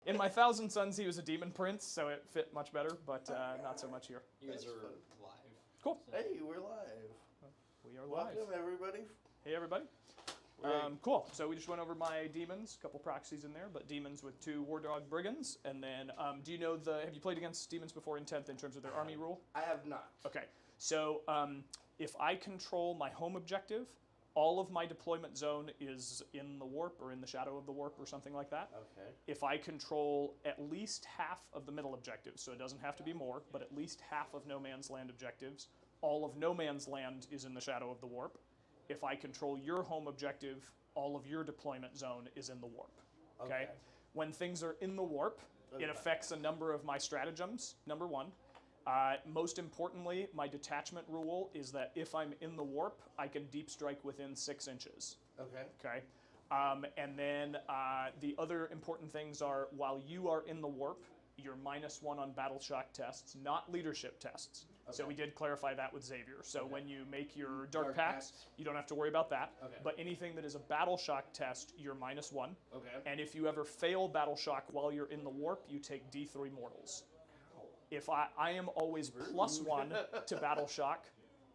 In my Thousand Sons, he was a demon prince, so it fit much better, but not so much here. You guys are live. Cool. So. Hey, we're live. We are live. Welcome, everybody. Hey, everybody. Cool. So we just went over my demons, a couple proxies in there, but demons with 2 War Dog Brigands. And then, do you know have you played against demons before in 10th in terms of their army rule? I have not. Okay. So if I control my home objective, all of my deployment zone is in the warp or in the shadow of the warp or something like that. Okay. If I control at least half of the middle objectives, so it doesn't have to be more, but at least half of no man's land objectives, all of no man's land is in the shadow of the warp. If I control your home objective, all of your deployment zone is in the warp. Okay? When things are in the warp, it affects a number of my stratagems, number one. Most importantly, my detachment rule is that if I'm in the warp, I can deep strike within 6 inches. Okay. Okay? And then the other important things are, while you are in the warp, you're -1 on battle shock tests, not leadership tests. Okay. So we did clarify that with Xavier. So when you make your dark pacts, you don't have to worry about that. Okay. But anything that is a battle shock test, you're -1. Okay. And if you ever fail battle shock while you're in the warp, you take D3 mortals. If I am always +1 to battle shock,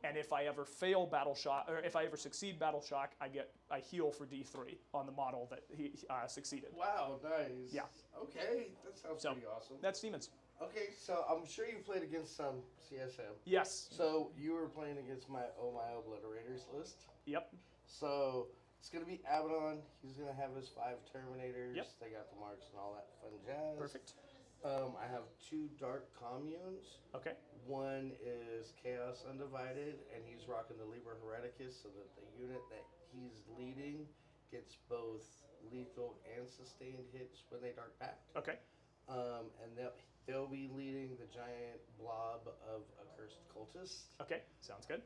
and if I ever fail battle shock, or if I ever succeed battle shock, I heal for D3 on the model that he succeeded. Wow, nice. Yeah. Okay, that sounds pretty awesome. That's demons. Okay, so I'm sure you played against some CSM. Yes. So you were playing against my Obliterators list. Yep. So it's gonna be Abaddon. He's gonna have his 5 Terminators. Yep. They got the marks and all that fun jazz. Perfect. I have 2 Dark Communes. Okay. One is Chaos Undivided, and he's rocking the Liber Hereticus, so that the unit that he's leading gets both lethal and sustained hits when they Dark Pact. Okay. And they'll be leading the giant blob of Accursed Cultists. Okay. Sounds good.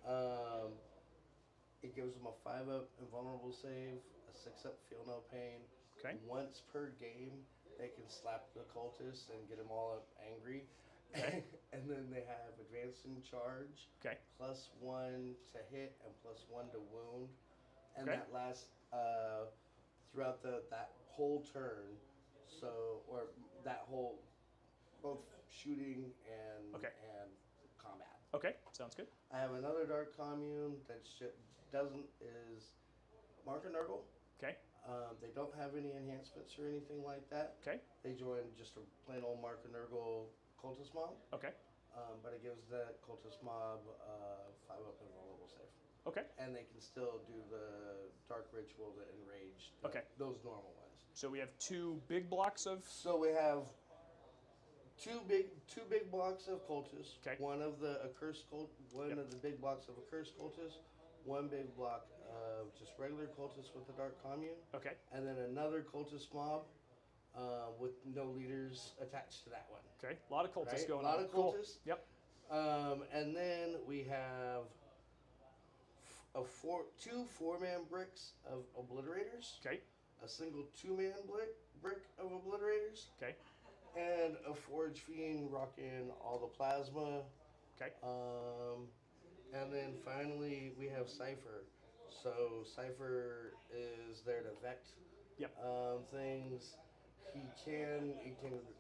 It gives them a 5-up invulnerable save, a 6-up feel no pain. Okay. Once per game, they can slap the cultists and get them all up angry. Okay. And then they have advance in charge, Okay. +1 to hit and +1 to wound. And Okay. that lasts throughout that whole turn. So, or that whole, both shooting and combat. Okay. Sounds good. I have another Dark Commune that is Mark and Nurgle. Okay. They don't have any enhancements or anything like that. Okay. They join just a plain old Mark and Nurgle cultist mob. Okay. But it gives that cultist mob 5-up invulnerable save. Okay. And they can still do the Dark Ritual, the Enraged. Okay. Those normal ones. So we have 2 big blocks of. So we have two big blocks of cultists. Okay. One of the accursed one of the big blocks of accursed cultists. One big block of just regular cultists with the Dark Commune. Okay. And then another cultist mob with no leaders attached to that one. Okay. A lot of cultists Right? going A lot on. of cultists. Cool. Yep. And then we have 2 4-man bricks of Obliterators. Okay. A single 2-man brick of Obliterators. Okay. And a Forge Fiend rocking all the plasma. Okay. And then finally we have Cypher. So Cypher is there to vect things. He can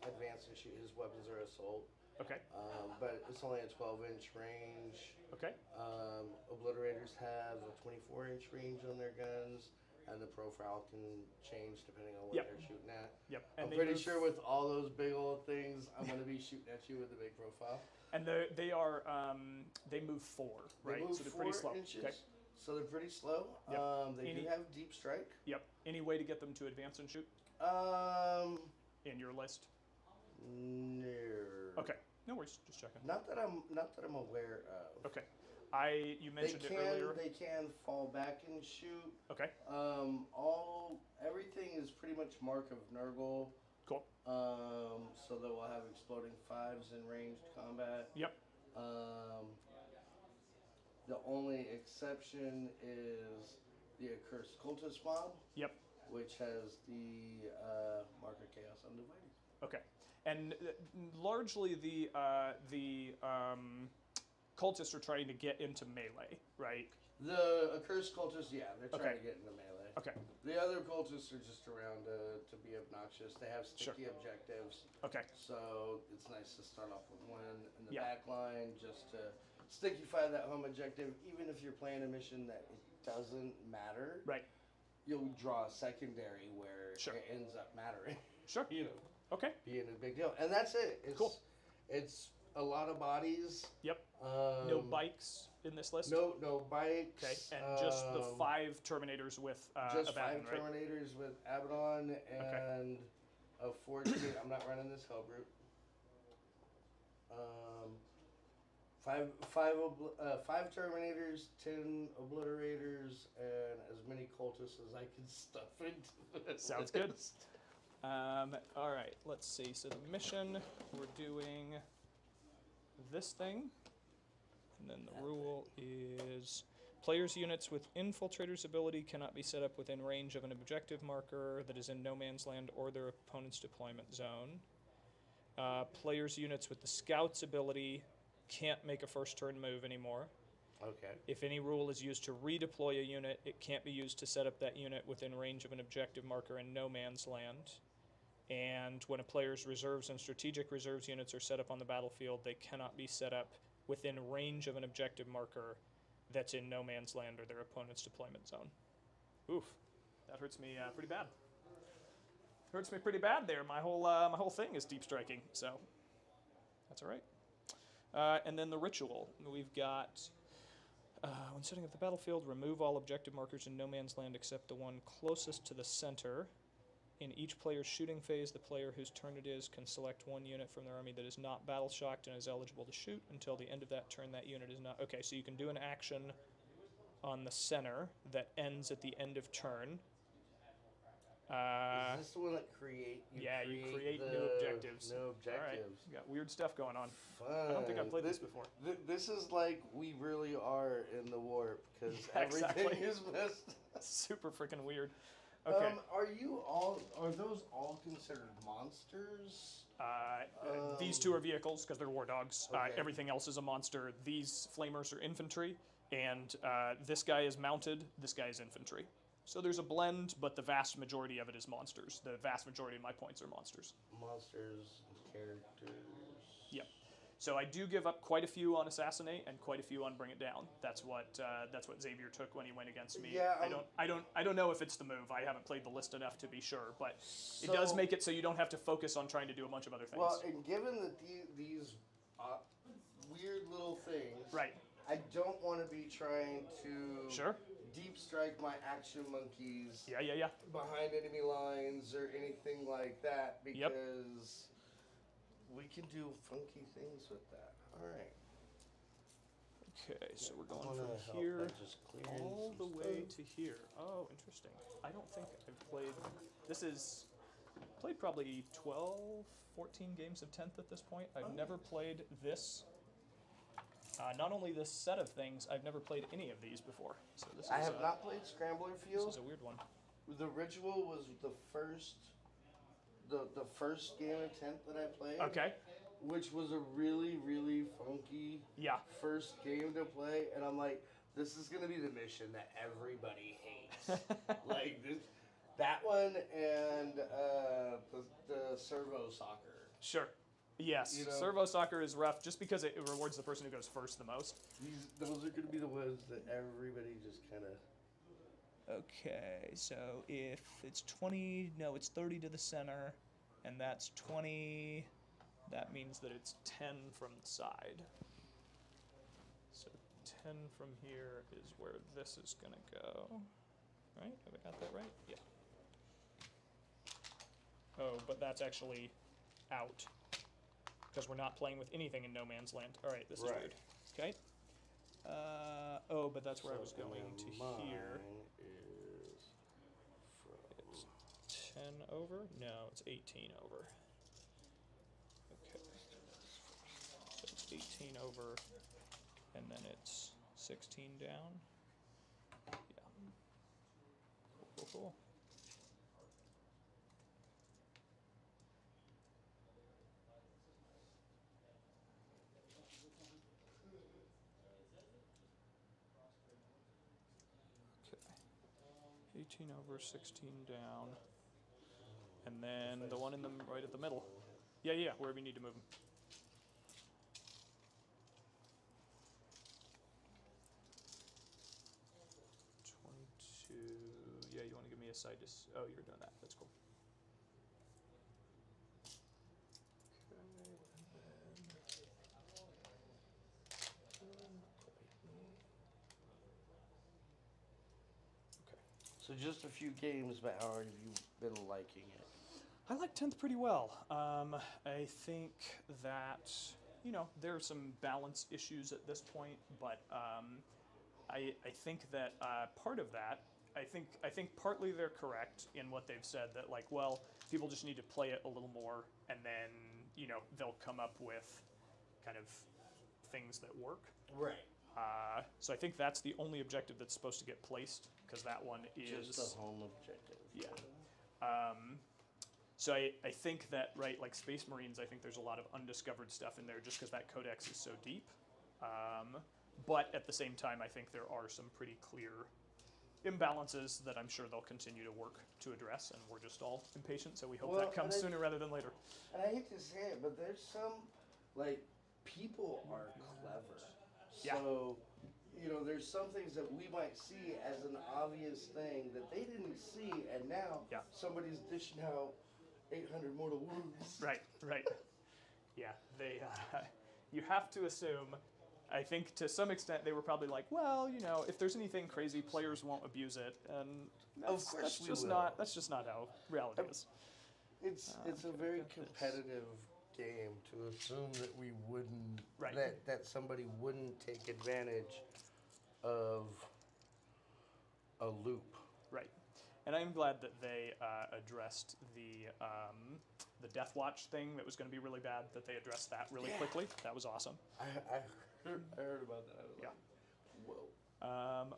advance and shoot. His weapons are assault. Okay. But it's only a 12-inch range. Okay. Obliterators have a 24-inch range on their guns, and the profile can change depending on what they're shooting at. Yep. And I'm pretty sure with all those big old things, I'm going to be shooting at you with the big profile. And they move 4, right? They move so they're 4 pretty slow. inches, Okay. so they're pretty slow. Yep. They do have deep strike. Yep. Any way to get them to advance and shoot in your list? No. Okay. No worries. Just checking. Not that I'm aware of. Okay. You mentioned it earlier. They can fall back and shoot. Okay. Everything is pretty much Mark of Nurgle. Cool. So they will have exploding 5s in ranged combat. Yep. The only exception is the Accursed Cultist mob. Yep. Which has the Mark of Chaos Undivided. Okay. And largely the cultists are trying to get into melee, right? The Accursed Cultists, they're trying to get into melee. Okay. The other cultists are just around to be obnoxious. They have sticky objectives. Okay. So it's nice to start off with one in the Yeah. back line just to stickify that home objective. Even if you're playing a mission that it doesn't matter, Right. you'll draw a secondary where Sure. it ends up mattering. Sure. You know, Okay. being a big deal. And that's it. It's, Cool. It's a lot of bodies. Yep. No bikes in this list? No bikes. Okay, and just the 5 Terminators with just Abaddon, 5 right? Terminators with Abaddon and a 14. I'm not running this hell brute. 5 Terminators, 10 Obliterators, and as many cultists as I can stuff into this. Sounds good. All right, let's see. So the mission, we're doing this thing, and then the rule is players' units with Infiltrator's ability cannot be set up within range of an objective marker that is in no man's land or their opponent's deployment zone. Players' units with the Scout's ability can't make a first turn move anymore. Okay. If any rule is used to redeploy a unit, it can't be used to set up that unit within range of an objective marker in no man's land. And when a player's reserves and strategic reserves units are set up on the battlefield, they cannot be set up within range of an objective marker that's in no man's land or their opponent's deployment zone. Oof, that hurts me pretty bad. Hurts me pretty bad there. My whole thing is deep striking, so that's all right. And then the ritual. We've got, when setting up the battlefield, remove all objective markers in no man's land except the one closest to the center. In each player's shooting phase, the player whose turn it is can select one unit from their army that is not battle-shocked and is eligible to shoot. Until the end of that turn, that unit is not... Okay, so you can do an action on the center that ends at the end of turn. Is this the one that create? You create new objectives. New objectives. All right. You got weird stuff going on. Fun. I don't think I've played this before. This is like we really are in the warp because exactly. everything is messed. Super freaking weird. Okay. Are those all considered monsters? These 2 are vehicles because they're war dogs. Okay. Everything else is a monster. These flamers are infantry, and this guy is mounted. This guy is infantry. So there's a blend, but the vast majority of it is monsters. The vast majority of my points are monsters. Monsters, characters. Yep. So I do give up quite a few on Assassinate and quite a few on Bring It Down. That's what Xavier took when he went against me. Yeah, I don't know if it's the move. I haven't played the list enough to be sure, but it does make it so you don't have to focus on trying to do a bunch of other things. Well, and given that these weird little things, right? I don't want to be trying to sure deep strike my action monkeys. Yeah. Behind enemy lines or anything like that because. We can do funky things with that. All right. Okay, so we're going from here all the way to here. Oh, interesting. I don't think I've played... played probably 12, 14 games of 10th at this point. I've never played this. Not only this set of things, I've never played any of these before. So this I have not played Scrambler Field. This is a weird one. The Ritual was the first game of 10th that I played. Okay. Which was a really, really funky first game to play. And I'm like, this is going to be the mission that everybody hates. Like, that one and the Servo Soccer. Sure. Yes. You know, Servo Soccer is rough just because it rewards the person who goes first the most. Those are going to be the ones that everybody just kind of... Okay, so if it's 20, no, it's 30 to the center, and that's 20, that means that it's 10 from the side. So 10 from here is where this is going to go. Right? Have I got that right? Yeah. Oh, but that's actually out, because we're not playing with anything in no man's land. All right, this is weird. Okay. Oh, but that's where I was going to here. It's 10 over? No, it's 18 over. Okay. So it's 18 over, and then it's 16 down. Yeah. Cool. 18 over, 16 down. And then the one in the right at the middle. Yeah, yeah, wherever you need to move them. Yeah, you want to give me a side to... Oh, you're doing that. That's cool. Okay. So just a few games, but how have you been liking it? I like 10th pretty well. I think that, you know, there are some balance issues at this point, but I think that part of that, I think partly they're correct in what they've said, that like, well, people just need to play it a little more, and then, you know, they'll come up with kind of things that work. Right. So I think that's the only objective that's supposed to get placed, because that one is just the home objective. Yeah. So I think that, right, like Space Marines, I think there's a lot of undiscovered stuff in there just because that codex is so deep. But at the same time, I think there are some pretty clear imbalances that I'm sure they'll continue to work to address, and we're just all impatient, so we hope that comes sooner rather than later. And I hate to say it, but there's some, like, people are clever. Yeah. So, you know, there's some things that we might see as an obvious thing that they didn't see, and now somebody's dishing out 800 mortal wounds. Right, right. Yeah, they. You have to assume. I think to some extent they were probably like, well, you know, if there's anything crazy, players won't abuse it, and that's just not how reality is. It's a very competitive game to assume that we wouldn't that somebody wouldn't take advantage of a loop. Right. And I'm glad that they addressed the Death Watch thing that was going to be really bad, that they addressed that really quickly. That was awesome. I heard about that. I was like, whoa.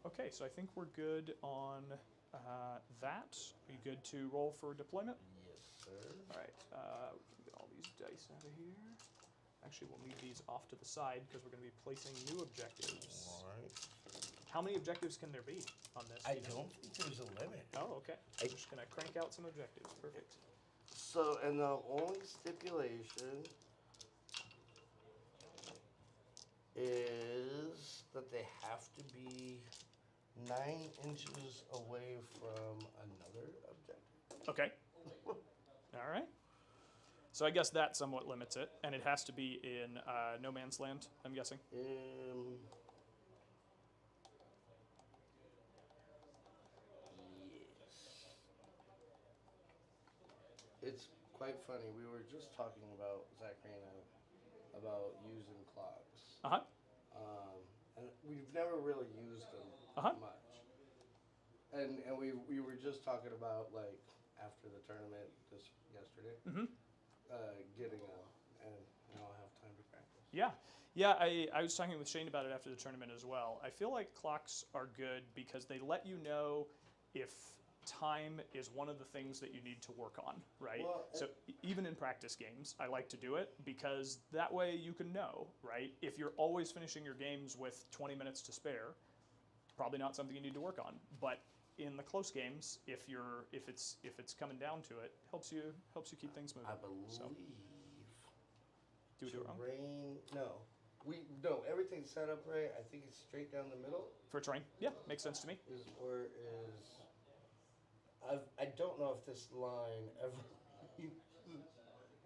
Okay, so I think we're good on that. Are you good to roll for deployment? Yes, sir. All right. We can get all these dice out of here. Actually, we'll leave these off to the side because we're going to be placing new objectives. All right. How many objectives can there be on this? I don't think there's a limit. Oh, okay. I'm just going to crank out some objectives. Perfect. So, and the only stipulation is that they have to be 9 inches away from another objective. Okay. All right. So I guess that somewhat limits it, and it has to be in no man's land, I'm guessing. Yes. It's quite funny. We were just talking about, Zachary and I, about using clocks. And we've never really used them much. And we were just talking about, like, after the tournament yesterday, getting them, and I'll have time to practice. Yeah. Yeah, I was talking with Shane about it after the tournament as well. I feel like clocks are good because they let you know if time is one of the things that you need to work on, right? Well, so even in practice games, I like to do it because that way you can know, right? If you're always finishing your games with 20 minutes to spare, probably not something you need to work on. But in the close games, if it's coming down to it, helps you keep things moving. I believe. Do we do it wrong? No, everything's set up right. I think it's straight down the middle. For terrain? Yeah, makes sense to me. I don't know if this line ever.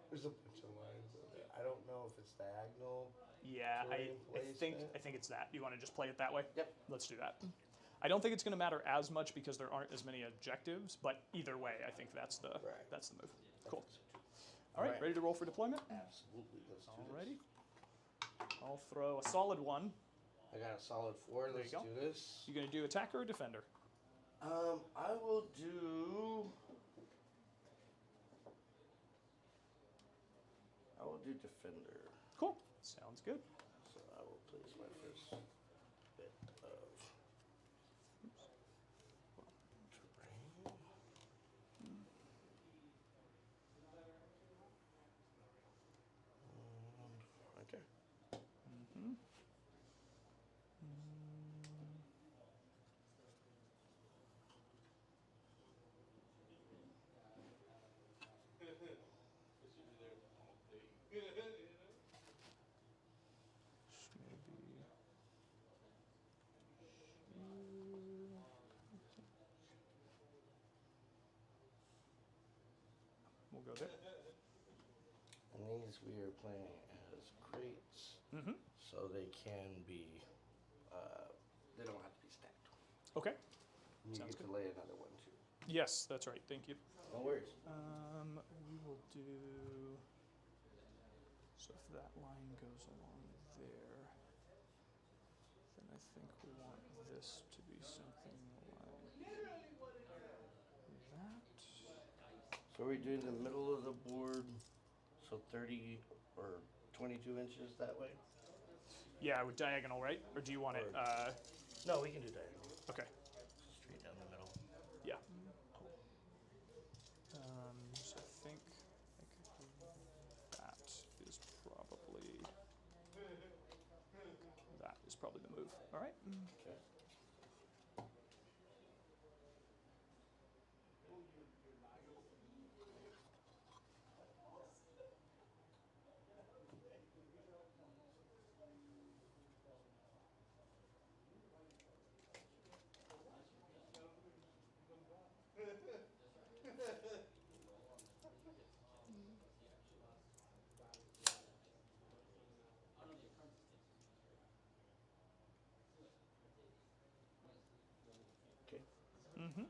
There's a bunch of lines on it. I don't know if it's diagonal. Yeah, I think it's that. You want to just play it that way? Yep. Let's do that. I don't think it's going to matter as much because there aren't as many objectives, but either way, I think that's the move. Cool. All right, ready to roll for deployment? Absolutely. Let's do Alrighty. I'll throw a solid 1. I got a solid 4. Let's do this. You gonna do attacker or defender? I will do defender. Cool. Sounds good. So I will place my first bit of terrain. Okay. Since we are playing as crates, Mm-hmm. so they can be, they don't have to be stacked. Okay. And you Sounds get good. to lay another one too. Yes, that's right. Thank you. No worries. We will do. So if that line goes along there, then I think we want this to be something like that. So we're doing the middle of the board, so 30 or 22 inches that way? Yeah, with diagonal, right? Or do you want it? No, we can do diagonal. Okay. Straight down the middle. Yeah. So I think that is probably the move. All right. Okay. Okay. Mm-hmm.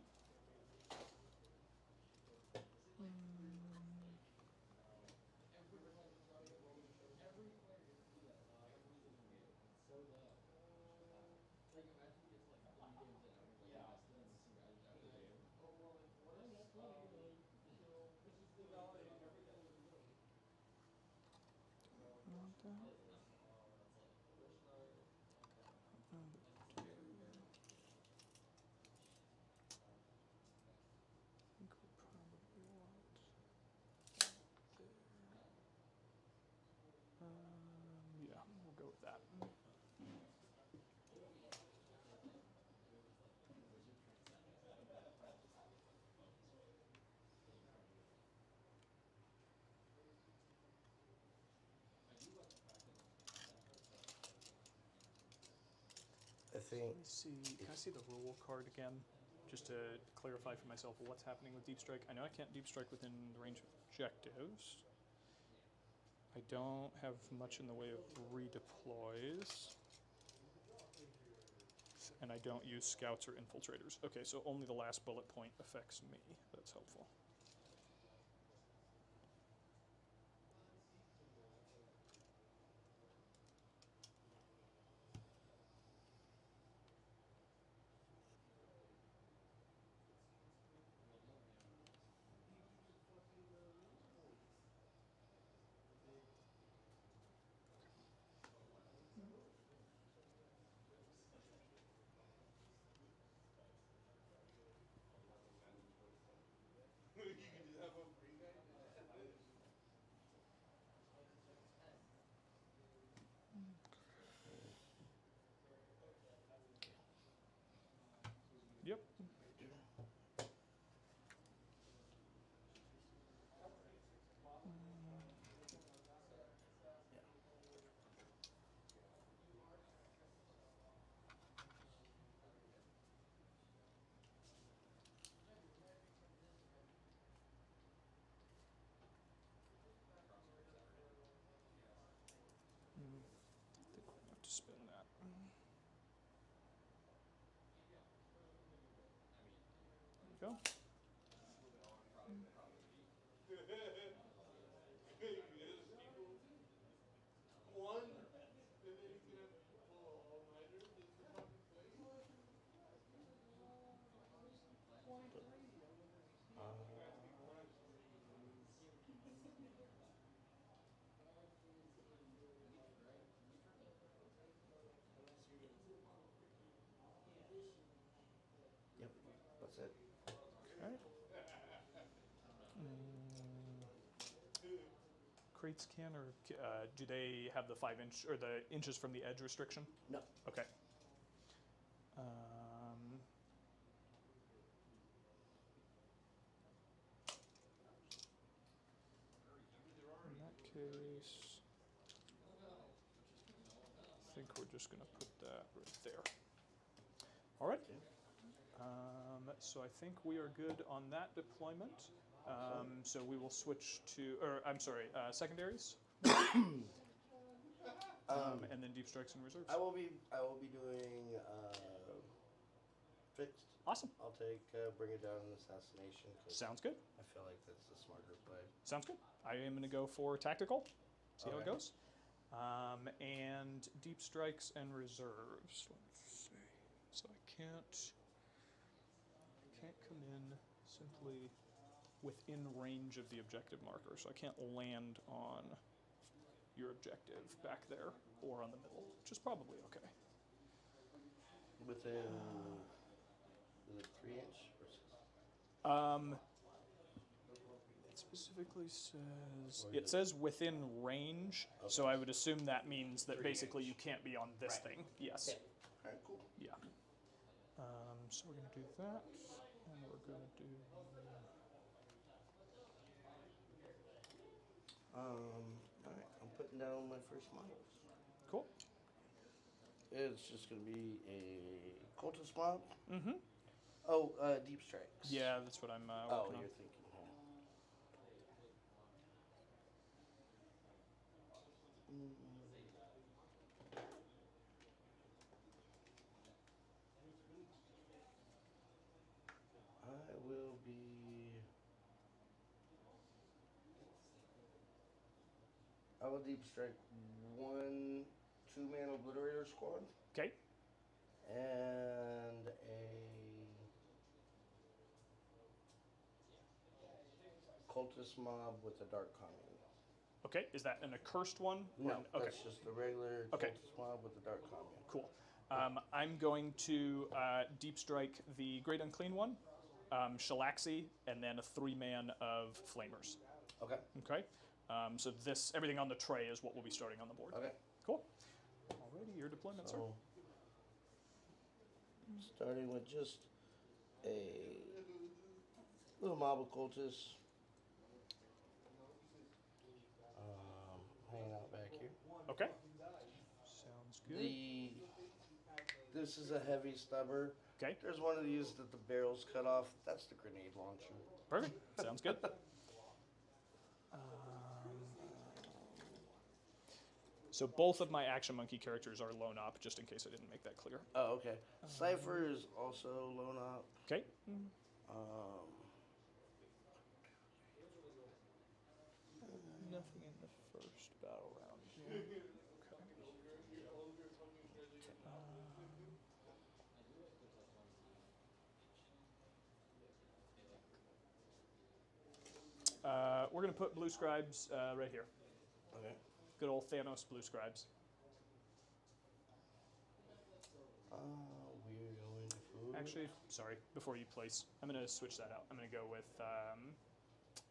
Yeah, we'll go with that. I think. Let me see. Can I see the rule card again? Just to clarify for myself what's happening with deep strike. I know I can't deep strike within the range of objectives. I don't have much in the way of redeploys. And I don't use scouts or infiltrators. Okay, so only the last bullet point affects me. That's helpful. Yep. I think we're going to have to spin that. There we go. Yep, that's it. Okay. Crates can, or do they have the 5-inch or the inches from the edge restriction? No. Okay. In that case, I think we're just going to put that right there. All right. Okay. So I think we are good on that deployment. So we will switch to, or I'm sorry, secondaries. And then deep strikes and reserves. I will be doing fixed. Awesome. I'll take bring it down an assassination. Sounds good. I feel like that's the smarter play. Sounds good. I am going to go for tactical. See how it Okay. goes. And deep strikes and reserves. Let's see. So I can't come in simply within range of the objective marker. So I can't land on your objective back there or on the middle, which is probably okay. Within is it 3 inch or 6? It specifically says within range, so I would assume that means that 3 basically inch. you can't be on this Right. thing. Yes. Okay. All right, cool. Yeah. So we're gonna do that, and we're gonna do. All right, I'm putting down my first models. Cool. It's just gonna be a cultist mob. Mm-hmm. Oh, deep strikes. Yeah, that's what I'm Oh, working on. you're thinking. I will be. I will deep strike 1 2-man obliterator squad Okay. and a cultist mob with a dark commune. Okay. Is that an accursed one? Or No, okay. that's just a regular Okay. cultist mob with a dark commune. Cool. I'm going to deep strike the Great Unclean one, Shalaxi, and then a 3-man of Flamers. Okay. Okay. So everything on the tray is what we'll be starting on the board. Okay. Cool. Alrighty, your deployment, sir. So, starting with just a little mob of cultists. Hanging out back here. Okay. Sounds good. This is a heavy stubber. Okay. There's one of these that the barrel's cut off. That's the grenade launcher. Perfect. Sounds good. So both of my Action Monkey characters are lone op, just in case I didn't make that clear. Oh, okay. Cypher is also lone op. Okay. Nothing in the first battle round here. Okay. We're going to put blue scribes right here. Okay. Good old Thanos blue scribes. We're going for. Actually, sorry. Before you place, I'm going to switch that out. I'm going to go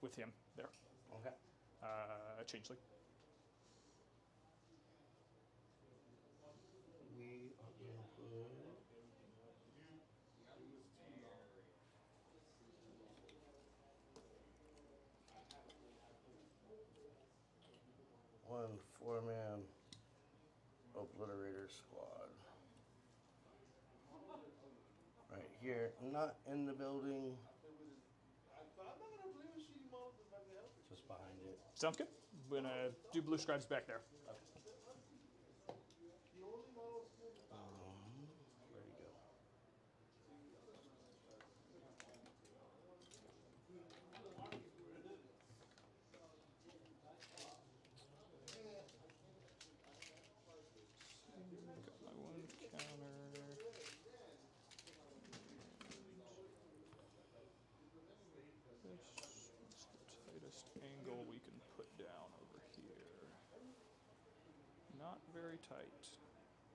with him there. Okay. Changeling. We are going to put. One 4-man obliterator squad. Right here, not in the building. Just behind it. Sounds good. We're going to do blue scribes back there. Where'd he go? Got my one counter. What's the tightest angle we can put down over here? Not very tight.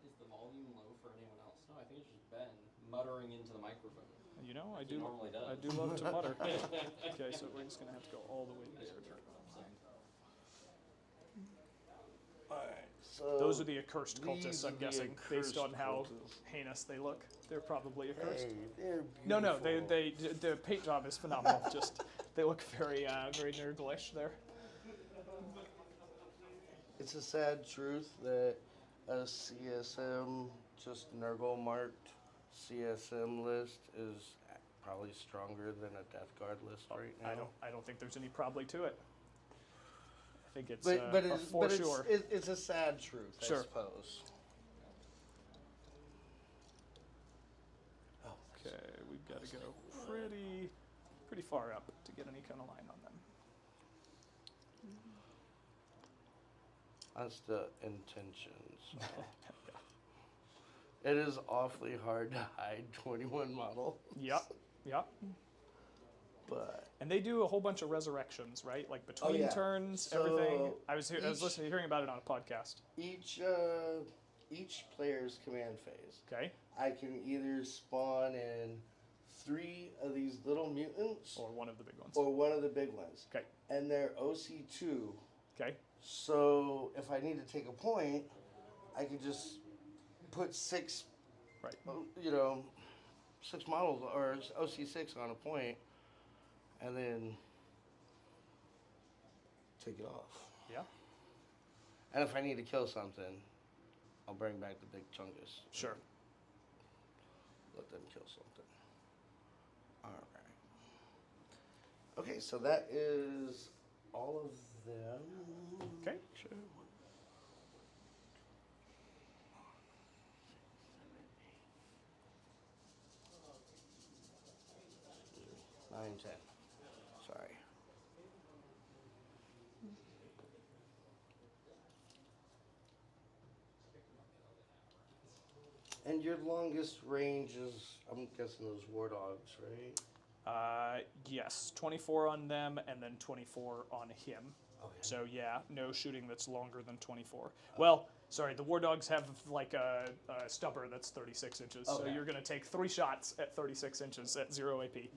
Is the volume low for anyone else? No, I think it's just Ben muttering into the microphone. You know, I He normally does. I do love to mutter. Okay, so we're just gonna have to go all the way there. Alright, so. Those are the accursed these cultists, are I'm the guessing, based on accursed how cultists. heinous they look. They're probably accursed. Hey, they're No, beautiful. the paint job is phenomenal. Just they look very nerdlish there. It's a sad truth that a CSM, just Nurgle marked CSM list is probably stronger than a Death Guard list right now. I don't think there's any probably to it. think it's But a it's, for but sure. it's a sad truth, I Sure. suppose. Oh, Okay, we've got to go pretty far up to get any kind of line on them. that's the intentions. It is awfully hard to hide 21 model, Yep. but And they do a whole bunch of resurrections, right? Like between yeah. turns, So everything. I was each- listening, hearing about it on a podcast. each player's command phase, Okay. I can either spawn in 3 of these little mutants Or one of the big ones. or one of the big ones. Okay. And they're OC2. Okay. So if I need to take a point, I could just put 6, Right. 6 models or OC6 on a point, and then take it off. Yeah. And if I need to kill something, I'll bring back the big chungus. Sure. Let them kill something. All right. Okay, so that is all of them. Okay. Sure. 9, 10. Sorry. And your longest range is, I'm guessing, those war dogs, right? Yes, 24 on them and then 24 on him. Okay. So yeah, no shooting that's longer than 24. Well, sorry, the war dogs have like a stubber that's 36 inches. So Okay. you're going to take 3 shots at 36 inches at 0 AP.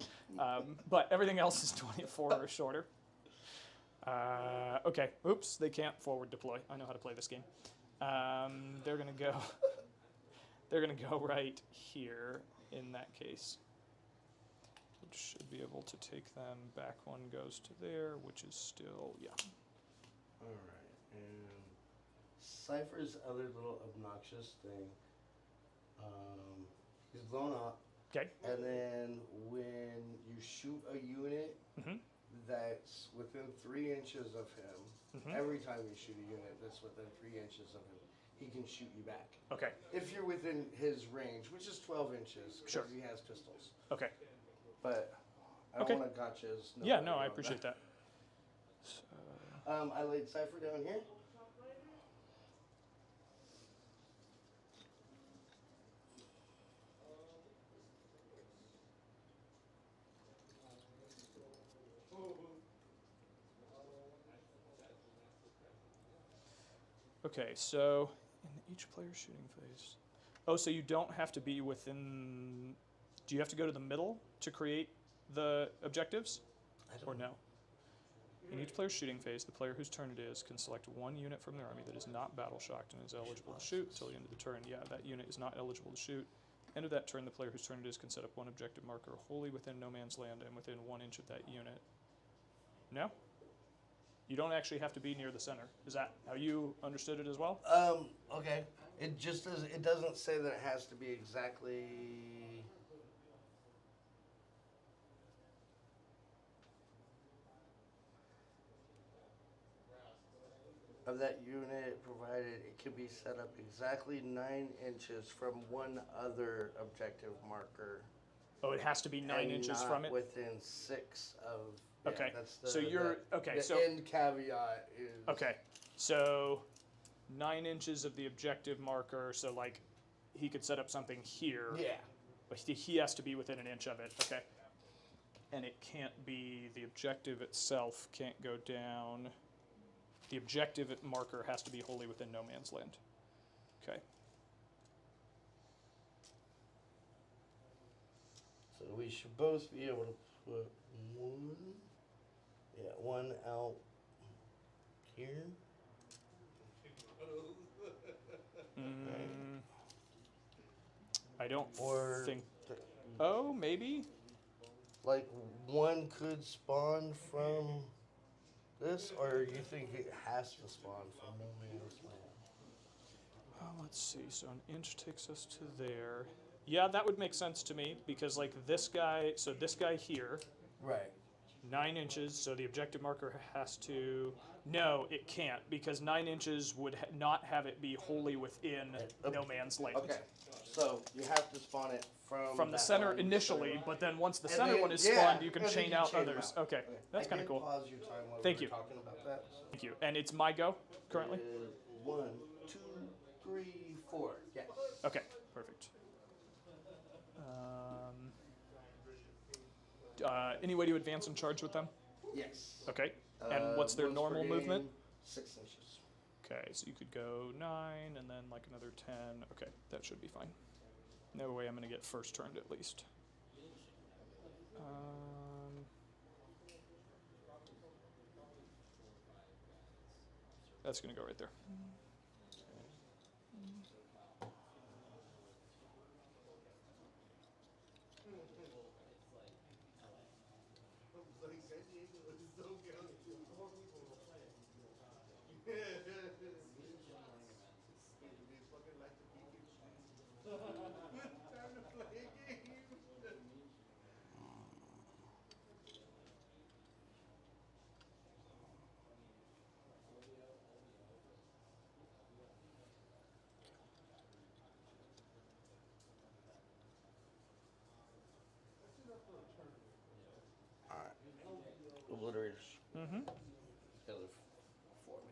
But everything else is 24 or shorter. Okay, oops, they can't forward deploy. I know how to play this game. They're going to go. They're going to go right here in that case. Which should be able to take them. Back one goes to there, which is still, yeah. Alright, and Cypher's other little obnoxious thing. He's blown up, Okay. and then when you shoot a unit Mhm. that's within 3 inches of him, Mhm. every time you shoot a unit that's within 3 inches of him, he can shoot you back. Okay. If you're within his range, which is 12 inches, because Sure. he has pistols. Okay. But I Okay. don't want to gotchas. Yeah, no, nobody I on appreciate that. So, I laid Cypher down here. okay, so in each player's shooting phase. Oh, so you don't have to be within. Do you have to go to the middle to create the objectives? I don't Or no? In each player's shooting phase, the player whose turn it is can select one unit from their army that is not battle shocked and is eligible to shoot until the end of the turn. Yeah, that unit is not eligible to shoot. End of that turn, the player whose turn it is can set up one objective marker wholly within no man's land and within 1 inch of that unit. No? You don't actually have to be near the center. Is that how you understood it as well? Okay. It just does. It doesn't say that it has to be exactly. Of that unit, provided it can be set up exactly 9 inches from one other objective marker. Oh, it has to be 9 and inches not from it? within 6 of. Okay, That's the, so you're- the- okay, The so- end caveat is. Okay, so 9 inches of the objective marker, so like he could set up something here, Yeah. but he has to be within an inch of it. Okay. And it can't be, the objective itself can't go down. The objective marker has to be wholly within no man's land. Okay. So we should both be able to put one out here. Mm, I don't Or think. Oh, maybe? like one could spawn from this, or you think it has to spawn from no man's land? Let's see. So an inch takes us to there. Yeah, that would make sense to me because, like, this guy, so this guy here, Right. 9 inches, so the objective marker has to No, it can't, because 9 inches would not have it be wholly within no man's land. Okay, so you have to spawn it from The that center line, initially, so- but then once the And center then- one is yeah, spawned, you can and then chain you out chain 'em others. out. Okay, that's I kind of did cool. Pause your time while Thank we you. were talking about that. So. Thank you. And it's my go currently? 1, 2, 3, 4. Yes. Okay, perfect. Any way to advance and charge with them? Yes. Okay. And what's their Once per normal game, movement? 6 inches. Okay, so you could go 9 and then like another 10. Okay, that should be fine. No way I'm going to get first turned at least. That's going to go right there. Obliterators. Mm-hmm. The other 4 man.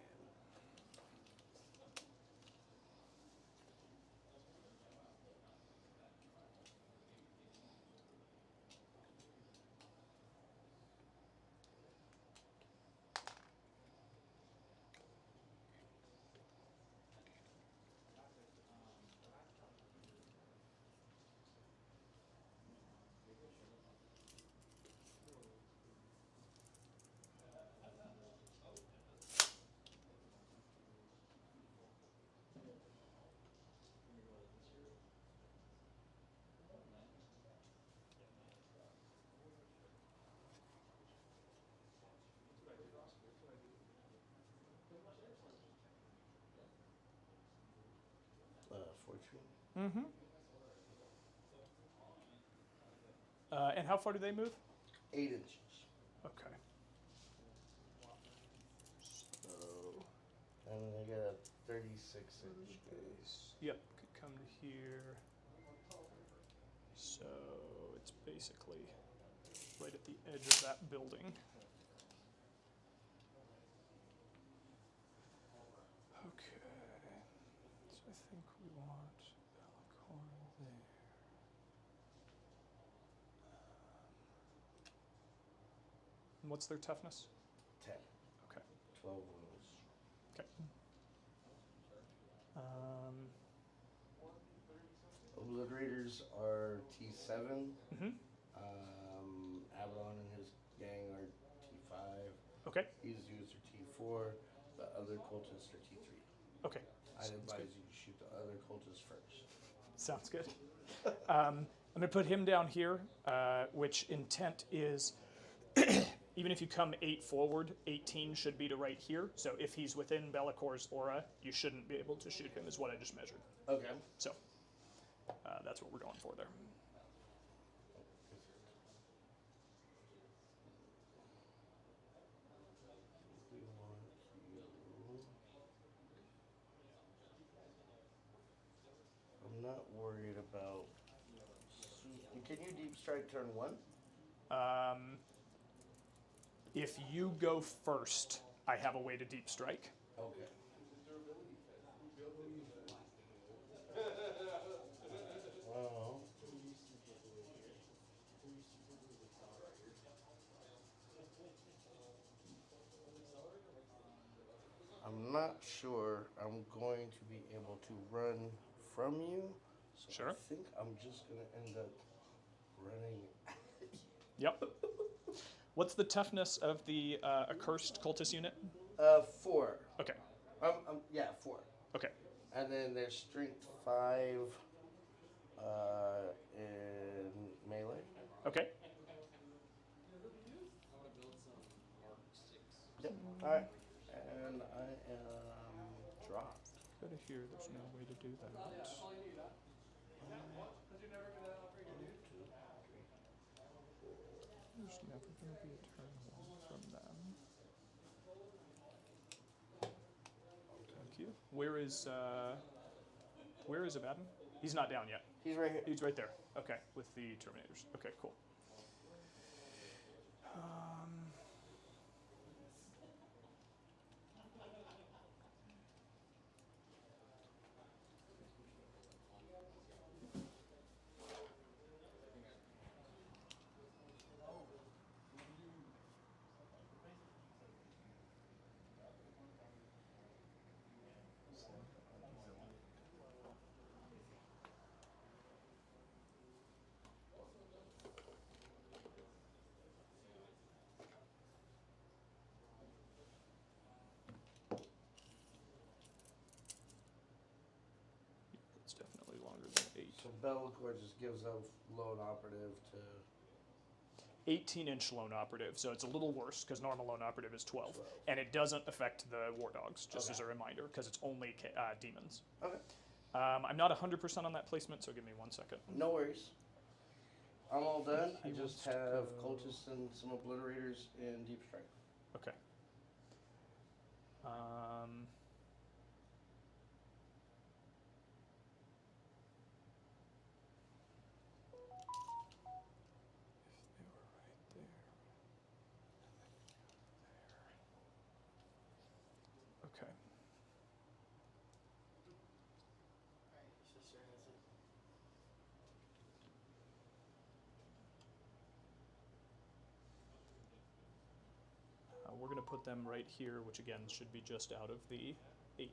Fortune. Mm-hmm. And how far do they move? 8 inches. Okay. So, And they got a 36-inch base. yep, could come to here. So it's basically right at the edge of that building. Okay. So I think we want Alicorn there. And what's their toughness? 10. Okay. 12 wounds. Okay. Obliterators are T7. Mm-hmm. Abaddon and his gang are T5. Okay. These dudes are T4. The other cultists are T3. Okay. I'd Sounds advise good. you to shoot the other cultists first. Sounds good. I'm going to put him down here, which intent is even if you come 8 forward, 18 should be to right here. So if he's within Bellacor's aura, you shouldn't be able to shoot him, is what I just measured. Okay. So that's what we're going for there. I'm not worried about. Can you deep strike turn 1? If you go first, I have a way to deep strike. Okay. Well, I'm not sure I'm going to be able to run from you. So Sure. I think I'm just going to end up running. Yep. What's the toughness of the accursed cultist unit? 4. Okay. Yeah, 4. Okay. And then there's strength 5 in melee. Okay. Yep. Alright. And I am dropped. Go to here. There's no way to do that. There's never going to be a turn 1 from them. you. Where is Abaddon? He's not down yet. He's right here. He's right there. Okay, with the Terminators. Okay, cool. It's definitely longer than 8. So Bellacore just gives a lone operative to 18-inch lone operative, so it's a little worse because normal lone operative is 12. And it doesn't affect the war dogs, just as a reminder, because it's only demons. Okay. I'm not 100% on that placement, so give me 1 second. No worries. I'm all done. I He just wants to have go- cultists and some obliterators in deep strike. Okay. If they were right there. Okay. We're going to put them right here, which again should be just out of the 18.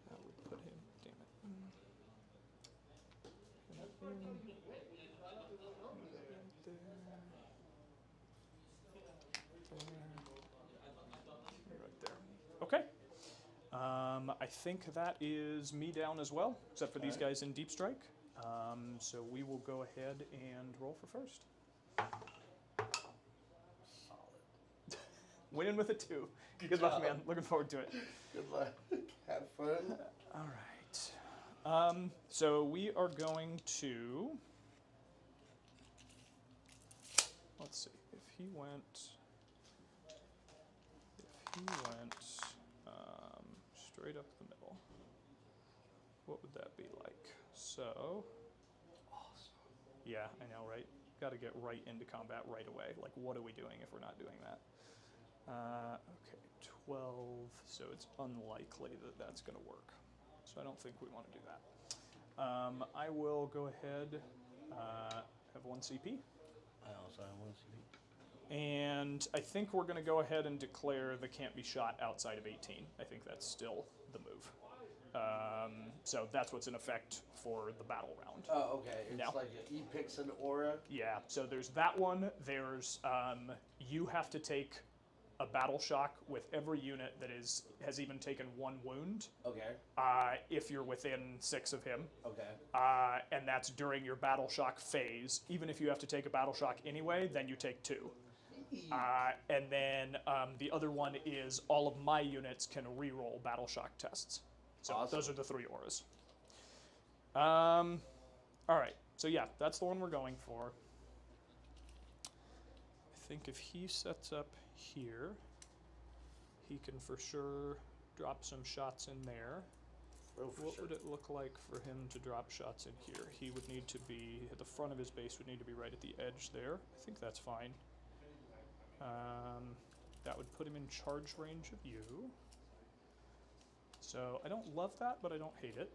That would put him, damn it. Right there. Okay. I think that is me down as well, except for these guys in Deep Strike. So we will go ahead and roll for first. Solid. Winning with a 2. Good luck, man. Looking forward to it. Good luck. Have fun. All right. So we are going to. Let's see. If he went straight up the middle, what would that be like? So. Awesome. Yeah, I know, right? Got to get right into combat right away. Like, what are we doing if we're not doing that? Okay, 12. So it's unlikely that that's going to work. So I don't think we want to do that. I will go ahead, have 1 CP. I also have 1 CP. And I think we're going to go ahead and declare the can't be shot outside of 18. I think that's still the move. So that's what's in effect for the battle round. Oh, okay. It's No. like he picks an aura. Yeah, so there's that one. There's, you have to take a battle shock with every unit that has even taken 1 wound. Okay. If you're within 6 of him. Okay. And that's during your battle shock phase. Even if you have to take a battle shock anyway, then you take 2. And then the other one is all of my units can reroll battle shock tests. So Awesome. those are the 3 auras. All right, so yeah, that's the one we're going for. I think if he sets up here, he can for sure drop some shots in there. Oh, for What sure. would it look like for him to drop shots in here? He would need to be, at the front of his base would need to be right at the edge there. I think that's fine. That would put him in charge range of you. So I don't love that, but I don't hate it.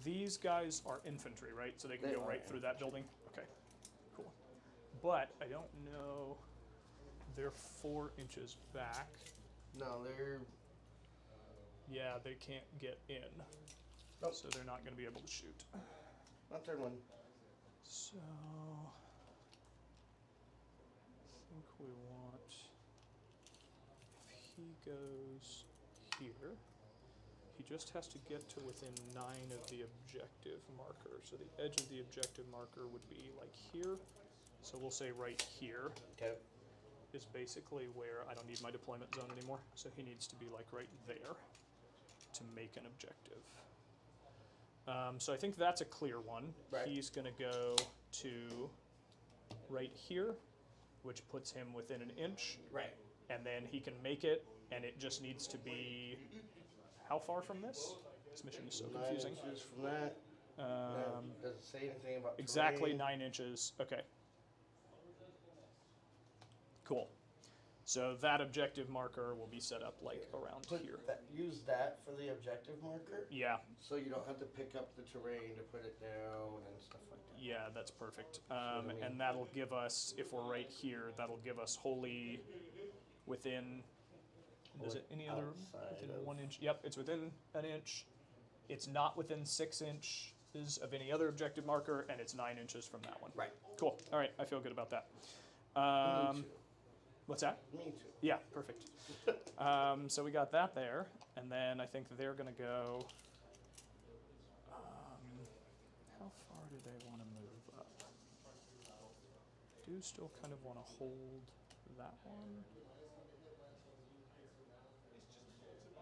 These guys are infantry, right? So they can They go are right through that building? Okay, cool. But I don't know, they're 4 inches back. No, they're. Yeah, they can't get in. Nope. So they're not going to be able to shoot. Not turn 1. So I think we want, if he goes here, he just has to get to within 9 of the objective marker. So the edge of the objective marker would be like here. So we'll say right here Okay. is basically where I don't need my deployment zone anymore. So he needs to be like right there. to make an objective. So I think that's a clear one. Right. He's going to go to right here, which puts him within an inch, Right. and then he can make it, and it just needs to be how far from this? This mission is so 9 confusing. inches from that. Does it say anything about Exactly terrain? 9 inches. Okay. Cool. So that objective marker will be set up like around here. Use that for the objective marker, Yeah, so you don't have to pick up the terrain to put it down and stuff like that. yeah, that's perfect. what I mean. And that'll give us, if we're right here, that'll give us wholly within, is it any other, Outside within of- 1 inch? Yep, it's within an inch. It's not within 6 inches of any other objective marker, and it's 9 inches from that one. Right. Cool, all right, I feel good about that. Me too. What's that? Me too. Yeah, perfect. So we got that there, and then I think they're going to go. How far do they want to move up? Do still kind of want to hold that one. I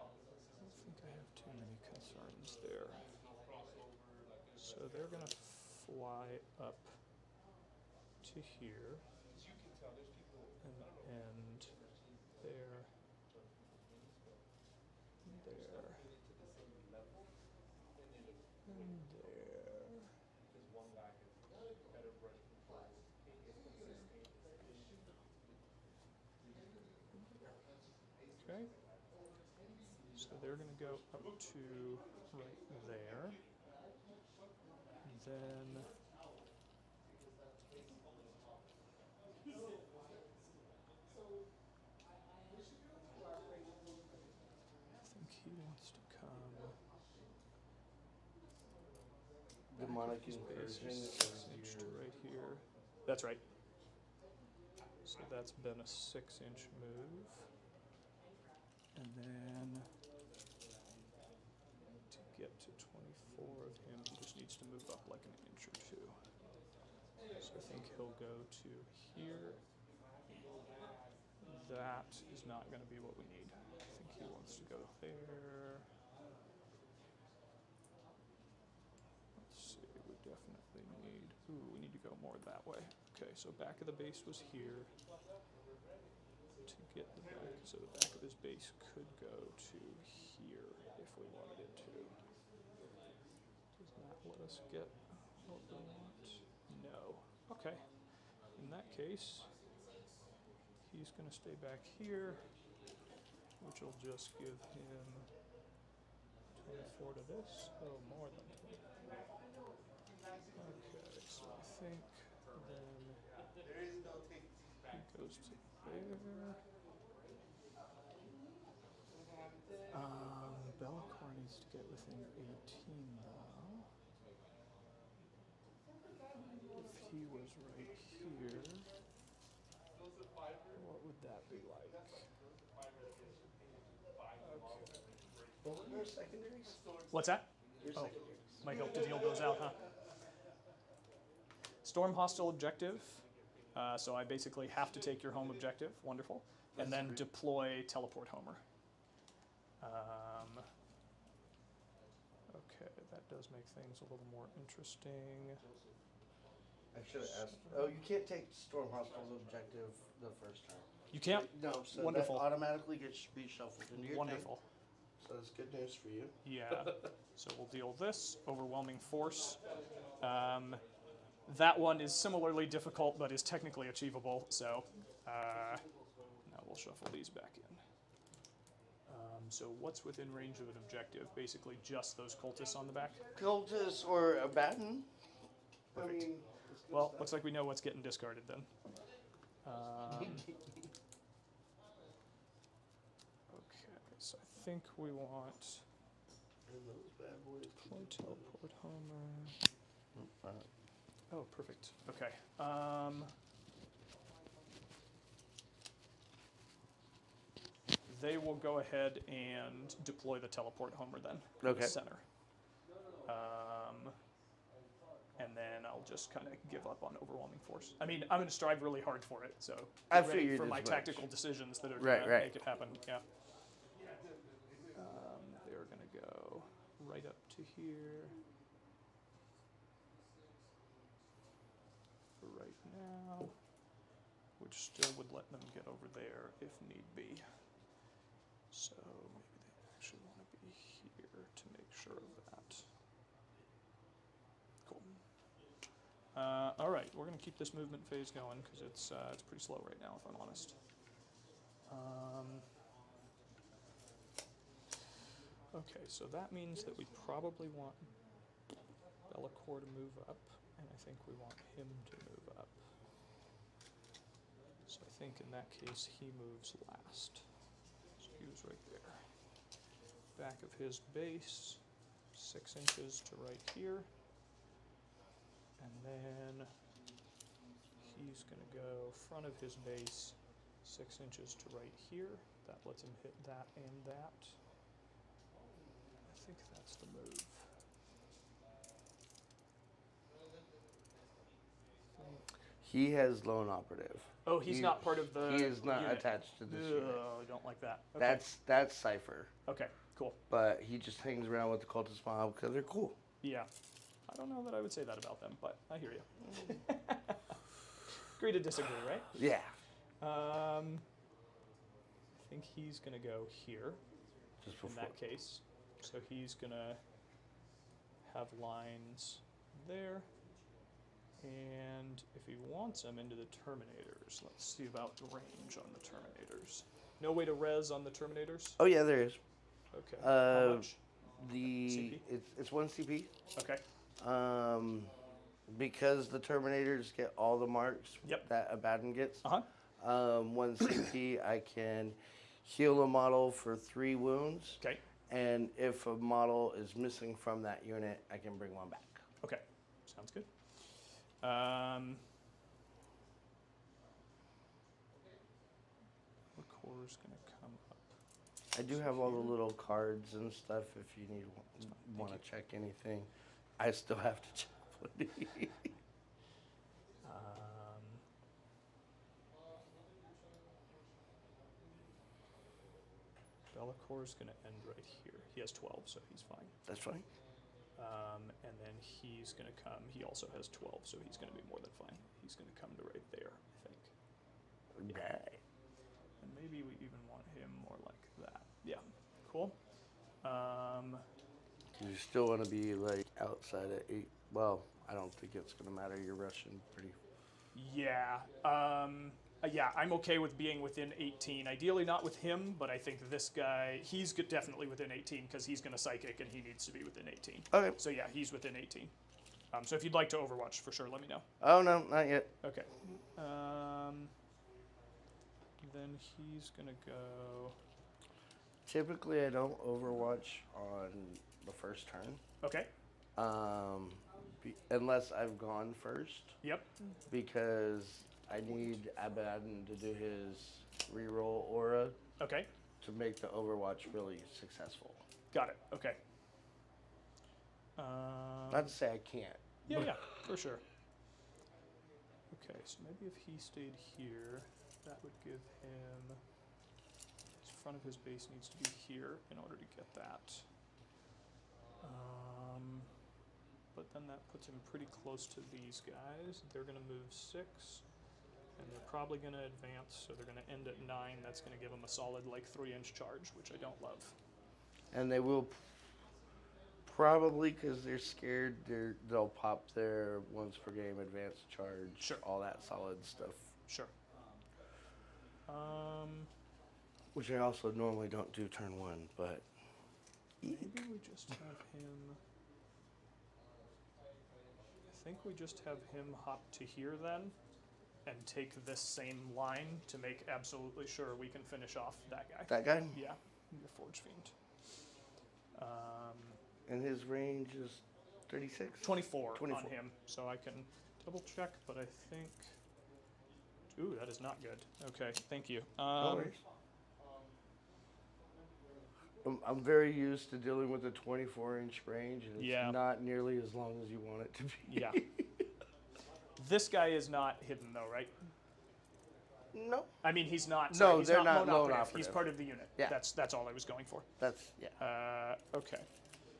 don't think I have too many concerns there. So they're going to fly up to here. And end there, there, and there. Okay. So they're going to go up to right there. And then I think he wants to come. Demonic His base incursion is is 6 inch to your- right here. That's right. So that's been a 6 inch move. And then to get to 24 of him, he just needs to move up like an inch or two. So I think he'll go to here. That is not going to be what we need. I think he wants to go there. Let's see, we definitely need, we need to go more that way. Okay, so back of the base was here. To get the back, so the back of his base could go to here if we wanted it to. Does not let us get what we want? No. Okay. In that case, he's going to stay back here, which will just give him 24 to this. Oh, more than 20. Okay, so I think then he goes to there. Bellicor needs to get within 18 though. If he was right here, what would that be like? What were your secondaries? What's that? Your Oh. secondaries. Might help to deal those out, huh? Storm hostile objective. So I basically have to take your home objective. Wonderful. And That's then great. deploy teleport Homer. Okay, that does make things a little more interesting. I should have asked. Oh, you can't take Storm Hostile's objective the first time. You can't? No, so Wonderful. that automatically gets shuffled into your Wonderful. thing. So that's good news for you. Yeah. So we'll deal this. Overwhelming force. That one is similarly difficult, but is technically achievable. So now we'll shuffle these back in. So what's within range of an objective? Basically just those cultists on the back? Cultist or a baton? I Perfect. mean, Well, looks like we know what's getting discarded then. Okay, so I think we want and those bad boys. deploy teleport Homer. Uh, Oh, perfect. Okay. They will go ahead and deploy the teleport Homer then. To Okay. the center. And then I'll just kind of give up on overwhelming force. I mean, I'm going to strive really hard for it, so I get ready figured for as my much. tactical decisions that are Right, going to right. make it happen. Yeah. They're going to go right up to here. For right now, which still would let them get over there if need be. So maybe they actually want to be here to make sure of that. Cool. All right, we're going to keep this movement phase going because it's pretty slow right now, if I'm honest. Okay, so that means that we probably want Bellacore to move up, and I think we want him to move up. So I think in that case he moves last. So he was right there. Back of his base, 6 inches to right here. And then he's going to go front of his base, 6 inches to right here. That lets him hit that and that. I think that's the move. He has lone operative. Oh, he's not part of the He is not unit. attached to this unit. I don't like that. Okay. That's Cypher. Okay, cool. But he just hangs around with the cultist mob because they're cool. Yeah. I don't know that I would say that about them, but I hear you. Agree to disagree, right? Yeah. I think he's going to go here Just in before. that case. So he's going to have lines there. And if he wants them into the Terminators, let's see about the range on the Terminators. No way to res on the Terminators? Oh yeah, there is. Okay. How much? The CP? it's 1 CP. Okay. Because the Terminators get all the marks Yep. that Abaddon gets. 1 CP, I can heal a model for 3 wounds. Okay. And if a model is missing from that unit, I can bring one back. Okay. Sounds good. The core is going to come up. I do have all the little cards and stuff if you want to check anything. I still have to check what Bellacore is going to end right here. He has 12, so he's fine. That's fine. And then he's going to come. He also has 12, so he's going to be more than fine. He's going to come to right there, I think. Right. And maybe we even want him more like that. Yeah, cool. You still want to be like outside at 8. Well, I don't think it's going to matter. You're rushing pretty. Yeah. Yeah, I'm okay with being within 18. Ideally not with him, but I think this guy, he's definitely within 18 because he's going to psychic and he needs to be within 18. Okay. So yeah, he's within 18. So if you'd like to Overwatch, for sure, let me know. Oh, no, not yet. Okay. Then he's going to go... Typically, I don't Overwatch on the first turn. Okay. Unless I've gone first. Yep. Because I need Abaddon to do his reroll aura. Okay. To make the Overwatch really successful. Got it. Okay. Not to say I can't. Yeah, for sure. Okay, so maybe if he stayed here, that would give him... His front of his base needs to be here in order to get that. But then that puts him pretty close to these guys. They're going to move 6, and they're probably going to advance, so they're going to end at 9. That's going to give them a solid, like, 3-inch charge, which I don't love. And they will probably, because they're scared, they'll pop their once per game advanced charge, Sure. all that solid stuff. Sure. Which I also normally don't do turn 1, but... Maybe we just have him... I think we just have him hop to here then, and take this same line to make absolutely sure we can finish off that guy. That guy? Yeah, the Forge Fiend. And his range is 36? 24 on him, so I can double check, but I think... Ooh, that is not good. Okay, thank you. No worries. I'm very used to dealing with a 24-inch range, and it's not nearly as long as you want it to be. Yeah. This guy is not hidden, though, right? No. I mean, he's not. No, Sorry, he's they're not lone lone operative. operative. He's part of the unit. Yeah. That's all I was going for. That's, yeah. Okay.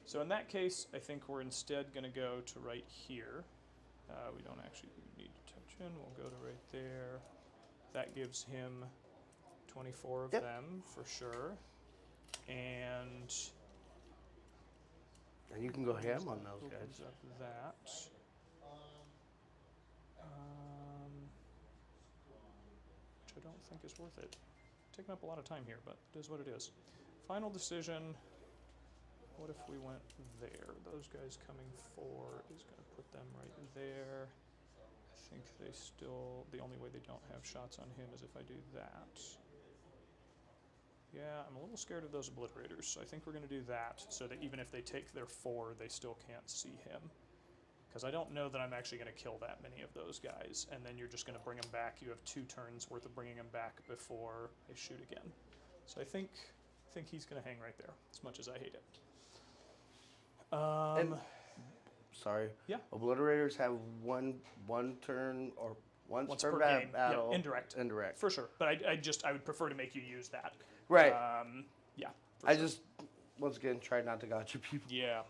So in that case, I think we're instead going to go to right here. We don't actually need to touch in. We'll go to right there. That gives him 24 of them for sure. And you can go ham on those guys. opens up that. Which I don't think is worth it. Taking up a lot of time here, but it is what it is. Final decision. What if we went there? Those guys coming 4 is going to put them right there. I think they still, the only way they don't have shots on him is if I do that. Yeah, I'm a little scared of those obliterators, so I think we're going to do that so that even if they take their 4, they still can't see him. Because I don't know that I'm actually going to kill that many of those guys, and then you're just going to bring them back. You have 2 turns worth of bringing them back before they shoot again. So I think he's going to hang right there, as much as I hate it. Sorry. Yeah. Obliterators have one turn or once per game. battle. Yep, indirect. Indirect. For sure. But I would prefer to make you use that. Right. Yeah. I just once again try not to gotcha people. Yeah.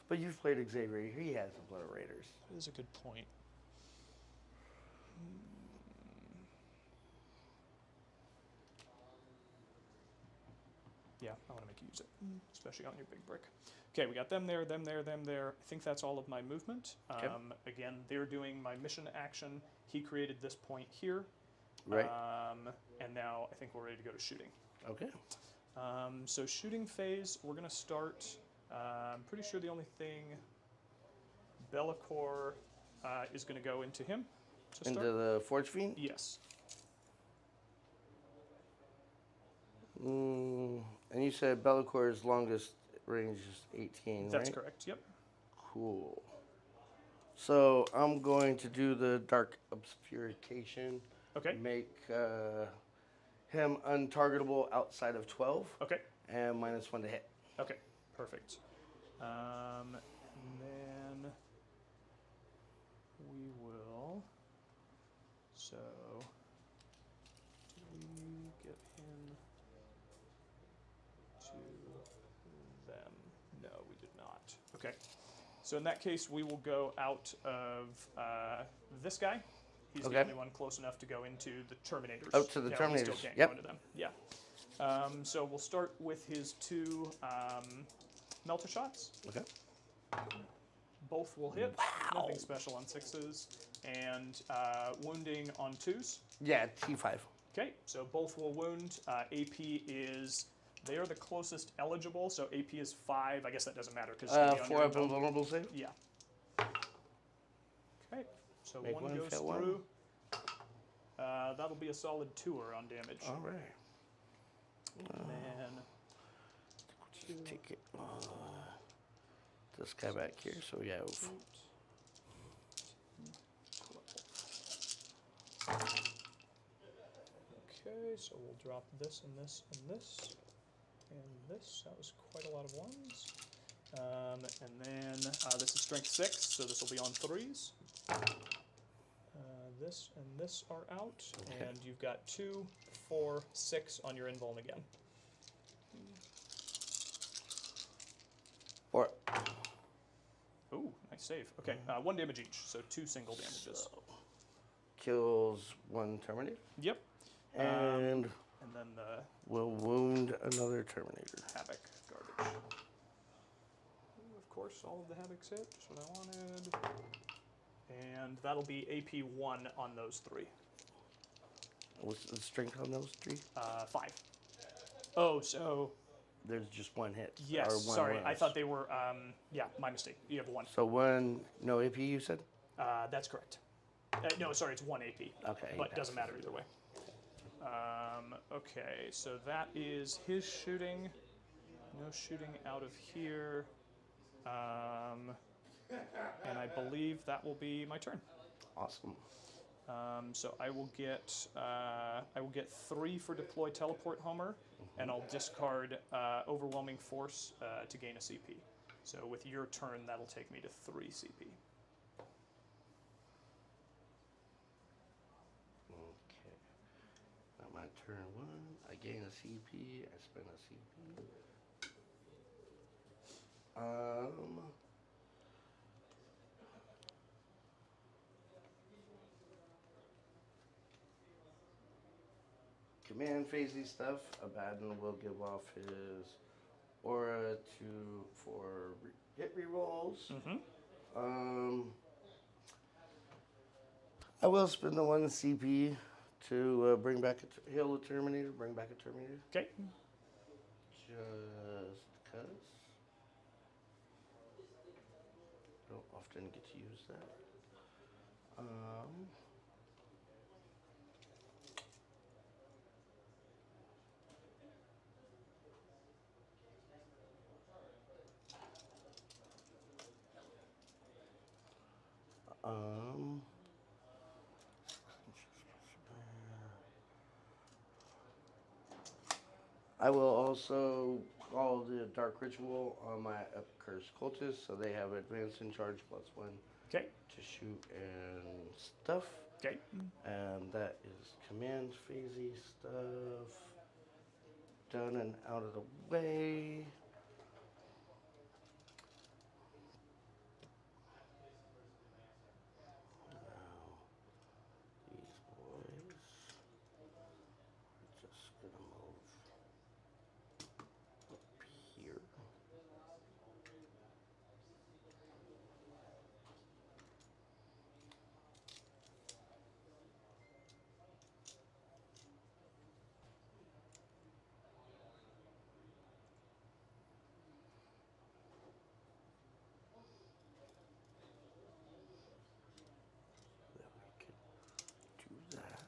But you've played Xavier. He has obliterators. That is a good point. Yeah, I want to make you use it, especially on your big brick. Okay, we got them there, them there, them there. I think that's all of my movement. Okay. Again, they're doing my mission action. He created this point here. Right. And now I think we're ready to go to shooting. Okay. So shooting phase, we're going to start. I'm pretty sure the only thing Be'lakor is going to go into him to Into start. the Forge Fiend? Yes. And you said Be'lakor's longest range is 18, That's right? correct, yep. Cool. So I'm going to do the Dark Obscurification. Okay. Make him untargetable outside of 12. Okay. And -1 to hit. Okay, perfect. And then we will. So, did we get him to them? No, we did not. Okay. So in that case, we will go out of this guy. He's the only one close enough to go into the Terminators. Out to the He Terminators. still can't Yep. go into them. Yeah. So we'll start with his 2 melter shots. Okay. Both will hit. Wow. Nothing special on 6s. And wounding on 2s. Yeah, T5. Okay, so both will wound. AP is, they are the closest eligible, so AP is 5. I guess that doesn't matter because 4 up and vulnerable save? Yeah. Okay, so Make 1 goes hit through. That'll be a solid 2er on damage. All right. And then Take it. This guy back here, so we have. Okay, so we'll drop this and this and this and this. That was quite a lot of 1s. And then this is strength 6, so this will be on 3s. This and this are out, and you've got 2, 4, 6 on your invuln again. 4. Ooh, nice save. Okay, 1 damage each, so 2 single damages. So, kills 1 Terminator. Yep. And then the will wound another Terminator. Havoc garbage. Ooh, of course, all of the Havocs hit, just what I wanted. And that'll be AP 1 on those 3. What's the strength on those 3? 5. Oh, so There's just 1 hit. yes. Or 1 Sorry, I wounds. thought they were. Yeah, my mistake. You have 1. So 1, no AP, you said? That's correct. No, sorry, it's 1 AP. Okay. But doesn't matter either way. Okay, so that is his shooting. No shooting out of here. And I believe that will be my turn. Awesome. So I will get 3 for deploy teleport Homer, and I'll discard overwhelming force to gain a CP. So with your turn, that'll take me to 3 CP. Okay. Now my turn 1. I gain a CP. I spend a CP. command phasey stuff, Abaddon will give off his aura for hit rerolls. I will spend the 1 CP to bring back heal a Terminator, bring back a Terminator. Okay. Just because. Don't often get to use that. I will also call the Dark Ritual on my Cursed Cultists, so they have advance in charge +1 Okay. to shoot and stuff. Okay. And that is command phasey stuff. Done and out of the way. Now, these boys are just gonna move up here. Then we can do that.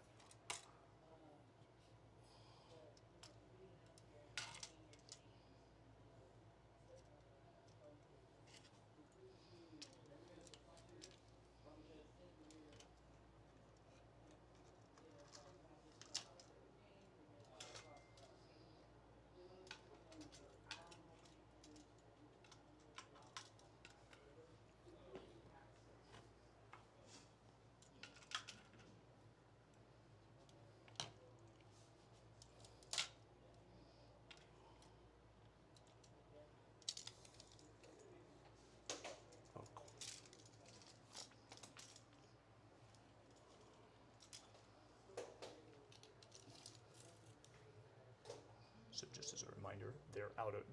So just as a reminder,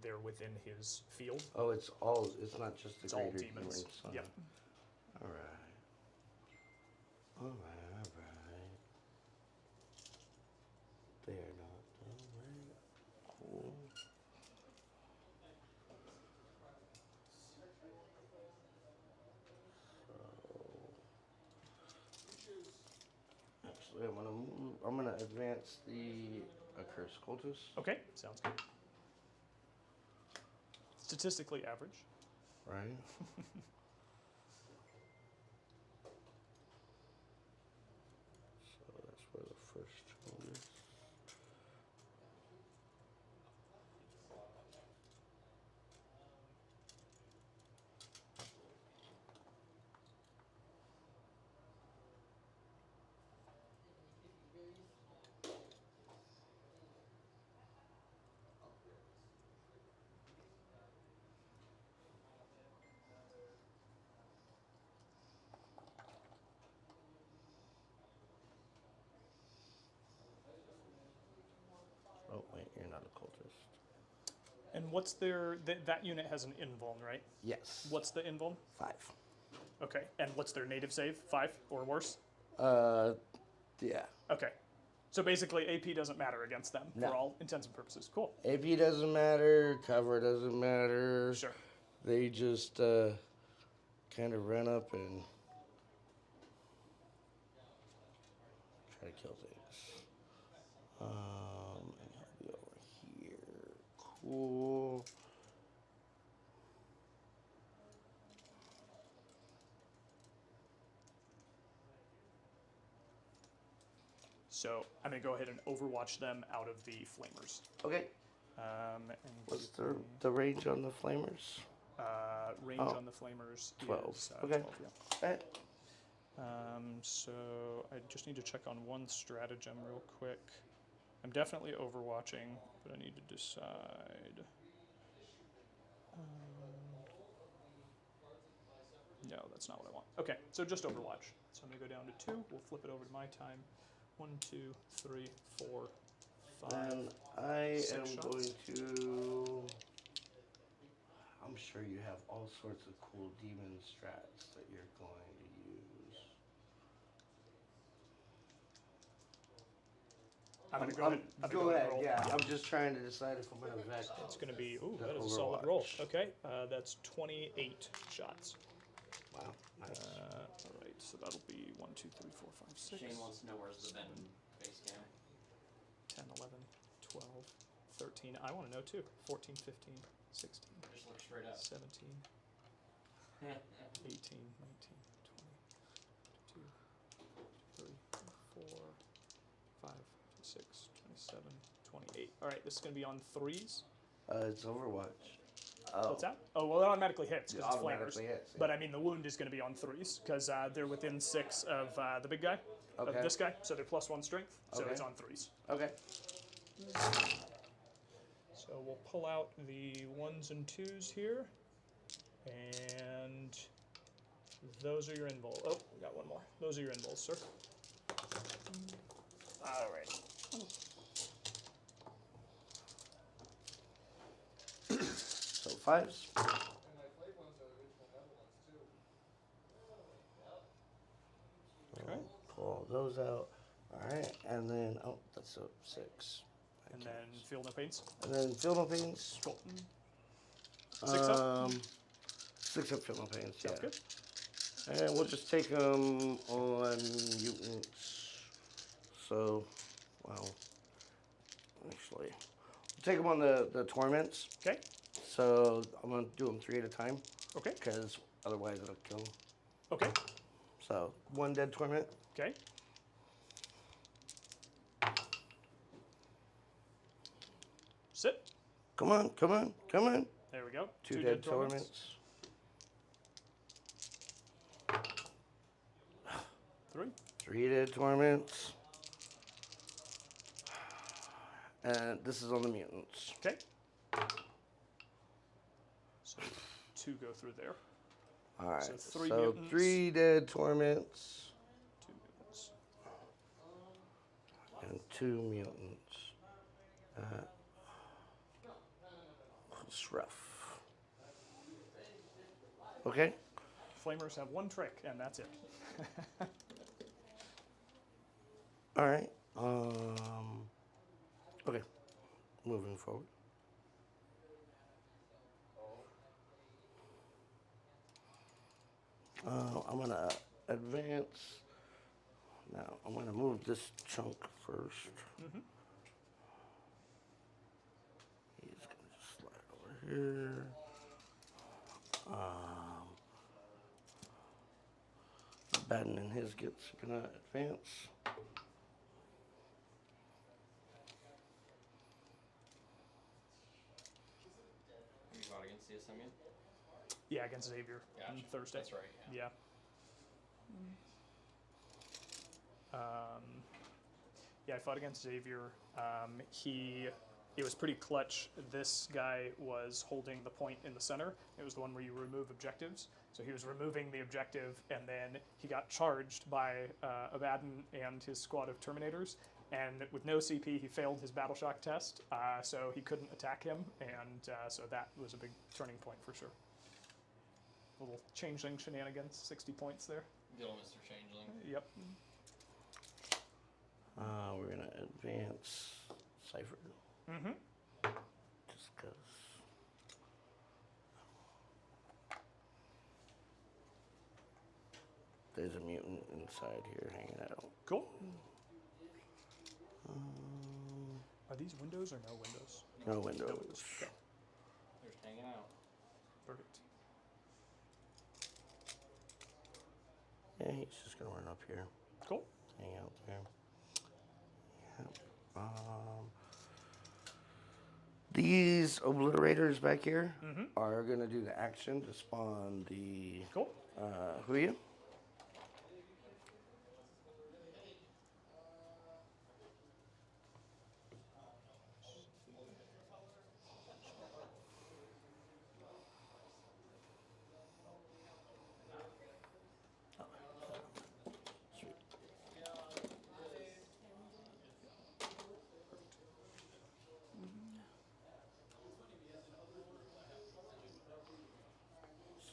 they're within his field. Oh, it's not just the It's all greater demons. demon son. Yep. All right. They are not done, right? Cool. So, actually, I'm gonna advance the Accursed Cultist. Okay, sounds good. Statistically average. Right. So that's where the first one is. Oh wait, you're not a cultist. And what's their that unit has an invuln, right? Yes. What's the invuln? 5. Okay. And what's their native save? 5 or worse? Yeah. Okay. So basically, AP doesn't matter against them No. for all intents and purposes. Cool. AP doesn't matter. Cover doesn't matter. Sure. They just kind of run up and try to kill things. And he'll be over here. Cool. So I'm going to go ahead and overwatch them out of the flamers. Okay. And What's the range on the flamers? Range Oh. on the flamers 12. is Okay. 12, yeah. Alright. So I just need to check on one stratagem real quick. I'm definitely overwatching, but I need to decide. No, that's not what I want. Okay, so just overwatch. So I'm gonna go down to 2. We'll flip it over to my time. 1, 2, 3, 4, Then I Six am shots. going to. I'm sure you have all sorts of cool demon strats that you're going to use. I'm gonna go ahead. I'm gonna Go ahead. roll. Yeah, I'm just trying to decide if I'm gonna vex. It's gonna be. Ooh, the that is a solid roll. Overwatch. Okay, that's 28 shots. Wow, nice. All right, so that'll be 1, 2, 3, 4, 5, 6. Shane wants to know where's the Ben base camp. 10, 11, 12, 13. I want to know too. 14, 15, 16, Just look straight up. 17, 18, 19, 20, 22, 3, 4, 5, 6, 27, 28. All right, this is going to be on threes. It's Overwatch. Oh. What's that? Oh, well, it automatically hits because it's flamers. Automatically hits, yeah. But I mean, the wound is going to be on threes because they're within 6 of the big guy, of Okay. this guy. So they're +1 strength. So Okay. it's on threes. Okay. So we'll pull out the 1s and 2s here. And those are your invols. Oh, we got one more. Those are your invols, sir. All right. So 5s. Okay. Pull those out. Alright, and then, oh, that's a 6. And then feel no pains. And then Field No Pains. Cool. 6 up. 6 up Field No Pains, yeah. Sounds good. And we'll just take them on mutants. So, well, actually, we'll take them on the torments. Okay. So I'm gonna do them 3 at a time. Okay. Because otherwise it'll kill them. Okay. So 1 dead torment. Okay. Sit. Come on, come on, come on. There we go. 2 dead torments. 3. 3 dead torments. And this is on the mutants. Okay. So 2 go through there. Alright, So so, 3 mutants. 3 dead torments 2 mutants. and 2 mutants. It's rough. Okay. Flamers have 1 trick, and that's it. Alright. Okay. Moving forward. I'm gonna advance. Now I'm gonna move this chunk first. Mm-hmm. He's gonna just slide over here. Batten and his gets gonna advance. You fought against CSM yet? Yeah, against Xavier on Gotcha. Thursday. That's right. Yeah. Yeah. Yeah, I fought against Xavier. It was pretty clutch. This guy was holding the point in the center. It was the one where you remove objectives. So he was removing the objective, and then he got charged by Abaddon and his squad of Terminators. And with no CP, he failed his battle shock test, so he couldn't attack him, and so that was a big turning point for sure. Little changeling shenanigans, 60 points there. Good old Mr. Changeling. Yep. We're gonna advance Cypher. Mm-hmm. Just because. There's a mutant inside here hanging out. Cool. Are these windows or no windows? No windows. No windows. Okay. They're just hanging out. Perfect. Yeah, he's just gonna run up here, Cool. hang out there. Yeah. These obliterators back here are gonna do the action to spawn the. Cool. Who are you?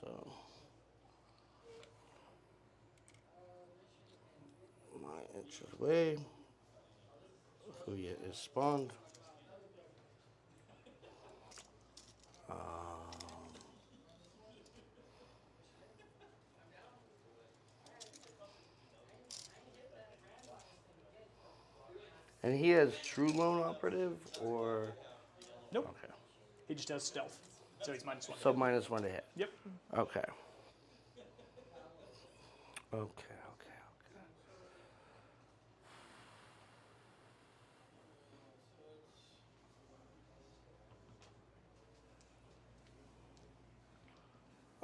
So my inches away. Huya is spawned. And he has true lone operative or Nope. okay. He just has stealth, so he's -1. So -1 to hit. Yep. Okay. Okay.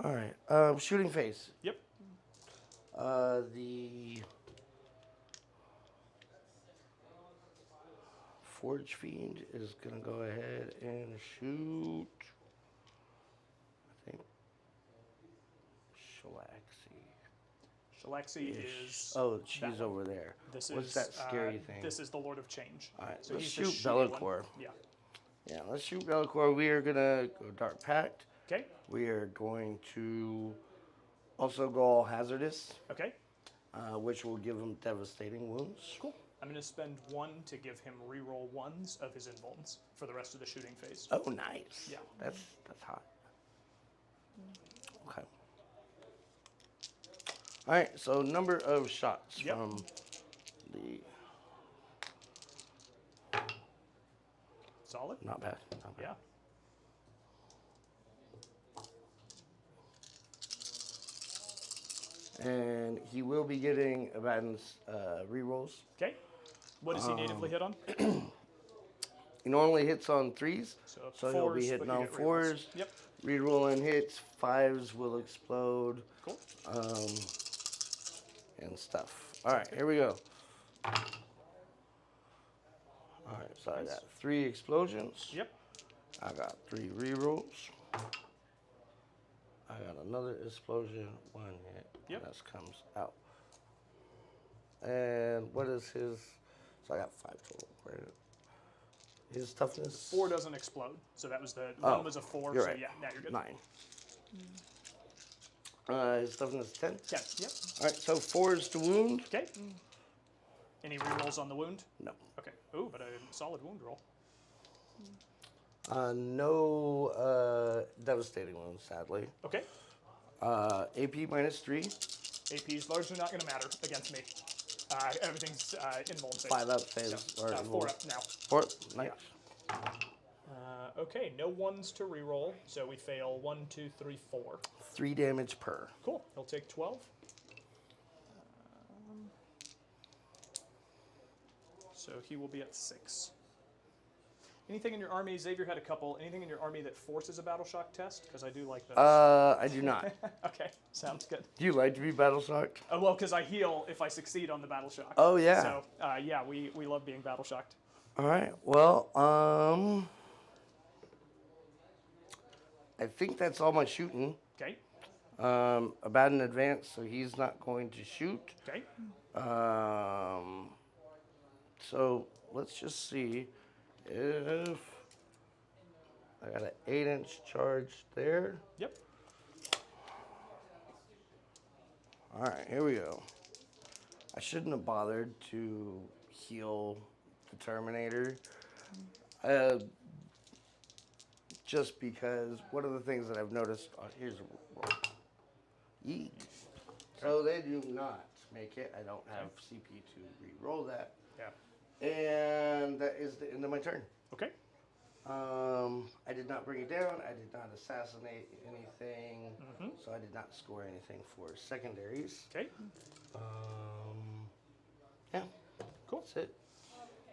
All right. Shooting phase. Yep. The Forge Fiend is gonna go ahead and shoot. I think Shalaxi is. Oh, she's that one. over there. This What's is that scary thing? This is the Lord of Change. All right, So let's he's shoot the shooty one. Bellacore. Yeah. Yeah, let's shoot Bellacore. We are gonna go Dark Pact. Okay. We are going to also go all hazardous, Okay. which will give him devastating wounds. Cool. I'm going to spend 1 to give him reroll 1s of his invulns for the rest of the shooting phase. Oh, nice. Yeah. That's hot. Okay. All right. So number of shots Yep. from the. Solid? Not bad. Not bad. Yeah. And he will be getting Abaddon's rerolls. Okay. What does he natively hit on? He normally hits on 3s, So he'll be 4s, hitting but you on get rerolls. 4s. Yep. Rerolling hits, 5s will explode, Cool. and stuff. All right, here we go. All right, so I got 3 explosions. Yep. I got 3 rerolls. I got another explosion, 1 hit. Yep. And this comes out. And what is his? So I got 5 total. Right? His toughness? 4 doesn't explode. So that was the Oh, 1 was a 4. you're So right. yeah, now you're good. 9. His toughness 10. 10. Yep. All right, so 4s to wound. Okay. Any rerolls on the wound? No. Okay. Ooh, but a solid wound roll. No devastating wounds, sadly. Okay. AP -3. AP is largely not going to matter against me. Everything's invuln saves. 5 up saves. No, Or 4 up now. 4 nice. Okay, no 1s to reroll, so we fail 1, 2, 3, 4. 3 damage per. Cool. He'll take 12. So he will be at 6. Anything in your army? Xavier had a couple. Anything in your army that forces a battle shock test? Because I do like those. I do not. Okay, sounds good. Do you like to be battle shocked? Well, because I heal if I succeed on the battle shock. Oh, yeah. So yeah, we love being battle shocked. All right. Well, I think that's all my shooting. Okay. About an advance, so he's not going to shoot. Okay. So let's just see if I got an 8-inch charge there. Yep. All right, here we go. I shouldn't have bothered to heal the Terminator. Just because one of the things that I've noticed, here's a roll. Yeet. So they do not make it. I don't have CP to re-roll that. Yeah. And that is the end of my turn. Okay. I did not bring it down. I did not assassinate anything. So I did not score anything for secondaries. Okay. Yeah. Cool. That's it.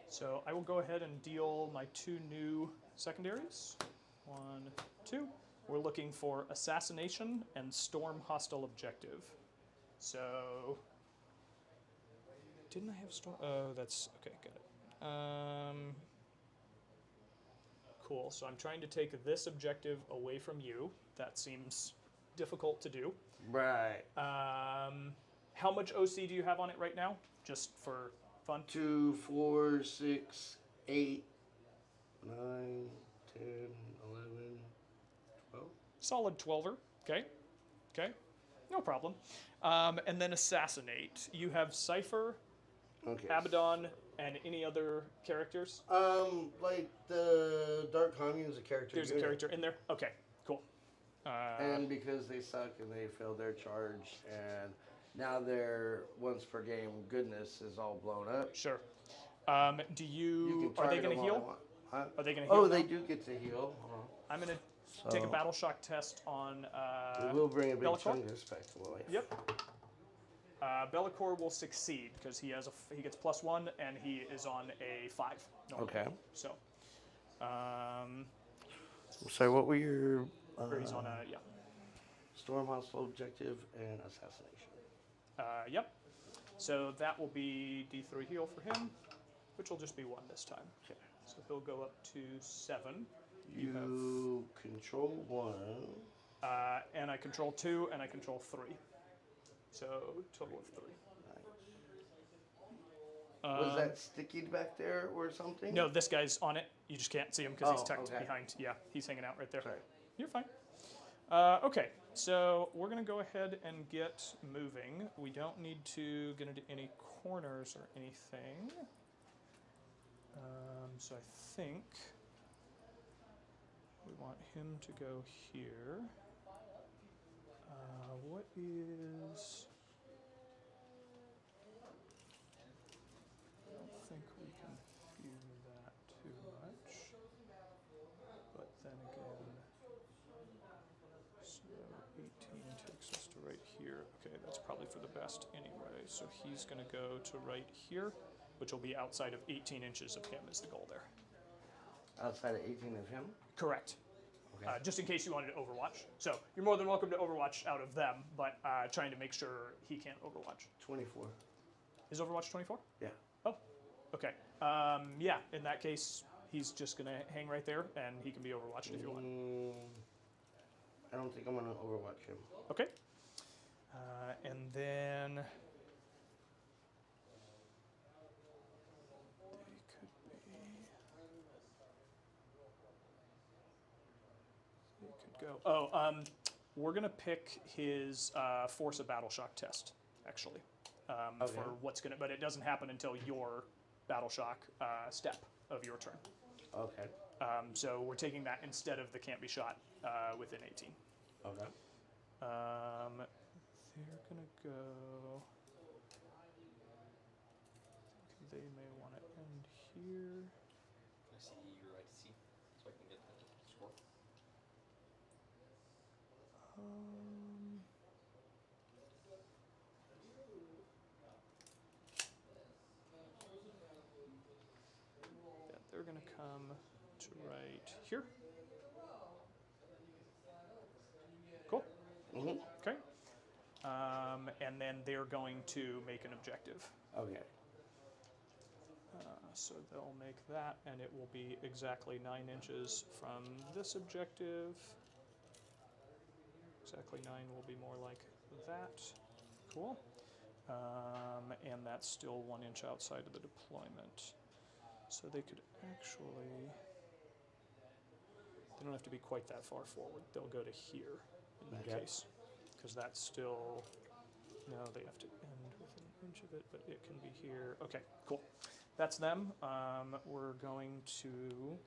So I will go ahead and deal my 2 new secondaries. 1, 2. We're looking for assassination and storm hostile objective. So didn't I have storm? Oh, that's okay. Got it. Cool. So I'm trying to take this objective away from you. That seems difficult to do. Right. How much OC do you have on it right now? Just for fun. 2, 4, 6, 8, 9, 10, 11, 12. Solid 12er. Okay. Okay, no problem. And then assassinate. You have Cypher, Okay. Abaddon, and any other characters? Like the Dark Commune's a character. There's a character in there? Okay, cool. And because they suck and they failed their charge, and now their once per game goodness is all blown up. Sure. Do You are they going to heal? Huh? Are they going to heal? Oh, now? they do get to heal. I'm going to take a battle shock test on We will bring a big Be'lakor? chunk of back to life. Yep. Be'lakor will succeed because he gets +1 and he is on a 5. Normally. Okay. So. So what were your? Or he's on a Storm hostile objective and assassination. Yep. So that will be D3 heal for him, which will just be 1 this time. Okay. So he'll go up to 7. You control 1. And I control 2, and I control 3. So total of 3. Nice. Was that sticky back there or something? No, this guy's on it. You just can't see him because he's tucked okay. behind. Yeah, he's hanging out right there. Sorry. You're fine. Okay, so we're going to go ahead and get moving. We don't need to get into any corners or anything. So I think we want him to go here. What is... I don't think we can view that too much. But then again, so 18 takes us to right here. Okay, that's probably for the best anyway. So he's going to go to right here, which will be outside of 18 inches of him is the goal there. Outside of 18 of him? Correct. Okay. Just in case you wanted to Overwatch. So you're more than welcome to Overwatch out of them, but trying to make sure he can't Overwatch. 24. Is Overwatch 24? Yeah. Oh, okay. Yeah, in that case, he's just going to hang right there, and he can be Overwatched if you want. I don't think I'm going to Overwatch him. Okay. And then... go. We're gonna pick his force of battle shock test, actually, for what's gonna. But it doesn't happen until your battle shock step of your turn. Okay. So we're taking that instead of the can't be shot within 18. Okay. They're gonna go. They may want to end here. Can I see your ITC so I can get the score? Yeah, they're going to come to right here. Cool. Mm-hmm. Okay. And then they're going to make an objective. Okay. So they'll make that, and it will be exactly 9 inches from this objective. Exactly 9 will be more like that. Cool. And that's still 1 inch outside of the deployment. So they could actually... They don't have to be quite that far forward. They'll go to here in that case. Because that's still... No, they have to end within 1 inch of it, but it can be here. Okay, cool. That's them. We're going to...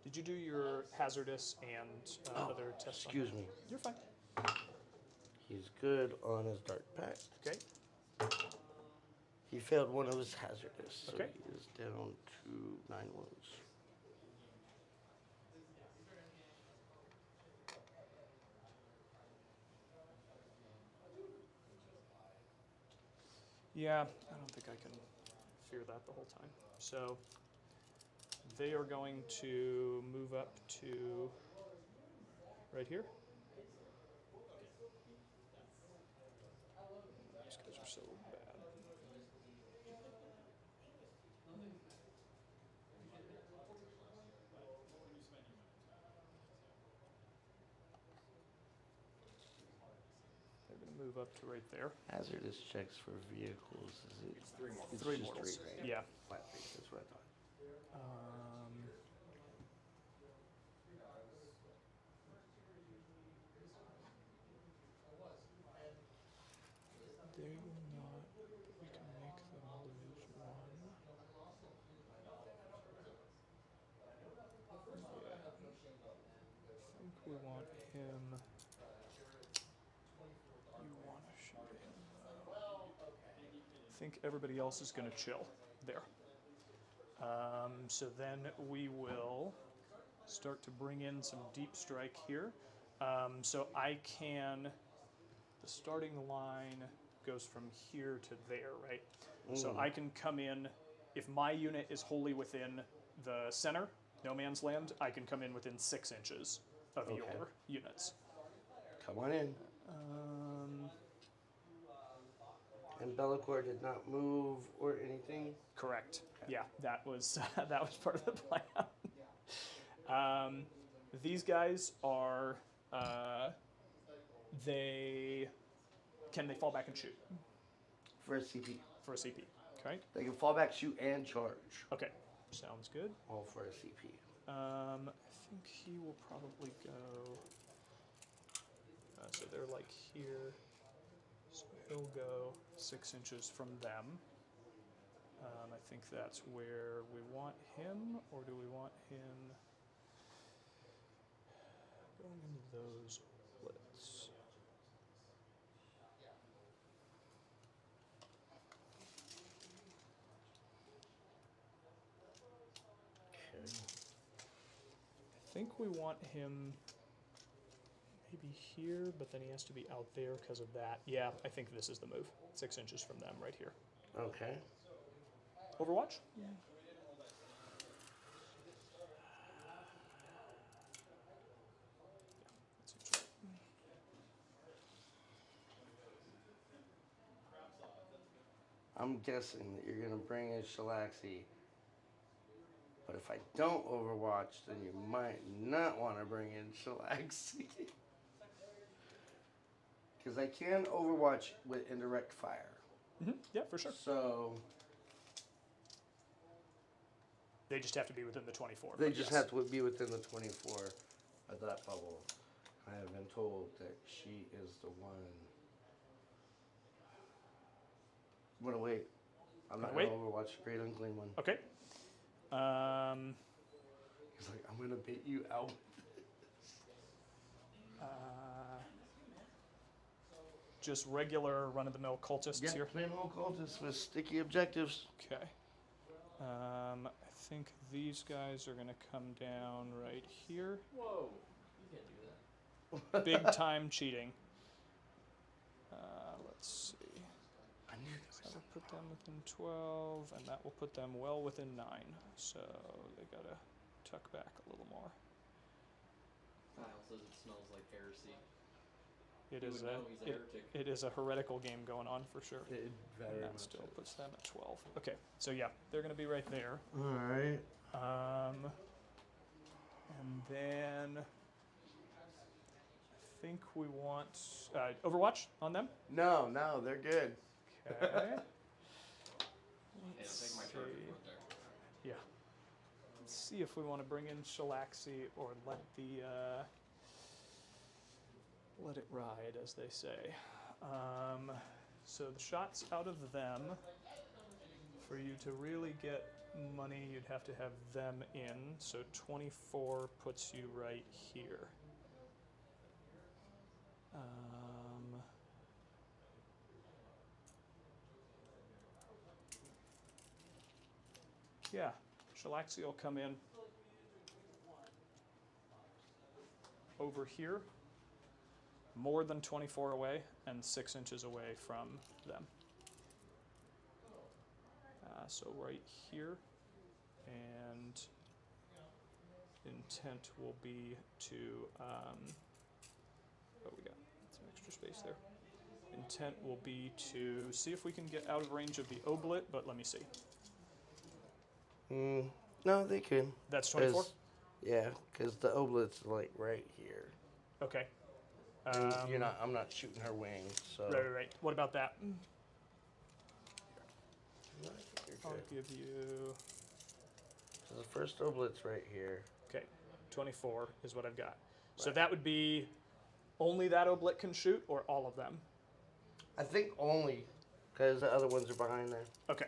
Did you do your hazardous and other tests? Excuse me. You're fine. He's good on his dark pact. Okay. He failed one of his hazardous, so Okay. he is down to 9 wounds. Yeah, I don't think I can fear that the whole time. So they are going to move up to right here. These guys are so bad. They're going to move up to right there. Hazardous checks for vehicles. Is it? It's 3 more. It's Three just mortals. 3, right? Yeah. Flat 3. That's what I thought. They will not. We can make them lose 1. Yeah. I think we want him. You want to shoot him, though. I think everybody else is going to chill there. So then we will start to bring in some deep strike here. So I can. The starting line goes from here to there, right? So I can come in. If my unit is wholly within the center, no man's land, I can come in within 6 inches of your units. Come on in. And Bellacore did not move or anything? Correct. Yeah, that was that was part of the plan. These guys are they fall back and shoot For a CP. for a CP. Okay. They can fall back, shoot, and charge. Okay. Sounds good. All for a CP. I think he will probably go. So they're like here. So he'll go 6 inches from them. I think that's where we want him, or do we want him going into those splits? Okay. I think we want him maybe here, but then he has to be out there because of that. Yeah, I think this is the move. 6 inches from them right here. Okay. Overwatch? Yeah. That seems right. I'm guessing that you're going to bring in Shalaxi. But if I don't Overwatch, then you might not want to bring in Shalaxi. Because I can Overwatch with indirect fire. Yeah, for sure. So They just have to be within the 24. they but just yes. have to be within the 24 of that bubble. I have been told that she is the one. I'm going to wait. I'm not going to Overwatch the Great Unclean one. Okay. He's like, I'm going to bait you out. Just regular run-of-the-mill cultists here. Plain old cultists with sticky objectives. Okay. I think these guys are going to come down right here. Whoa. You can't do that. Big time cheating. Let's see. I knew there was That will put them within 12, and that will put them well within 9. So they got to tuck back a little more. Kyle says it smells like heresy. It You is would know he's a heretic. it is a heretical game going on for sure. It very And that much still is. puts them at 12. Okay, so yeah, they're going to be right there. All right. And then I think we want Overwatch on them. No, they're good. Okay. Hey, I'll Let's take my see. charger right there. Yeah. Let's see if we want to bring in Shalaxi or let the let it ride, as they say. So the shots out of them, for you to really get money, you'd have to have them in. So 24 puts you right here. Yeah, Shalaxi will come in over here, more than 24 away and 6 inches away from them. So right here, and intent will be to Oh, we got some extra space there. Intent will be to see if we can get out of range of the oblit, but let me see. No, they can. That's 24? Yeah, because the oblit's like right here. Okay. And I'm not shooting her wings, so. Right. What about that? I'll Good. give you... So the first oblit's right here. Okay, 24 is what I've got. So that would be only that oblit can shoot, or all of them? I think only, because the other ones are behind there. Okay.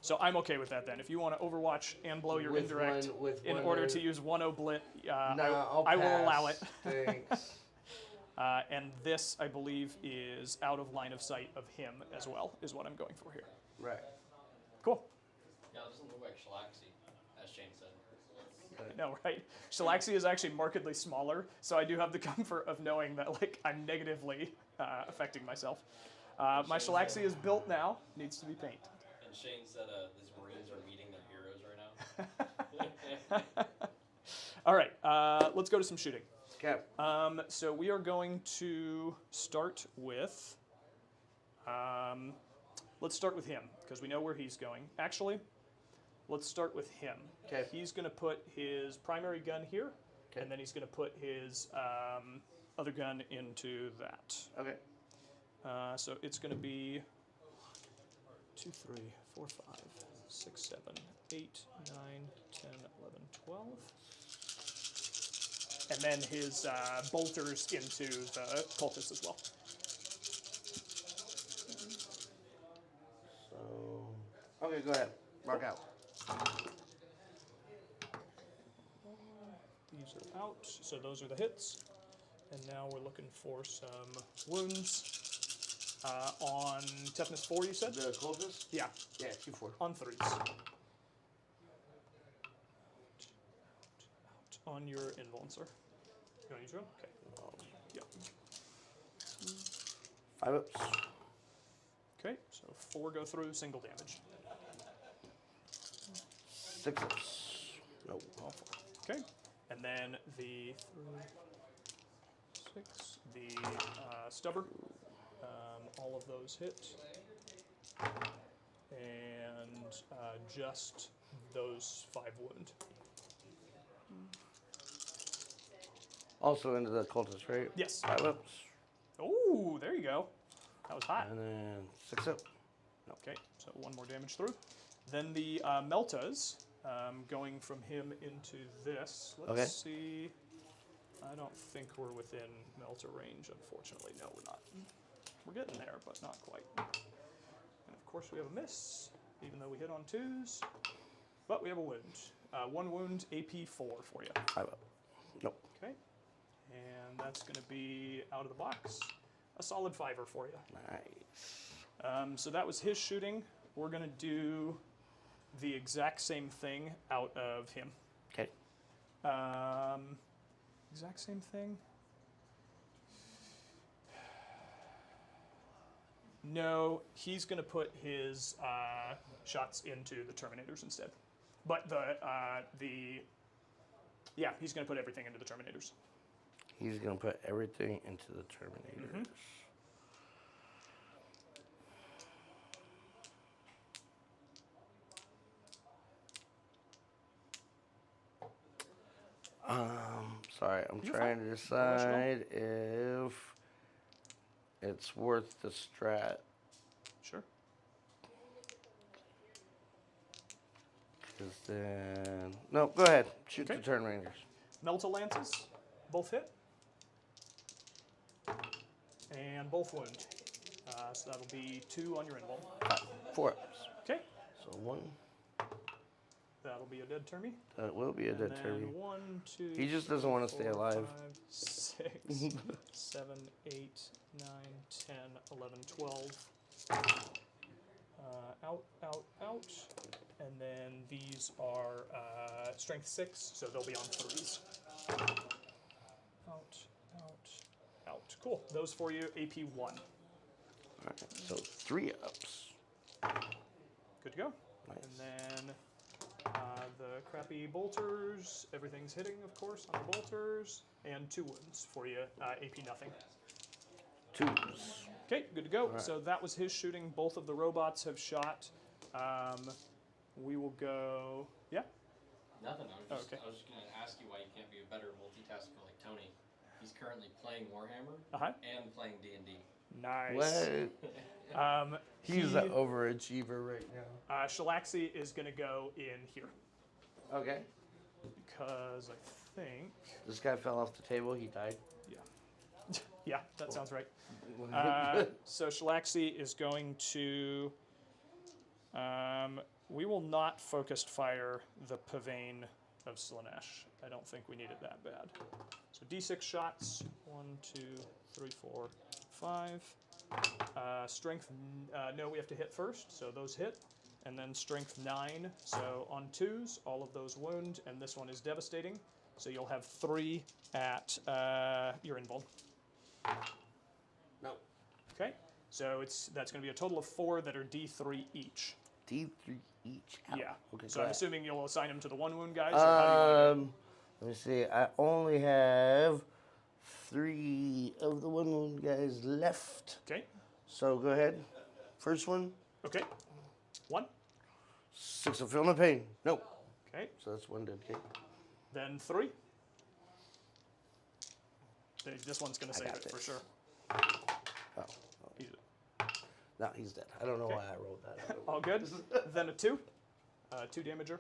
So I'm okay with that then. If you want to overwatch and blow your indirect in order to use one oblit, I will allow it. Thanks. And this, I believe, is out of line of sight of him as well, is what I'm going for here. Right. Cool. Yeah, it doesn't look like Shalaxi, as Shane said. I know, right? Shalaxi is actually markedly smaller, so I do have the comfort of knowing that like I'm negatively affecting myself. My Shalaxi is built now, needs to be painted. And Shane said these Marines are meeting their heroes right now. All right, let's go to some shooting. Okay. So we are going to start with, let's start with him, because we know where he's going. Actually, let's start with him. Okay. He's going to put his primary gun here, Okay. and then he's going to put his other gun into that. Okay. So it's going to be 2, 3, 4, 5, 6, 7, 8, 9, 10, 11, 12. And then his bolters into the cultists as well. So, okay, go ahead. Rock out. These are out, so those are the hits. And now we're looking for some wounds. On toughness 4, you said? The cultist? Yeah, Yeah, 2-4. on 3s. Out. On your invuln, sir. You want to use your own? Okay. Yeah. 5 ups. Okay, so 4 go through, single damage. 6 ups. Nope. All 4. Okay, and then the 3, 6, the stubber. All of those hit. And just those 5 wound. Also into the cultist, right? Yes. 5 ups. Oh, there you go. That was hot. And then 6 up. Okay, so 1 more damage through. Then the Meltas, going from him into this. Let's see. I don't think we're within Melta range, unfortunately. No, we're not. We're getting there, but not quite. And of course we have a miss, even though we hit on 2s. But we have a wound. 1 wound, AP 4 for you. 5 up. Nope. Okay. And that's going to be out of the box. A solid 5er for you. Nice. So that was his shooting. We're going to do the exact same thing out of him. Okay. Exact same thing? No, he's going to put his shots into the Terminators instead. But yeah, he's going to put everything into the Terminators. He's going to put everything into the Terminators. Sorry, I'm trying to decide if it's worth the strat. Sure. Because then... No, go ahead. Shoot the Terminators. Melta Lances, both hit. And both wound. So that'll be 2 on your invuln. 4 ups. Okay. So 1. That'll be a dead Termy. That will be a dead Termy. 1, 2. He just doesn't want to stay alive. 5, 6, 7, 8, 9, 10, 11, 12. Out, out, out. And then these are strength 6, so they'll be on 3s. Out, out, out. Cool. Those for you, AP 1. Alright, so 3 ups. Good to go. Nice. And then the crappy bolters. Everything's hitting, of course, on the bolters. And 2 wounds for you, AP nothing. 2s. Okay, good to go. right. So that was his shooting. Both of the robots have shot. We will go. Yeah. Nothing. I was Okay. just going to ask you why you can't be a better multitasker like Tony. He's currently playing Warhammer and playing D&D. Nice. What? He's an overachiever right now. Shalaxi is going to go in here Okay. because I think. This guy fell off the table. He died. Yeah. Yeah, that sounds right. So Shalaxi is going to. We will not focused fire the Pavane of Slaanesh. I don't think we need it that bad. So D6 shots. 1, 2, 3, 4, 5. Strength. No, we have to hit first. So those hit. And then strength 9. So on 2s, all of those wound. And this one is devastating. So you'll have 3 at your invuln. No. Okay. So that's going to be a total of 4 that are D3 each. D3 each. Ow. Yeah. Okay. So I'm assuming you'll assign them to the 1 wound guys. Or how do you Let me see. I only have 3 of the 1 wound guys left. Okay. So go ahead. First one. Okay. 1. 6 of feeling the pain. No. Okay. So that's 1 dead. Okay. Then 3. This one's going to save got it this. for sure. Oh. No, he's dead. I don't know why I rolled that. All good. Then a 2. 2 damager.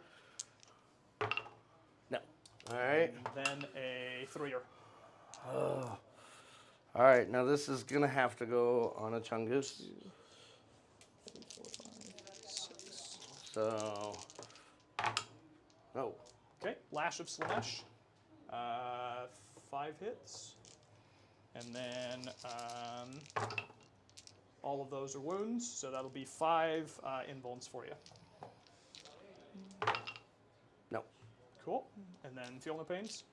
No. All right. Then a 3er. All right. Now this is gonna have to go on a Chungus. 3, 4, 5, 6. So. No. Okay. Lash of Slaanesh. 5 hits. And then all of those are wounds, so that'll be 5 invulns for you. No. Cool. And then feel no pains.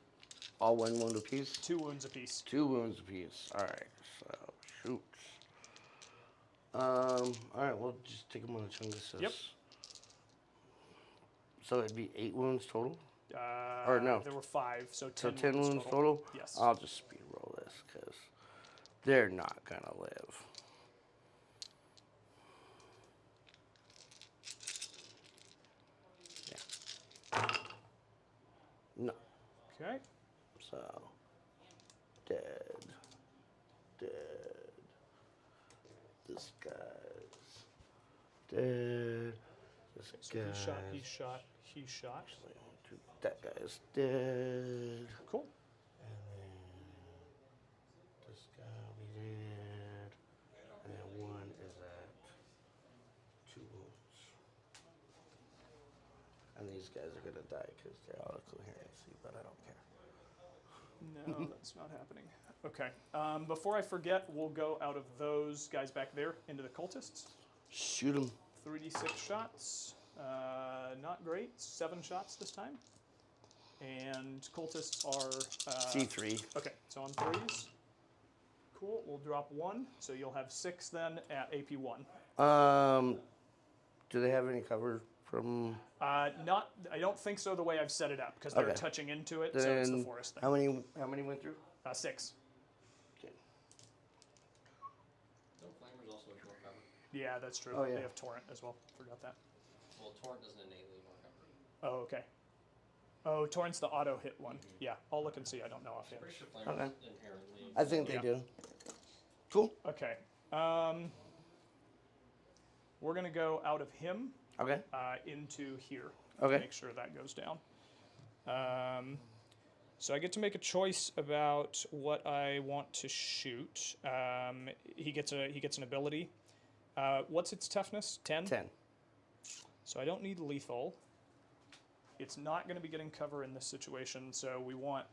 All 1 wound apiece. 2 wounds apiece. 2 wounds apiece. All right. So shoot. All right. We'll just take them on a Chungus. Yep. So it'd be 8 wounds total. Or no. There were 5, so 10. So 10 wounds total. Yes. I'll just speed roll this because they're not gonna live. No. Okay. So, dead. Dead. This guy's dead. This So guy's he shot. He shot. He shot. That guy's dead. Cool. And then this guy will be dead. And then 1 is at 2 wounds. And these guys are gonna die because they're out of coherency, but I don't care. No, that's not happening. Okay. Before I forget, we'll go out of those guys back there into the cultists. Shoot them. 3d6 shots. Not great. 7 shots this time. And cultists are... C3. Okay, so on 3s. Cool, we'll drop 1. So you'll have 6 then at AP 1. Do they have any cover from... Not, I don't think so the way I've set it up, because they're touching into it, so it's the forest thing. How many went through? 6. Okay. No, Flamer's also a short cover. Yeah, that's true. Oh, yeah. They have Torrent as well. Forgot that. Well, Torrent doesn't innately more cover. Oh, okay. Oh, Torrent's the auto hit one. Yeah, I'll look and see. I don't know offhand. Pretty sure Flamer's inherently... I think they do. Cool. Okay. We're going to go out of him Okay. into here. Okay. Make sure that goes down. So I get to make a choice about what I want to shoot. He gets an ability. What's its toughness? 10? 10. So I don't need lethal. It's not going to be getting cover in this situation, so we want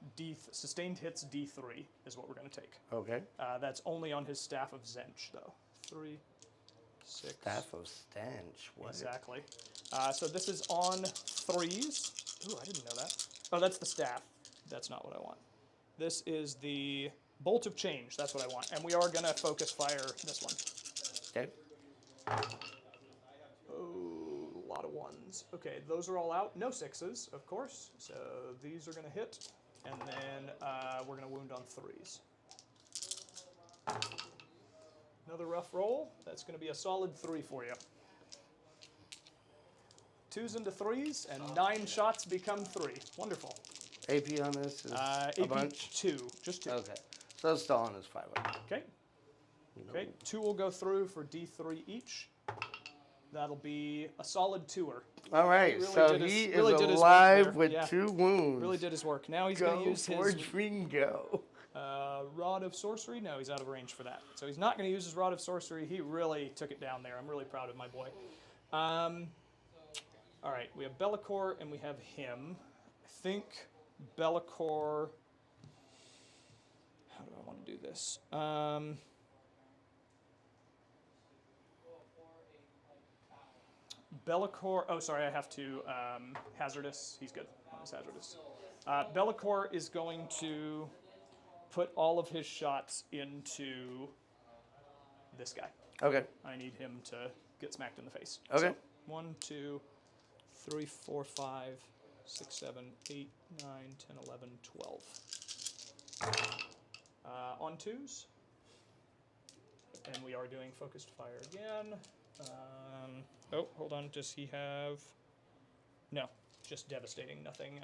sustained hits D3 is what we're going to take. Okay. That's only on his Staff of Zench, though. 3, 6. Staff of Stench. What? Exactly. So this is on 3s. Ooh, I didn't know that. Oh, that's the staff. That's not what I want. This is the Bolt of Change. That's what I want. And we are going to focus fire this one. Okay. Oh, a lot of 1s. Okay, those are all out. No 6s, of course. So these are going to hit. And then we're going to wound on 3s. Another rough roll. That's going to be a solid 3 for you. 2s into 3s, and 9 shots become 3. Wonderful. AP on this is a AP bunch? 2, just 2. Okay. So it's still on his 500. Okay. Okay, 2 will go through for D3 each. That'll be a solid 2er. All right, Really so he is alive with 2 wounds. Really did his work. Now he's going to use Forge his Ringo. Rod of Sorcery. No, he's out of range for that. So he's not going to use his Rod of Sorcery. He really took it down there. I'm really proud of my boy. All right, we have Bellicor and we have him. I think Bellicor... How do I want to do this? Bellicor... Oh, sorry, I have to... Hazardous. He's good. He's Hazardous. Bellicor is going to put all of his shots into this guy. Okay. I need him to get smacked in the face. Okay. So, 1, 2, 3, 4, 5, 6, 7, 8, 9, 10, 11, 12. On 2s. And we are doing focused fire again. Oh, hold on. Does he have... No, just devastating. Nothing,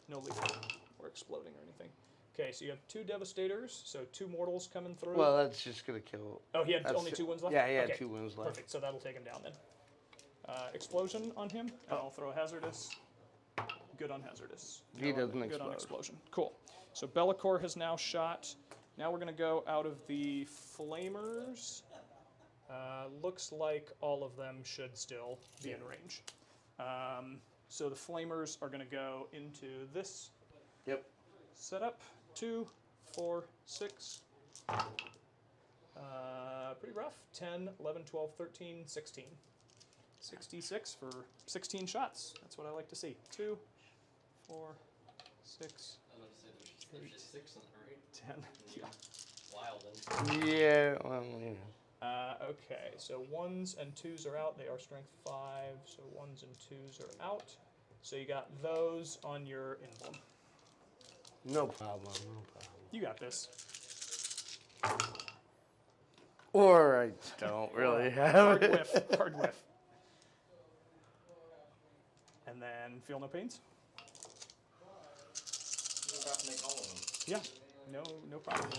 no lethal or exploding or anything. Okay, so you have 2 devastators, so 2 mortals coming through. Well, that's just going to kill... Oh, he had only 2 wounds left? Yeah, he had okay. 2 wounds left. Perfect, so that'll take him down then. Explosion on him, and I'll throw a Hazardous. Good on Hazardous. He doesn't Good explode. on Explosion. Cool. So Bellicor has now shot. Now we're going to go out of the Flamers. Looks like all of them should still be in range. So the Flamers are going to go into this setup. 2, 4, 6. Pretty rough. 10, 11, 12, 13, 16. 66 for 16 shots. That's what I like to see. 2, 4, 6. I'm going to say there's just 6 in there, right? 10. Yeah. Wild. Yeah, well, yeah. Okay, so 1s and 2s are out. They are strength 5, so 1s and 2s are out. So you got those on your emblem. No problem, no problem. You got this. Or I don't really have Hard it. whiff, hard whiff. And then feel no pains? You have to make all of them. Yeah, no problem.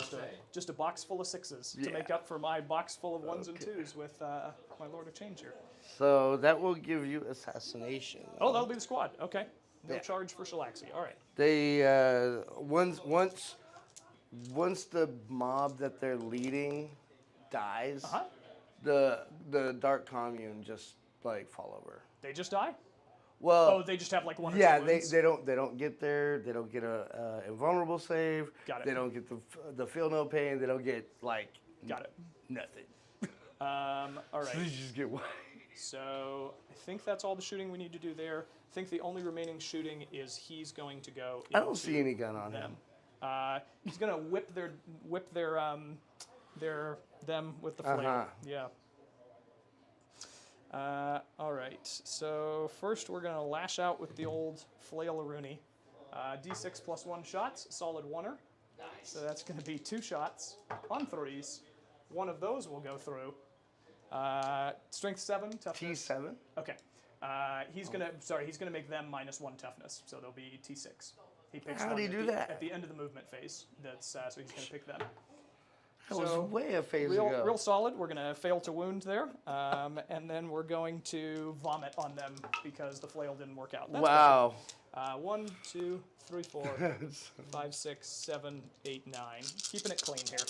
Just a box full of 6s to make up for my box full of 1s and 2s with my Lord of Change here. So that will give you assassination. Oh, that'll be the squad. Okay. No charge for Shalaxi. All right. They once the mob that they're leading dies, the Dark Commune just like fall over. They just die? Well, they just have like 1 or 2 yeah, wounds? they don't get there. They don't get a invulnerable save. Got it. They don't get the feel no pain. They don't get like Got it. nothing. All right. So they just get wiped. So I think that's all the shooting we need to do there. I think the only remaining shooting is he's going to go. I don't see any gun on him. He's gonna whip them with the flail. Yeah. All right. So first we're gonna lash out with the old flail-a-rooney. D6 plus 1 shots, solid 1er. Nice. So that's gonna be 2 shots on 3s. 1 of those will go through. Strength 7, toughness. T7. Okay. He's gonna make them -1 toughness, so they'll be T6. He picks How one do you do that? at the end of the movement phase. That's so he's gonna pick them. That was way a phase real, ago. Real solid. We're gonna fail to wound there, and then we're going to vomit on them because the flail didn't work out. That's wow. 1, 2, 3, 4, 5, 6, 7, 8, 9. Keeping it clean here.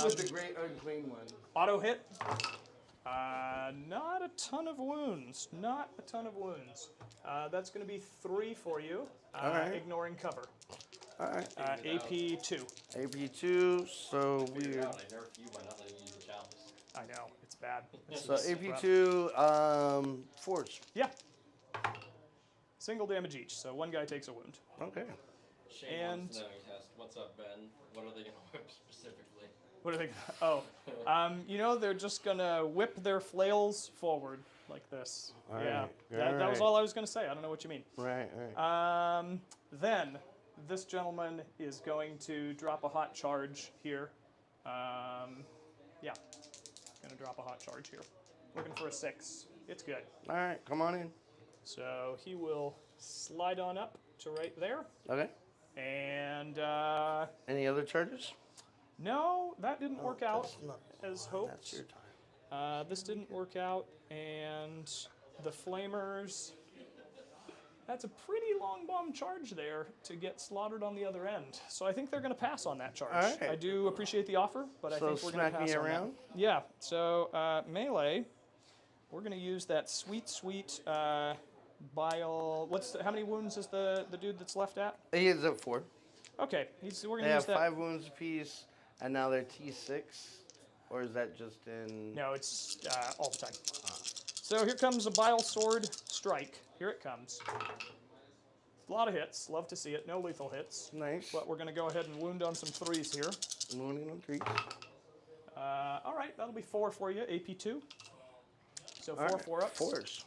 With the great unclean one. Auto hit. Not a ton of wounds. Not a ton of wounds. That's going to be 3 for you, ignoring cover. All right. AP 2. AP 2, so I weird. nerfed you by not letting you use the chalice. I know, it's bad. So It's AP rough. 2, force. Yeah. Single damage each, so 1 guy takes a wound. Okay. Shane And- wants to know, he asked, what's up, Ben? What are they going to whip specifically? What are they? They're just gonna whip their flails forward like this. All yeah, right. that was all I was gonna say. I don't know what you mean. Right. Then this gentleman is going to drop a hot charge here Yeah, gonna drop a hot charge here. Looking for a 6. It's good. All right, come on in. So he will slide on up to right there. Okay. And any other charges? No, that didn't work out as hoped. That's your time. This didn't work out, and the flamers. That's a pretty long bomb charge there to get slaughtered on the other end. So I think they're going to pass on that charge. All right. I do appreciate the offer, but I think we're going to pass me on around. that. Yeah. So melee, we're going to use that sweet bile. How many wounds is the dude that's left at? He is at 4. Okay. We're going they to use have 5 wounds apiece, and now they're T6, or is that just in? No, it's all the time. So here comes a bile sword strike. Here it comes. A lot of hits. Love to see it. No lethal hits. Nice. But we're going to go ahead and wound on some 3s here. Wounding on 3. All right, that'll be 4 for you. AP2. So 4 right, 4-ups. 4s.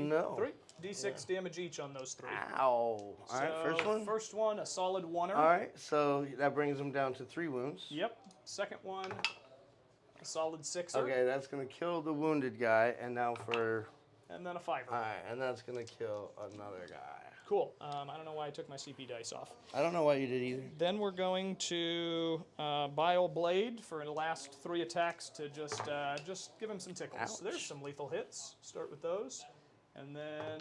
No. 3. D6 damage each on those 3. Ow. All right, first one? First one, a solid 1-er. All right, so that brings him down to 3 wounds. Yep. Second one, a solid 6-er. Okay, that's going to kill the wounded guy, and now for... And then a 5-er. All right, and that's going to kill another guy. Cool. I don't know why I took my CP dice off. I don't know why you did either. Then we're going to Bile Blade for the last 3 attacks to just give him some tickles. Ouch. So there's some lethal hits. Start with those. And then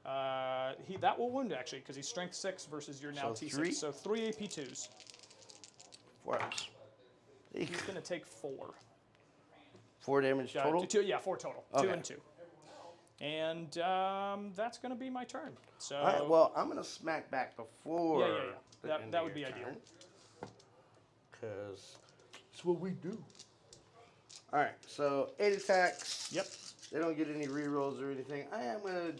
that will wound actually because he's strength 6 versus your now So T6. 3? So 3 AP2s. 4 ups. He's going to take 4. 4 damage total? 4 total. Okay. 2 and 2. And that's going to be my turn. So All right, well, I'm going to smack back before. Yeah. That would be ideal. Because that's what we do. All right, so 8 attacks. Yep. They don't get any rerolls or anything. I am going to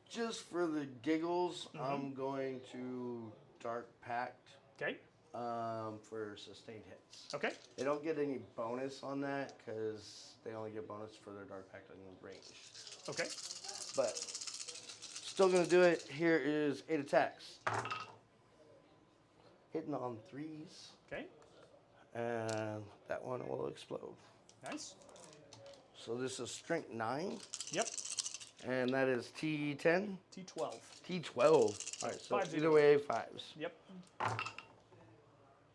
just for the giggles, I'm going to Dark Pact. Okay. For sustained hits. Okay. They don't get any bonus on that because they only get bonus for their Dark Pact in range. Okay. But still going to do it. Here is 8 attacks. Hitting on 3s. Okay. And that one will explode. Nice. So this is strength 9. Yep. And that is T10? T12. T12. All right, so 5s either way, 5s. Yep.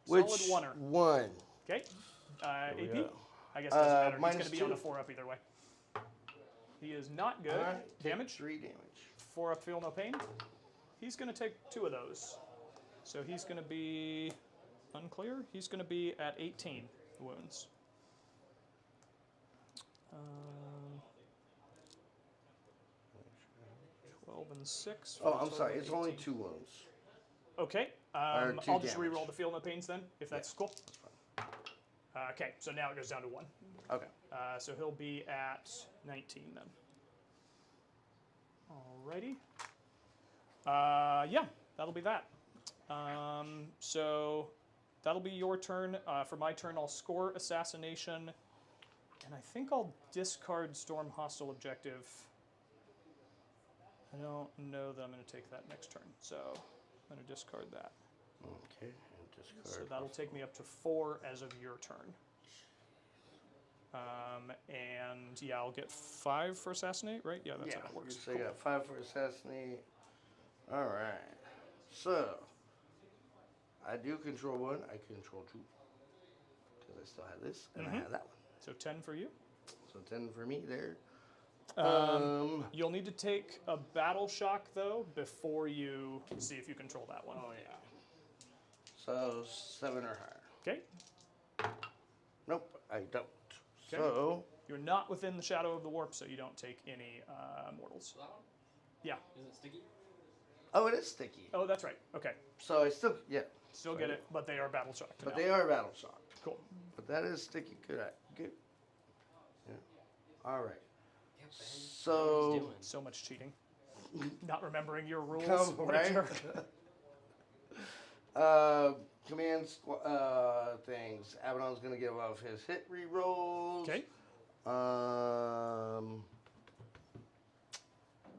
Which solid 1-er. 1. Okay. AP? Go. I guess it doesn't matter. He's minus going to be 2. on a 4-up either way. He is not good. Right, Damage? 3 damage. 4-up, feel no pain. He's going to take 2 of those. So he's going to be unclear. He's going to be at 18 wounds. 12 and 6. Oh, I'm sorry. It's only 2 wounds. Okay. Or 2 I'll just damage. re-roll the feel no pains then, if that's cool. That's fine. Okay, so now it goes down to 1. Okay. So he'll be at 19 then. Alrighty. Yeah, that'll be that. So that'll be your turn. For my turn, I'll score Assassination, and I think I'll discard Storm Hostile Objective. I don't know that I'm going to take that next turn, so I'm going to discard that. Okay. And discard. So that'll take me up to 4 as of your turn. And yeah, I'll get 5 for Assassinate, right? Yeah, that's how that works. So you got 5 for Assassinate. All right. So I do control 1. I control 2 because I still have this and I have that one. So 10 for you. So 10 for me there. You'll need to take a battle shock though before you see if you control that one. Oh yeah. So 7 or higher. Okay. Nope, I don't. Okay. So You're not within the shadow of the warp, so you don't take any mortals. That one? Yeah. Is it sticky? oh, it is sticky. Oh, that's right. Okay. So I still Still get it, but they are battle shocked. But now. they are battle shocked. Cool. But that is sticky. Good. Good. Yeah. All right. Yeah, Ben. So- What he's doing. So much cheating. Not remembering your rules. Come, What a right? jerk. Command things. Abaddon's gonna give off his hit rerolls. Okay.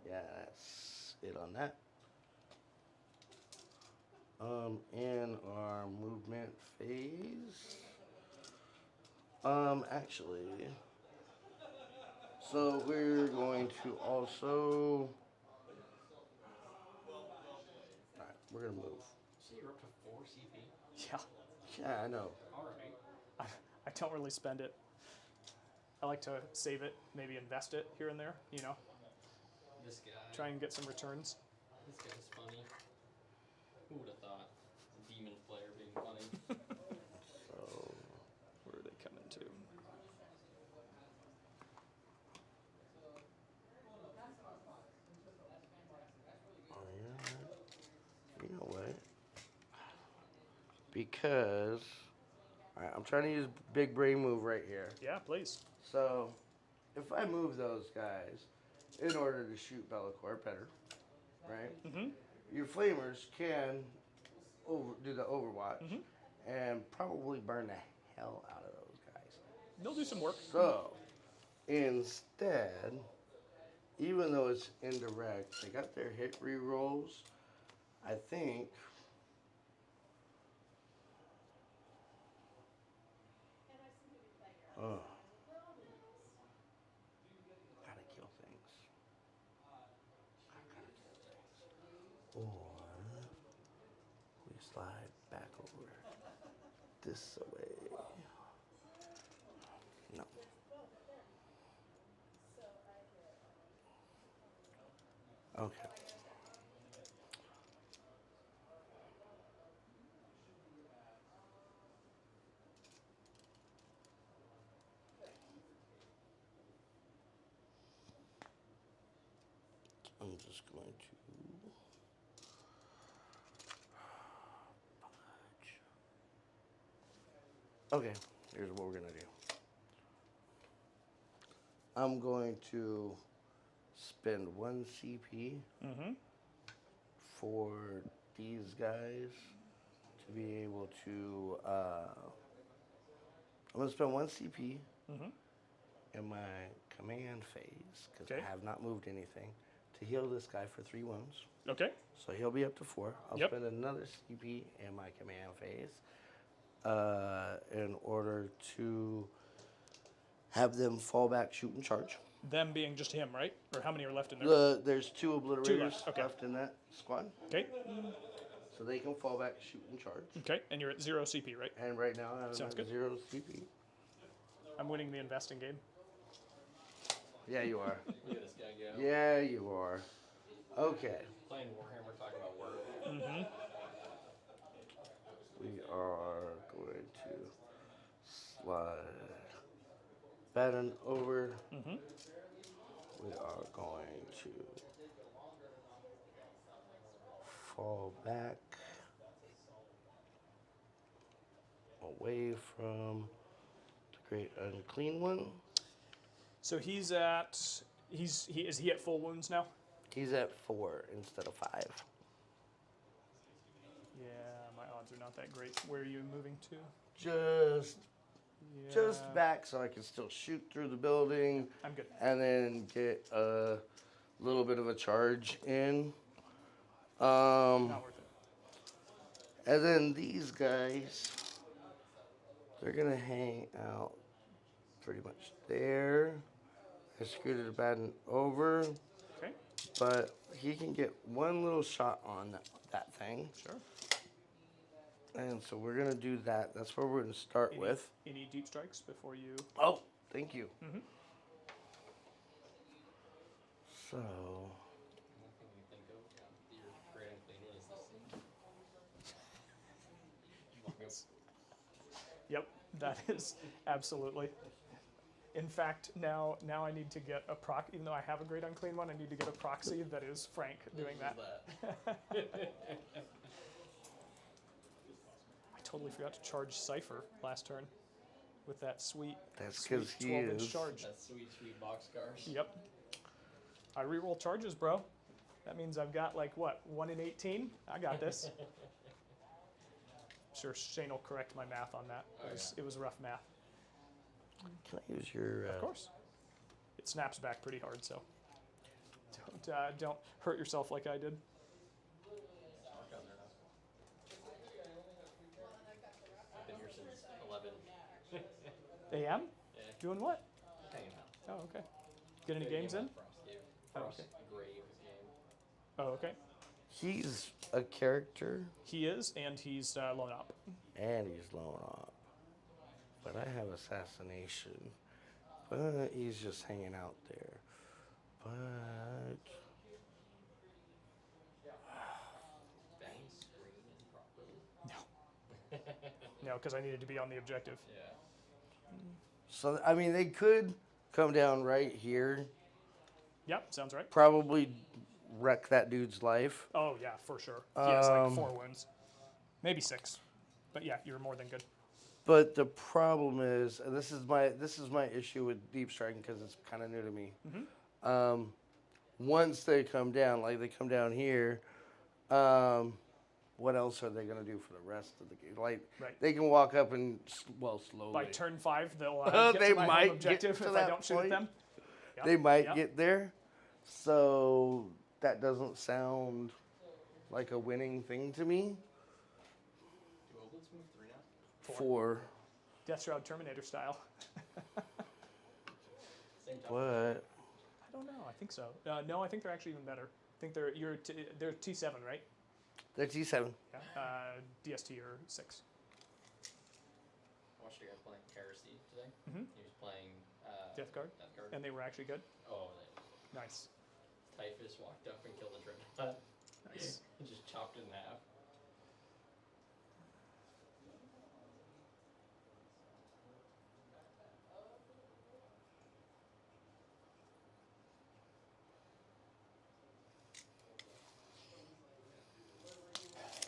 Yeah, that's it on that. In our movement phase, actually, so we're going to also, alright, we're gonna move. So you're up to 4 CP? Yeah. Yeah, I know. Alright. I don't really spend it. I like to save it, maybe invest it here and there, you know. This guy. Try and get some returns. This guy's funny. Who would have thought? A demon player being funny. So, Where are they coming to? oh yeah, you know what? Because, alright, I'm trying to use big brain move right here. Yeah, please. So, if I move those guys in order to shoot Bellacore better, right? Mm-hmm. Your flamers can do the overwatch and probably burn the hell out of those guys. They'll do some work. So, instead, even though it's indirect, they got their hit rerolls. I think. Oh. Gotta kill things. Or we slide back over this way. No. Okay. I'm just going to fudge. Okay, here's what we're gonna do. I'm going to spend 1 CP for these guys to be able to. I'm gonna spend 1 CP in my command phase because I have not moved anything to heal this guy for 3 wounds. Okay. So he'll be up to 4. I'll spend another CP in my command phase in order to have them fall back, shoot, and charge. Them being just him, right? Or how many are left in there? There's 2 obliterators Okay. left in that squad. Okay. So they can fall back, shoot, and charge. Okay. And you're at 0 CP, right? And right now I'm Sounds at good. 0 CP. I'm winning the investing game. Yeah, you are. Look at this guy go. Yeah, you are. Okay. Playing Warhammer, talking about work. We are going to slide Batten over. We are going to fall back away from the great unclean one. So he's at is he at full wounds now? He's at 4 instead of 5. Yeah, my odds are not that great. Where are you moving to? Just back so I can still shoot through the building. I'm good. And then get a little bit of a charge in. Not worth it. And then these guys, they're gonna hang out pretty much there. I scooted a Batten over. Okay. But he can get 1 little shot on that thing. Sure. And so we're gonna do that. That's where we're gonna start with. Any deep strikes before you? Oh, thank you. So. One thing you think of, your great unclean one is this thing. Yep, that is absolutely. In fact, now I need to get a proc. Even though I have a great unclean one, I need to get a proxy that is Frank doing that. I totally forgot to charge Cypher last turn with that sweet. That's sweet because he 12-inch is. charge. That sweet boxcars. Yep. I reroll charges, bro. That means I've got like what, 1 in 18? I got this. Sure, Shane will correct my math on that. It was rough math. Can I use your? Of course. It snaps back pretty hard, so don't hurt yourself like I did. AM? Yeah. Doing what? Hanging out. Oh, okay. Get any games in? Frost okay. Graves game. Oh, okay. He's a character. He is, and he's loan up. And he's loan up. But I have assassination. But he's just hanging out there. But Benny screaming properly. No. No, because I needed to be on the objective. Yeah. so I mean, they could come down right here. Yep, sounds right. Probably wreck that dude's life. Oh, yeah, for sure. He has like 4 wounds. Maybe 6. But yeah, you're more than good. But the problem is, and this is my issue with deep striking because it's kind of new to me. Mm-hmm. Once they come down, like they come down here, what else are they gonna do for the rest of the game? Like they can walk up and slowly. By turn 5, they'll get they to my might home objective get to if that I don't shoot point. at them. Yep. They might get there, so that doesn't sound like a winning thing to me. Do Oblets move 3 now? 4. Death Shroud Terminator style. Same time. But I don't know. I think so. No, I think they're actually even better. I think they're T7, right? they're T7. Yeah. DST or 6. I watched a guy playing Heresy today. Mm-hmm. He was playing Death Guard. And they were actually good. Oh, Nice. Typhus walked up and killed the Dreadnought. Nice. He just chopped it in half.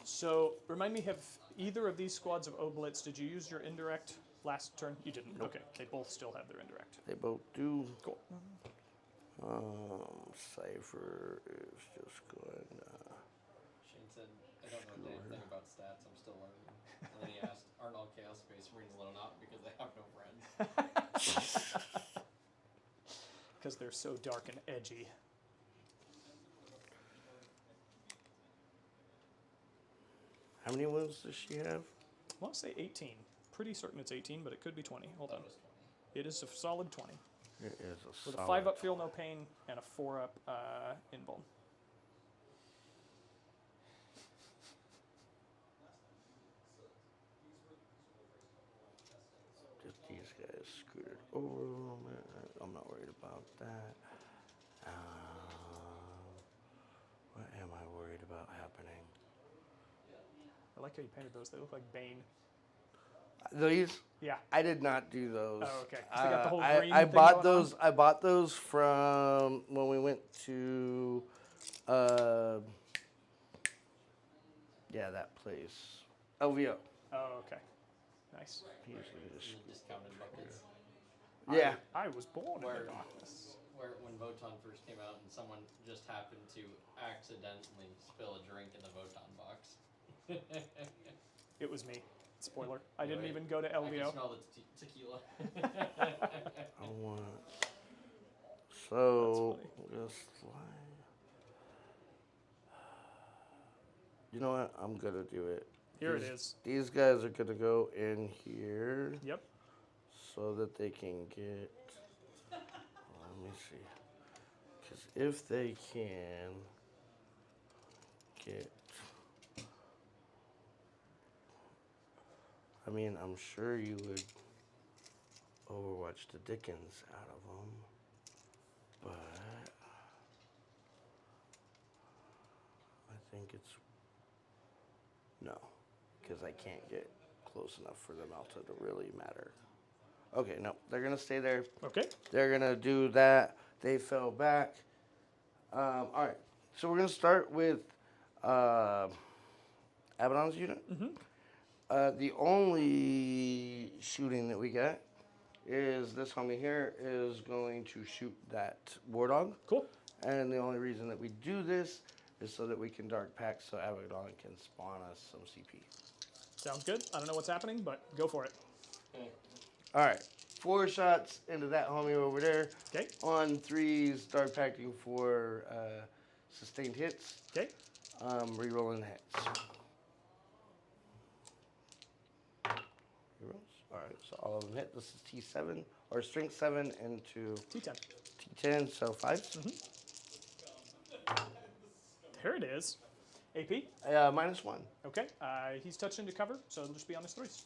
So, remind me, have either of these squads of Oblitz, did you use your indirect last turn? You didn't? Nope. Okay, they both still have their indirect. They both do. Cool. Cypher is just going. Shane said, I don't know anything about stats, I'm still learning. And then he asked, aren't all Chaos Space Marines loan up because they have no friends? Because they're so dark and edgy. How many wounds does she have? I want to say 18. Pretty certain it's 18, but it could be 20. Hold on. That was 20. It is a solid 20. It is a With solid. a 5 up feel no pain and a 4 up invuln. Just these guys scooted over a little bit. I'm not worried about that. What am I worried about happening? I like how you painted those. They look like Bane. These? Yeah. I did not do those. Oh, okay. So they got the whole green I thing bought going those. I bought those from when we went to, yeah, that place, LVO. Oh, okay. Nice. Usually just Discounted buckets. yeah. I was born in Where- the darkness. Where when Voton first came out and someone just happened to accidentally spill a drink in the Voton box. It was me. Spoiler. I didn't Right. even go to I can LVO. smell the tequila. I want. So just like, you know what? I'm gonna do it. Here it is. These guys are gonna go in here. Yep. So that they can get. Let me see. Because if they can get. I mean, I'm sure you would Overwatch the Dickens out of them. But I think it's. No. Because I can't get close enough for them Alta to really matter. Okay, no. They're going to stay there. Okay. They're going to do that. They fell back. All right. So we're going to start with Abaddon's unit. Mm-hmm. The only shooting that we get is this homie here is going to shoot that war dog. Cool. And the only reason that we do this is so that we can dark pack so Abaddon can spawn us some CP. Sounds good. I don't know what's happening, but go for it. All right. 4 shots into that homie over there. Okay. On 3s, dark packing for sustained hits. Okay. Rerolling hits. Rerolls? All right. Alright, so all of them hit. This is T7, or strength 7 into T10. T10, so 5s. There it is. AP. -1. Okay. He's touched into cover, so it'll just be on his 3s.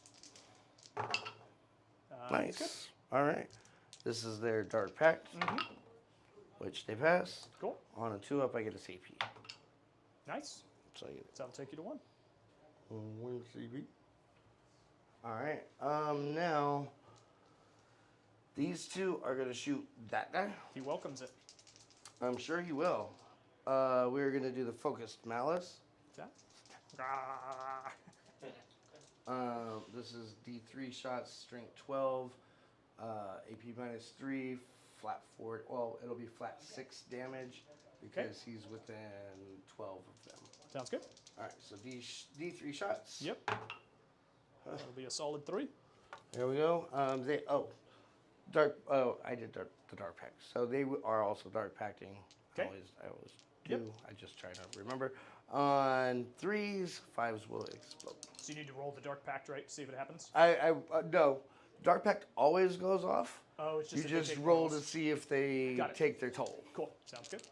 Nice. Good. Alright. This is their Dark Pact, which they pass. Cool. On a 2-up, I get a CP. Nice. So I get So that'll take you to 1. 1 CP. Alright. Now, these two are going to shoot that guy. He welcomes it. I'm sure he will. We're going to do the Focused Malice. That? Ah. This is D3 shots, strength 12, AP -3, flat 4. Well, it'll be flat 6 damage because he's within 12 of them. Sounds good. All right, so D3 shots. Yep. That'll be a solid 3. There we go. I did the Dark Pact, so they are also Dark Pacting. Okay. I always do. I just try to remember. On 3s, 5s will explode. So you need to roll the Dark Pact, right, to see if it happens? No. Dark Pact always goes off. Oh, it's just You if they just take roll rolls. to see if they Got it. take their toll. Cool. Sounds good.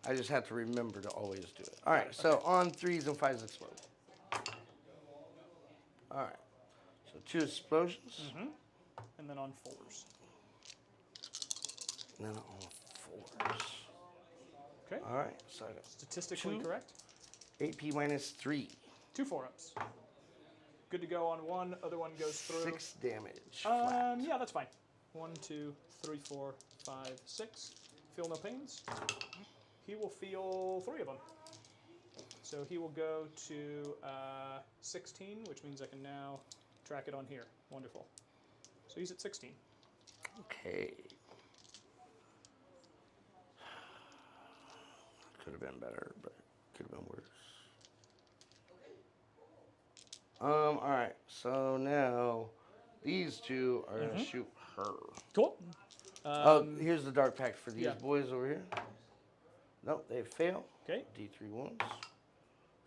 I just have to remember to always do it. All right, so on 3s and 5s explode. All right, so 2 explosions. And then on 4s. And then on 4s. Okay. All right, so I got Statistically 2. correct. AP -3. 2 4-ups. Good to go on 1. Other one goes through. 6 damage. Flat. Yeah, that's fine. 1, 2, 3, 4, 5, 6. Feel no pains. He will feel 3 of them. So he will go to 16, which means I can now track it on here. Wonderful. So he's at 16. Okay. Could have been better, but could have been worse. All right, so now these two are gonna shoot her. Cool. Here's the Dark Pact for these boys over here. Nope, they fail. Okay. D3 wounds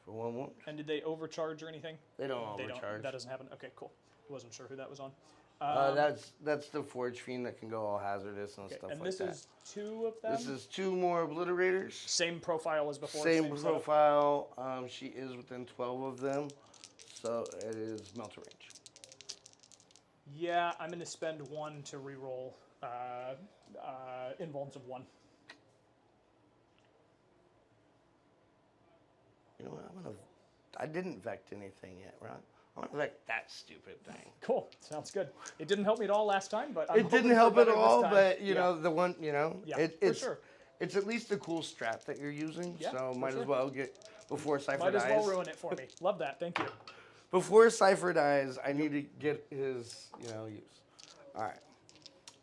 for 1 wound. And did they overcharge or anything? They don't overcharge. That doesn't happen. Okay, cool. Wasn't sure who that was on. That's the Forge Fiend that can go all hazardous and stuff like that. And this is 2 of them? This is 2 more Obliterators. Same profile as before? Same setup? profile. She is within 12 of them, so it is melt range. Yeah, I'm going to spend 1 to reroll invulns of 1. You know what? I didn't vect anything yet, right? I'm gonna vect that stupid thing. Cool. Sounds good. It didn't help me at all last time, but It didn't help at all, but you know the one. Yeah, it's for sure. It's at least a cool strat that you're using, Yeah, so for might sure. as well get before Cypher Might dies. as well ruin it for me. Love that. Thank you. Before Cypher dies, I need to get his use. All right.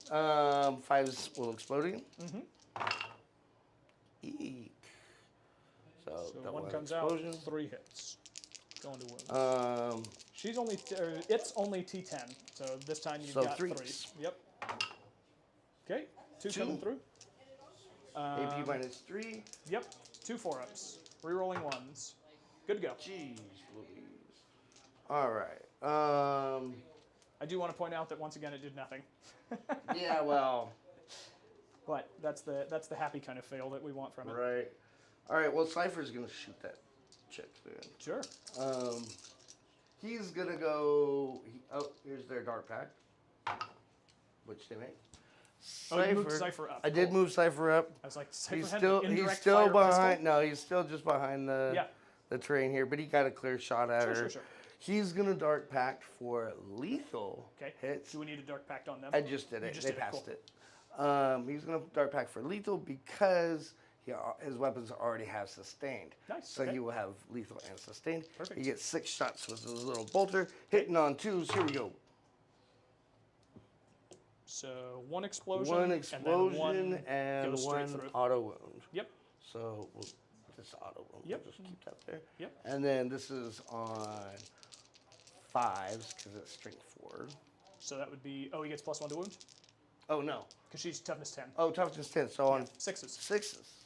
5s will explode again. Eek. So So double 1 comes explosion. out, 3 hits. Going to wounds. She's only, it's only T10, so this time you've So got 3s. 3s. Yep. Okay, 2 2. coming through. AP -3. Yep, 2 4-ups. Rerolling 1s. Good to go. Jeez Louise. All right. I do want to point out that once again it did nothing. Yeah, well. But that's the happy kind of fail that we want from it. Right. All right, well, Cypher's going to shoot that chick then. Sure. He's going to go... here's their Dark Pact, which they make. Oh, you moved Cypher up. I did move Cypher up. I was like, Cypher He's had still an indirect he's still fire behind. pistol? No, he's still just behind the terrain here, but he got a clear shot at her. Sure. He's going to Dark Pact for lethal hits. Do we need a Dark Pact on them? I just did it. They passed it. He's going to Dark Pact for lethal because his weapons already have sustained. Nice. So he will have lethal and sustained. Perfect. He gets 6 shots with his little bolter, hitting on 2s. Here we go. So 1 explosion. 1 explosion and and 1 through. auto wound. Yep. So this auto wound. Yep. We'll just keep that there. Yep. And then this is on 5s because it's strength 4. So that would be, he gets +1 to wound? Oh no. Because she's toughness 10. Oh, toughness 10. So on 6s. 6s,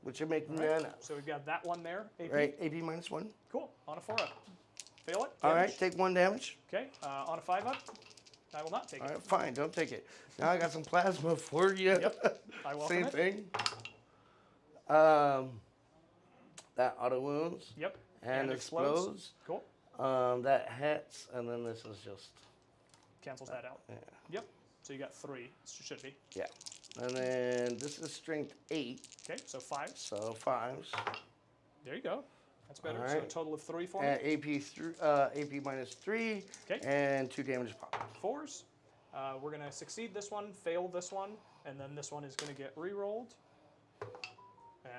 which are making Right. none. So we've got that one there, AP. Right, AP -1. Cool, on a 4-up. Fail it. All Damage. right, take 1 damage. Okay, on a 5-up, I will not take All it. right, fine, don't take it. Now I got some plasma for you. Yep, I welcome Same it. thing. That auto wounds. Yep, And explodes. Cool. That hits, and then this is just. Cancels that out. Yeah. Yep, so you got 3, should be. Yeah. And then this is strength 8. Okay, so 5. So 5s. There you go. That's better. All So a right. total of 3 for me. And AP minus 3. Okay. And 2 damage pop. 4s. We're going to succeed this one, fail this one, and then this one is going to get re-rolled.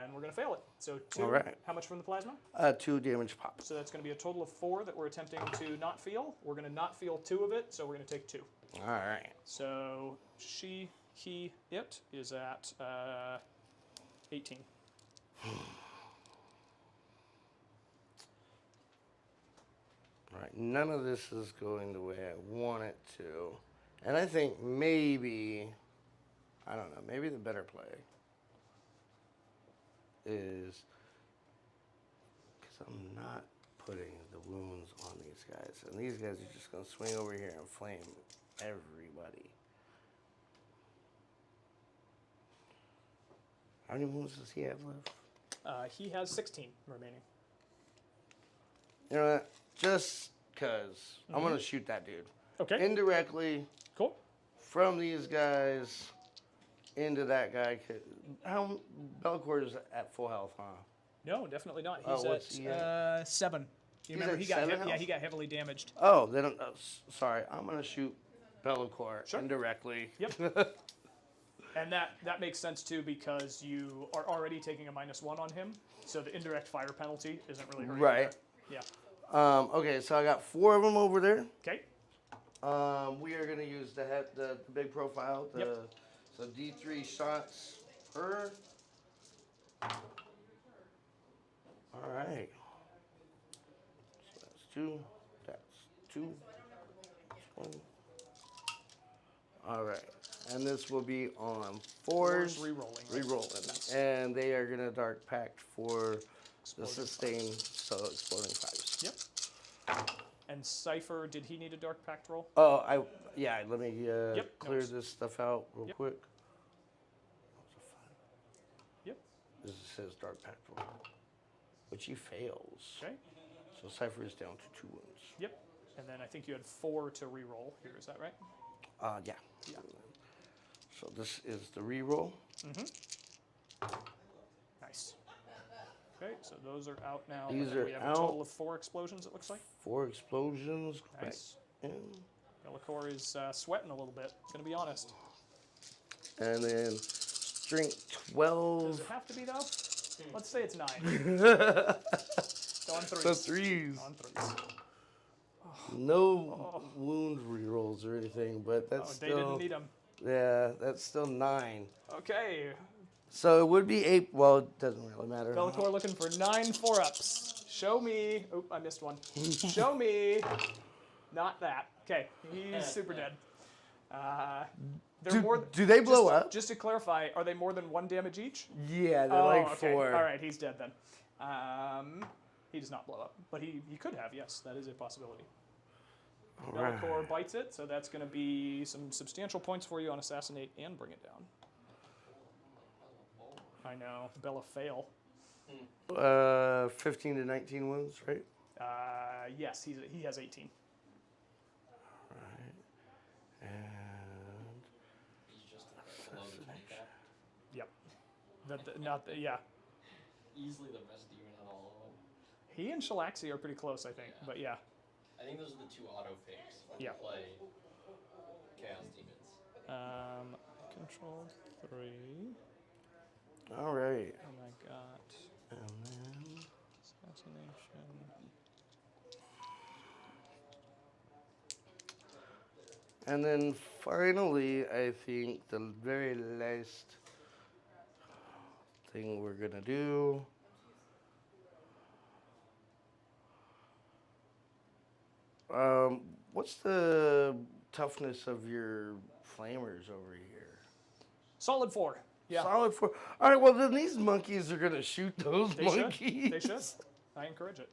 And we're going to fail it. So 2. All right. How much from the plasma? 2 damage pop. So that's going to be a total of 4 that we're attempting to not feel. We're going to not feel 2 of it, so we're going to take 2. All right. So she, he, it is at 18. All right. None of this is going the way I want it to. And I think maybe, I don't know, maybe the better play is, because I'm not putting the wounds on these guys. And these guys are just going to swing over here and flame everybody. How many wounds does he have left? He has 16 remaining. You know what? Just because I'm going to shoot that dude. Okay. Indirectly Cool. from these guys into that guy. How Belcourt is at full health, huh? No, definitely not. Oh, He's what's he at 7. You He's remember at he got 7 yeah, health? he got heavily damaged. Oh, then sorry. I'm gonna shoot Belcourt Sure. indirectly. Yep. And that makes sense too because you are already taking a -1 on him, so the indirect fire penalty isn't really hurting. Right. You there. Okay, so I got 4 of them over there. Okay. We are gonna use the big profile. So D3 shots per. All right. So that's 2. That's 2. That's 1. All right. And this will be on 4s. Re-rolling. Right? Re-rolling. Nice. And they are going to Dark Pact for the Exploding sustain, so exploding 5s. Yep. And Cypher, did he need a Dark Pact roll? Oh, let me Yep, clear no. this stuff out real Yep. quick. Yep. This says Dark Pact roll, which he fails. Okay. So Cypher is down to 2 wounds. Yep. And then I think you had 4 to re-roll here. Is that right? Yeah. Yeah. So this is the re-roll. Nice. Okay, so those are out now. These and then are we have out. a total of 4 explosions, it looks like. 4 explosions. Go Nice. back in. Belcourt is sweating a little bit, going to be honest. And then strength Does 12. it have to be, though? Let's say it's 9. So on 3s. So 3s. On 3s. No wound rerolls or anything, but that's They still. didn't need them. Yeah, that's still 9. Okay. So it would be 8. Well, it doesn't really matter. Belcourt looking for 9 4-ups. Show me. Oop, I missed one. Show me. Not that. Okay, he's super dead. Do they blow up? Just to clarify, are they more than 1 damage each? Yeah, they're like okay. 4. All right, he's dead then. He does not blow up, but he could have. Yes, that is a possibility. All Belcourt right. bites it, so that's going to be some substantial points for you on assassinate and bring it down. I know, Bella fail. 15 to 19 wounds, right? Yes, he has 18. Right. And He's just loaded like that. Yep. Yeah. Easily the best demon out of all of them. He and Shalaxi are pretty close, I think. Yeah. But yeah. I think those are the 2 auto fakes when Yeah. you play Chaos Demons. Control 3. all right. And I got And then assassination. And then finally, I think the very last thing we're gonna do. What's the toughness of your flamers over here? Solid 4. Yeah. Solid 4. All right, well then these monkeys are gonna shoot those They monkeys. should. They should. I encourage it.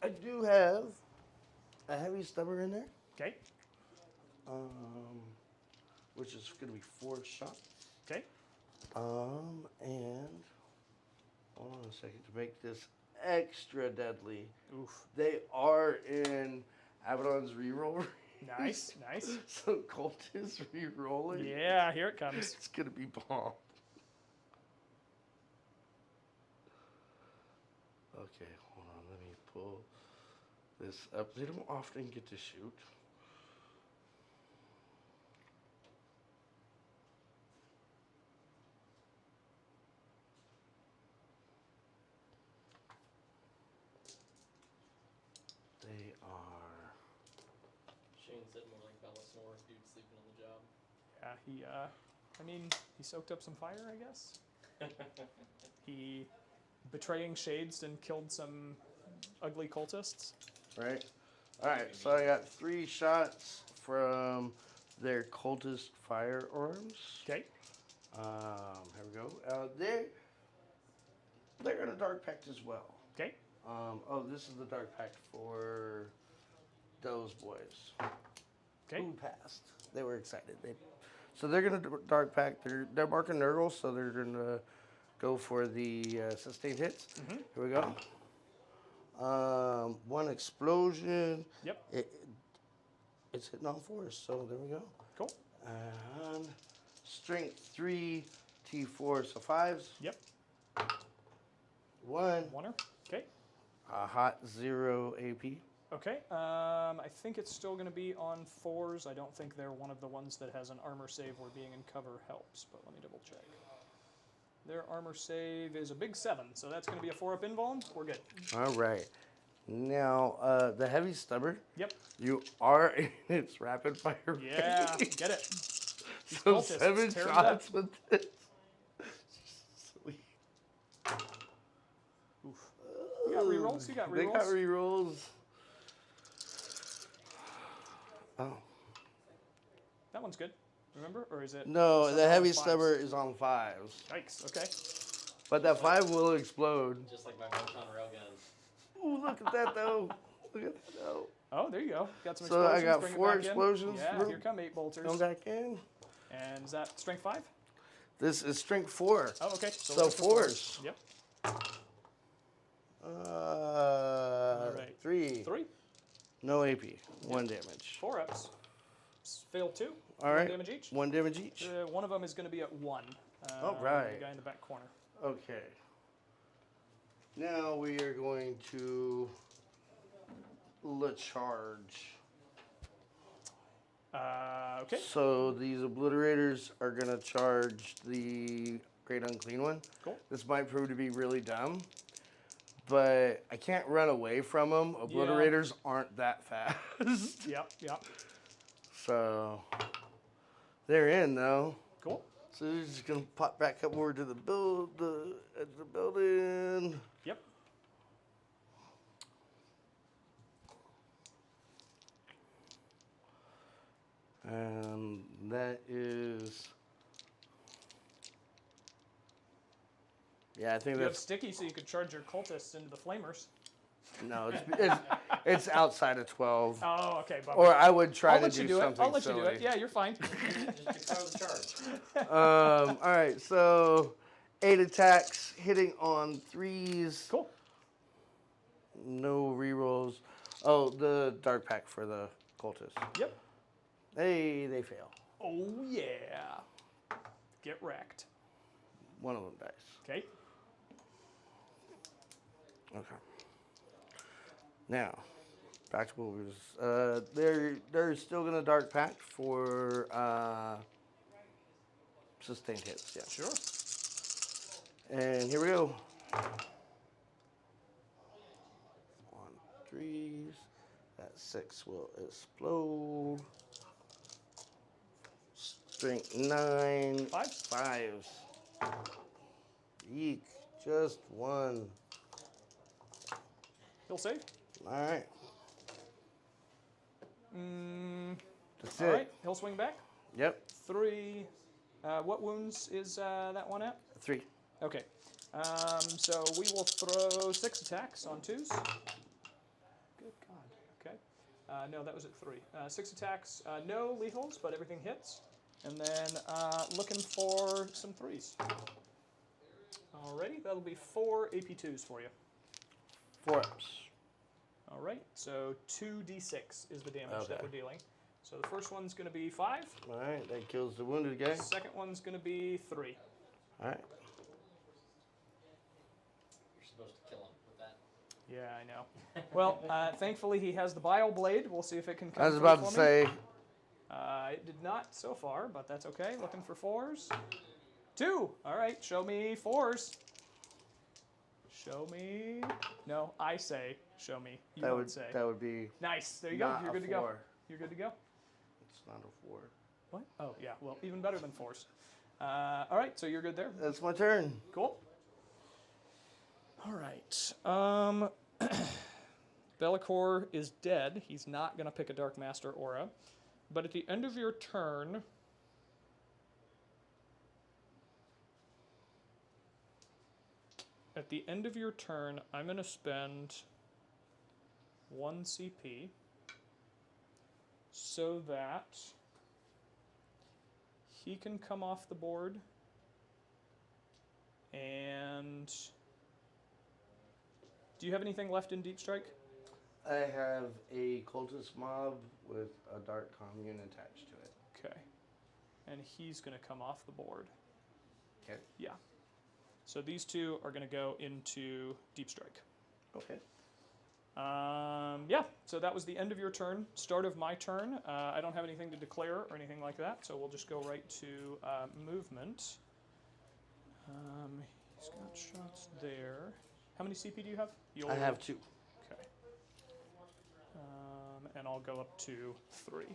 I do have a heavy stubber in there, Okay. which is going to be 4 shots. Okay. And hold on a second to make this extra deadly. Oof. They are in Abaddon's reroll. Nice. Nice. So Colt is rerolling. Yeah, here it comes. It's gonna be bomb. Okay, hold on. Let me pull this up. They don't often get to shoot. They are. Shane said more like Bellasaur, dude sleeping on the job. Yeah, I mean, he soaked up some fire, I guess. He betraying shades and killed some ugly cultists. Right. All right. So I got 3 shots from their cultist firearms. Okay. Here we go. They're in a dark pact as well. Okay. Oh, this is the dark pact for those boys. Okay. Who passed? They were excited. So they're gonna dark pact. They're marking Nurgle, so they're gonna go for the sustained hits. Mm-hmm. Here we go. 1 explosion. Yep. It's hitting on 4s, so there we go. Cool. And strength 3, T4, so 5s. Yep. 1. Oneer. Okay. A hot 0 AP. Okay. I think it's still going to be on 4s. I don't think they're one of the ones that has an armor save where being in cover helps, but let me double check. Their armor save is a big 7, so that's going to be a 4-up invuln. We're good. All right. Now, the heavy stubber. Yep. You are in its rapid fire Yeah, range. get it. So cultists, 7 tear 'em shots with this. Sweet. Oof. You got rerolls? You got rerolls? They got rerolls. Oh. That one's good. Remember? Or is it? No, something the on heavy 5s? stubber is on 5s. Yikes. Okay. But that 5 will explode. Just like my Photon Railgun. Ooh, look at that though. Look at that though. Oh, there you go. Got some So explosions. I got Bring it 4 back in. explosions. Yeah, here come 8 bolters. Come back in. And is that strength 5? This is strength 4. Oh, okay. So looking for 4s. Yep. Right. 3. 3. No AP. 1 damage. 4 ups. Failed 2. All 1 right. damage each. 1 damage each. One of them is going to be at 1. All right. The guy in the back corner. Okay. Now we are going to charge. Okay. So these obliterators are going to charge the Great Unclean One. Cool. This might prove to be really dumb, but I can't run away from them. Obliterators aren't that fast. Yep. So they're in though. Cool. So they're just gonna pop back up over to the edge of the building. Yep. And that is. Yeah, I think You have that's sticky so you could charge your cultists into the flamers. no. It's outside of 12. Oh, okay. Bummer. Or I would try I'll to let you do do it. something I'll let you do silly. it. Yeah, you're fine. Just declare the charge. All right, so 8 attacks, hitting on 3s. Cool. No rerolls. Oh, the dark pack for the cultists. Yep. They fail. Oh, yeah. Get wrecked. One of them dies. Okay. Okay. Now, back to what we was. They're still gonna dark pact for sustained hits. Yeah. Sure. And here we go. 1 3s. That 6 will explode. Strength 9. 5s. Eek. Just 1. He'll save. All right. That's it. All right. He'll swing back. Yep. 3. What wounds is that one at? 3. Okay. So we will throw 6 attacks on 2s. No, that was at 3. 6 attacks, no lethals, but everything hits. And then looking for some 3s. Alrighty, that'll be 4 AP2s for you. 4 ups. Alright, so 2d6 is the damage that we're dealing. So the first one's going to be 5. Alright, that kills the wounded guy. Second one's going to be 3. Alright. You're supposed to kill him with that. Yeah, I know. Well, thankfully he has the Bile Blade. We'll see if it can come I was through about to for me. say, It did not so far, but that's okay. Looking for 4s. 2! Alright, show me 4s. Show me... No, I say, show me. You don't say. that would be Nice, there you go. not You're a good to go. 4. You're good to go. It's not a 4. What? Oh, yeah, well, even better than 4s. Alright, so you're good there. That's my turn. Cool. Alright. Bellicor is dead. He's not going to pick a Dark Master aura. But at the end of your turn... At the end of your turn, I'm going to spend 1 CP so that he can come off the board and... Do you have anything left in Deep Strike? I have a cultist mob with a dark commune attached to it. Okay. And he's going to come off the board. Okay. Yeah. So these 2 are going to go into Deep Strike. Okay. Yeah, so that was the end of your turn. Start of my turn. I don't have anything to declare or anything like that, so we'll just go right to movement. He's got shots there. How many CP do you have? I have 2. Okay. And I'll go up to 3 at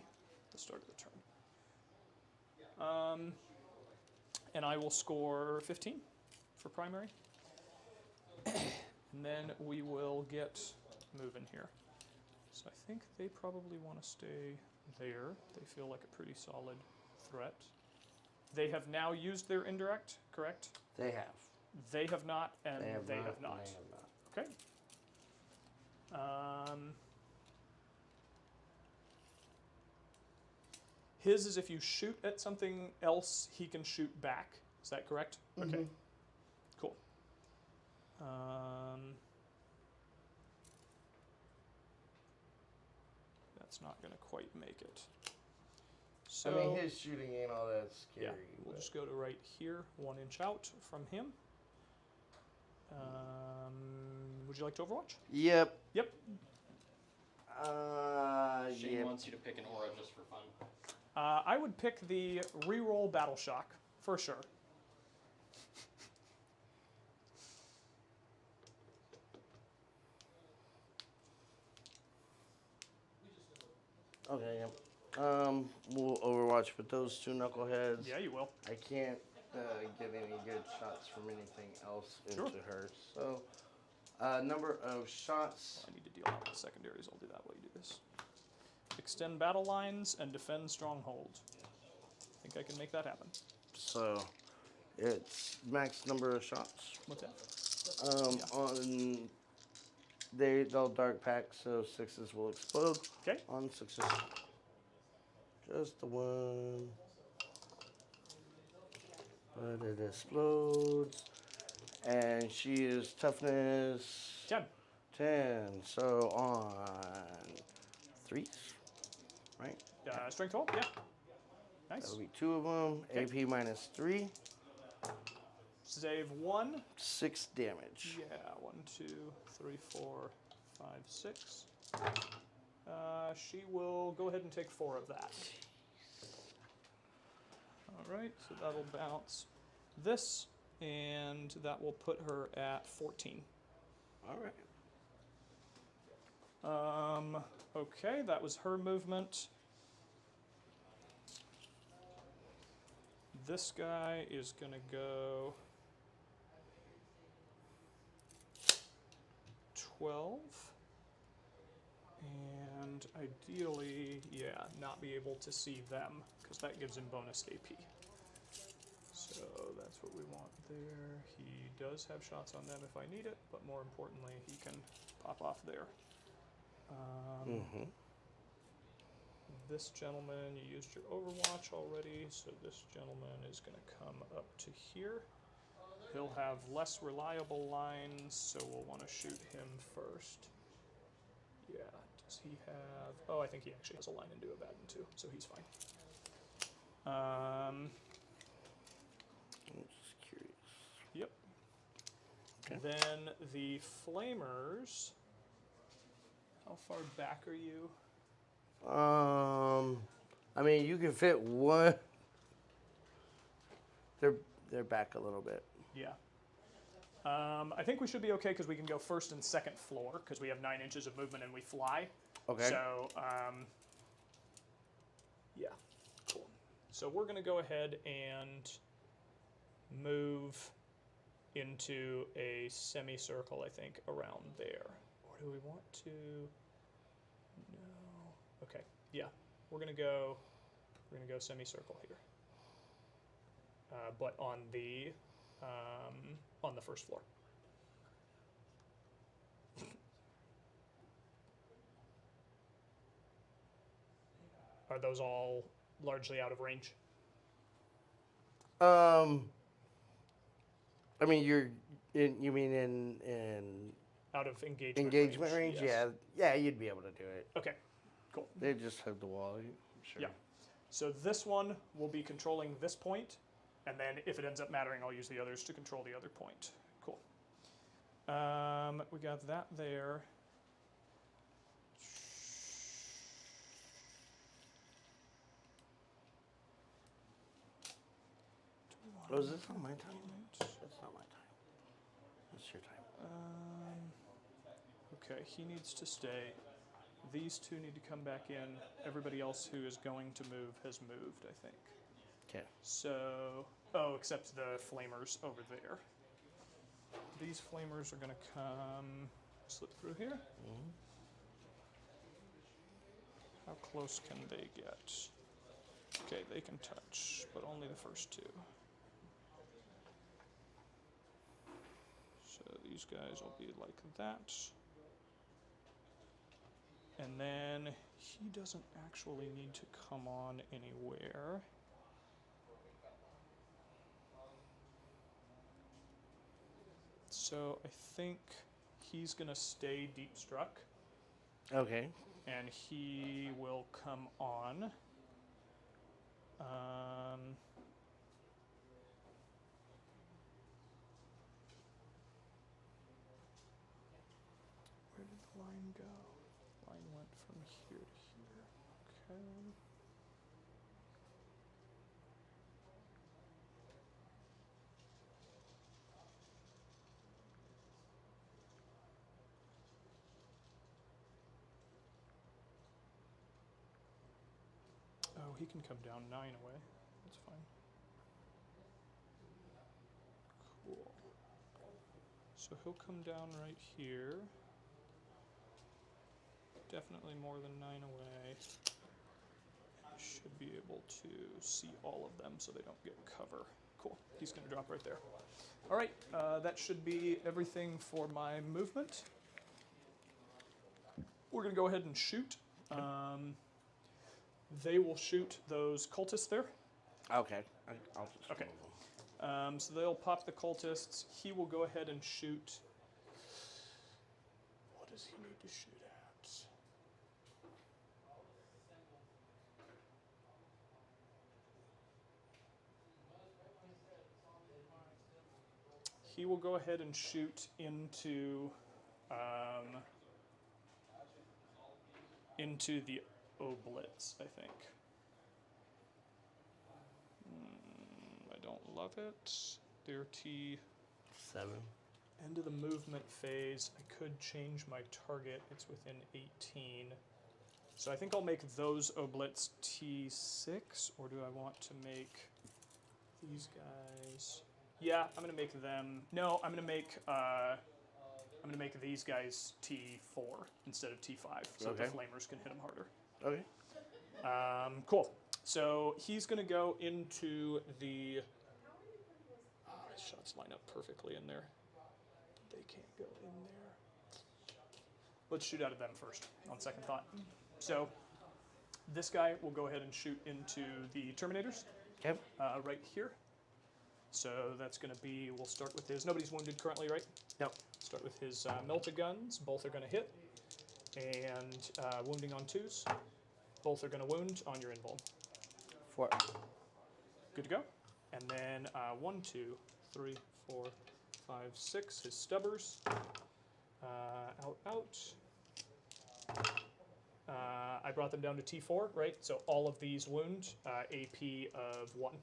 the start of the turn. And I will score 15 for primary. And then we will get moving here. So I think they probably want to stay there. They feel like a pretty solid threat. They have now used their indirect, correct? They have. They have not, and They have not. They and have not. They have not. Okay. His is if you shoot at something else, he can shoot back. Is that correct? Mm-hmm. Okay. Cool. That's not going to quite make it. So, I mean, his shooting ain't all that scary. yeah, we'll just go to right here, 1 inch out from him. Would you like to Overwatch? Yep. Yep. Shane Yep. wants you to pick an aura just for fun. I would pick the reroll Battle Shock for sure. Okay, yep. We'll Overwatch with those 2 knuckleheads. Yeah, you will. I can't get any good shots from anything else into her. So, number of shots. I need to deal out with secondaries. I'll do that while you do this. Extend battle lines and defend stronghold. I think I can make that happen. So, it's max number of shots. What's that? On they'll dark pack, so 6s will explode. Okay. On 6s. Just the 1. But it explodes. And she is toughness 10. 10. So on 3s, right? Strength 12, yeah. Nice. That'll be 2 of them. Okay. AP minus 3. Save 1. 6 damage. Yeah, 1, 2, 3, 4, 5, 6. She will go ahead and take 4 of that. Alright, so that'll bounce this, and that will put her at 14. Alright. Okay, that was her movement. This guy is going to go 12. And ideally, yeah, not be able to see them, because that gives him bonus AP. So that's what we want there. He does have shots on them if I need it, but more importantly, he can pop off there. This gentleman, you used your Overwatch already, so this gentleman is going to come up to here. He'll have less reliable lines, so we'll want to shoot him first. Yeah, does he have... Oh, I think he actually has a line into Abaddon too, so he's fine. I'm just curious. Yep. Okay. Then the Flamers... How far back are you? I mean, you can fit one. They're back a little bit. Yeah. I think we should be okay because we can go first and second floor because we have 9 inches of movement and we fly. Okay. So, yeah, cool. So we're going to go ahead and move into a semicircle, I think, around there. Or do we want to? No. Okay. Yeah, we're going to go semicircle here. But on the first floor. Are those all largely out of range? I mean, you mean in Out of engagement range? Yes. Yeah, you'd be able to do it. Okay, cool. They just have the wall, I'm sure. Yeah. So this one will be controlling this point, and then if it ends up mattering, I'll use the others to control the other point. Cool. We got that there. Oh, is this on my time? That's not my time. That's your time. Okay, he needs to stay. These two need to come back in. Everybody else who is going to move has moved, I think. Okay. So, oh, except the Flamers over there. These Flamers are going to come, slip through here. Mm-hmm. How close can they get? Okay, they can touch, but only the first two. So these guys will be like that. And then he doesn't actually need to come on anywhere. So I think he's going to stay deep struck. Okay. And he will come on. Where did the line go? Line went from here to here. Okay. Oh, he can come down 9 away. That's fine. Cool. So he'll come down right here. Definitely more than 9 away. I should be able to see all of them so they don't get cover. Cool. He's going to drop right there. All right. That should be everything for my movement. We're going to go ahead and shoot. They will shoot those cultists there. Okay. I'll just Okay. move them. So they'll pop the cultists. He will go ahead and shoot. What does he need to shoot at? He will go ahead and shoot into the Oblitz, I think. I don't love it. Their T. 7. End of the movement phase. I could change my target. It's within 18. So I think I'll make those Oblitz T6, or do I want to make these guys? Yeah, I'm gonna make them. No, I'm gonna make these guys T4 instead of T5, so Okay. the Flamers can hit them harder. Okay. Cool. So he's gonna go into the. His shots line up perfectly in there. They can't go in there. Let's shoot out of them first, on second thought. So This guy will go ahead and shoot into the Terminators Okay. right here. So that's going to be, we'll start with his, nobody's wounded currently, right? Nope. Start with his melta guns. Both are going to hit. And wounding on 2s. Both are going to wound on your invuln. 4. Good to go. And then 1, 2, 3, 4, 5, 6. His stubbers. Out. I brought them down to T4, right? So all of these wound AP of 1.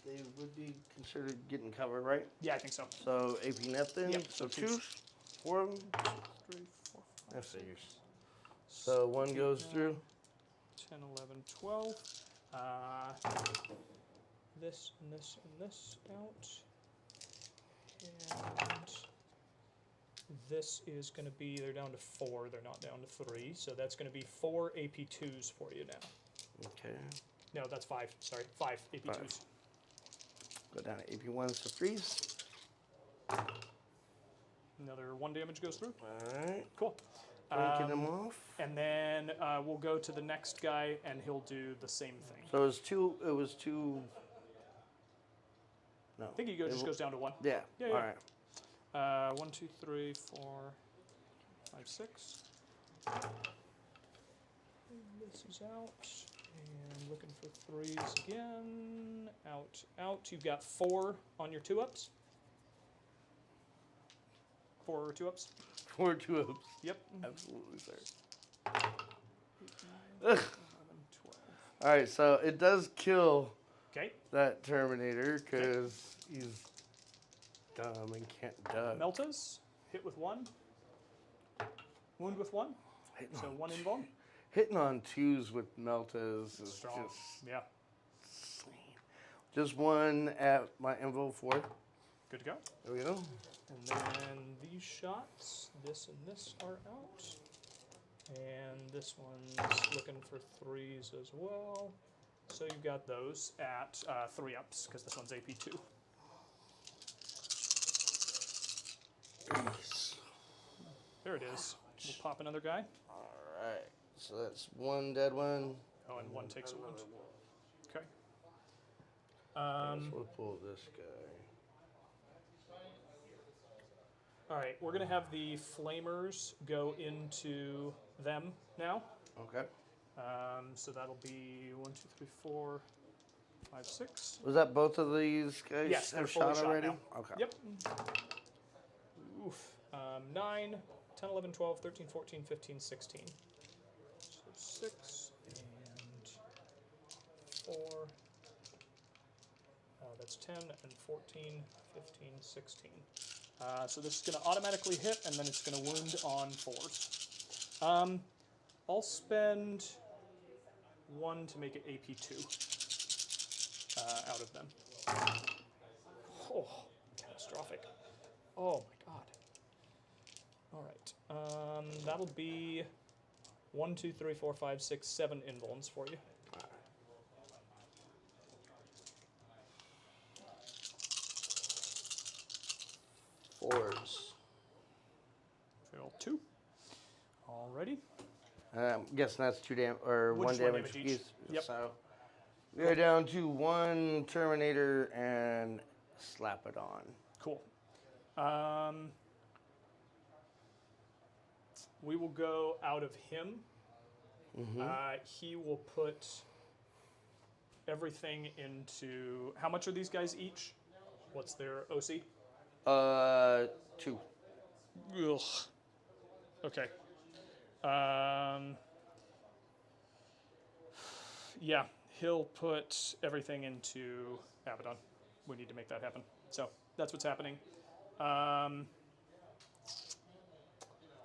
They would be considered getting covered, right? Yeah, I think so. So AP net then. Yep, So so 2, 4 of them. 3, 4, 5, That figures. So 1 goes through. 10, 11, 12. This and this and this out. And this is going to be, they're down to 4, they're not down to 3. So that's going to be 4 AP2s for you now. Okay. No, that's 5. Sorry, 5 AP2s. 5. Go down to AP1s to freeze. Another 1 damage goes through. Alright. Cool. Breaking them off. And then we'll go to the next guy, and he'll do the same thing. So it was two. No. I think he just goes down to 1. Yeah. Yeah, yeah. All right. 1, 2, 3, 4, 5, 6. This is out. And looking for 3s again. Out. You've got 4 on your 2-ups. 4 2-ups. 4 2-ups. Yep. Absolutely, sir. 8, 9, 11, 12. All right, so it does kill Okay. that Terminator because he's dumb and can't duck. Meltas. Hit with 1. Wound with 1. Hitting So on 1 invuln. Hitting on 2s with Meltas is Strong. just Yeah. insane. Just 1 at my Invo 4. Good to go. There we go. And then these shots, this and this are out. And this one's looking for 3s as well. So you've got those at 3-ups, because this one's AP2. Nice. There it is. We'll pop another guy. All right. So that's 1 dead one. Oh, and 1 takes a wound. Okay. So we'll pull this guy. All right, we're going to have the flamers go into them now. Okay. So that'll be 1, 2, 3, 4, 5, 6. Was that both of these guys Yes, they're have fully shot shot already? now. Okay. Yep. Oof. 9, 10, 11, 12, 13, 14, 15, 16. So 6 and 4. That's 10 and 14, 15, 16. So this is going to automatically hit, and then it's going to wound on 4s. I'll spend 1 to make it AP2 out of them. Oh, catastrophic. Oh my god. All right. That'll be 1, 2, 3, 4, 5, 6, 7 invulns for you. Fours. Fail 2. Alrighty. I'm guessing that's 2 damage or Which 1 one damage damage each? each. Yep. So we're down to 1 Terminator and slap it on. Cool. We will go out of him. He will put everything into... How much are these guys each? What's their OC? 2. Ugh. Okay. Yeah, he'll put everything into Abaddon. We need to make that happen. So that's what's happening.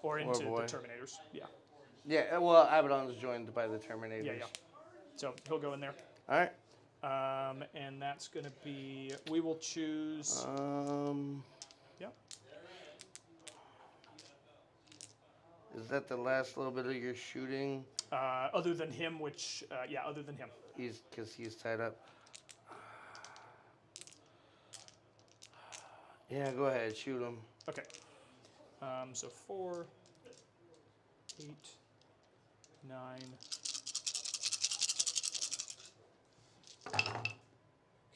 Or into the Terminators. Yeah. Yeah, well, Abaddon's joined by the Terminators. Yeah, yeah. So he'll go in there. All right. And that's going to be... We will choose... Yeah. Is that the last little bit of your shooting? Other than him, which... yeah, other than him. Because he's tied up. Yeah, go ahead, shoot him. Okay. So 4, 8, 9.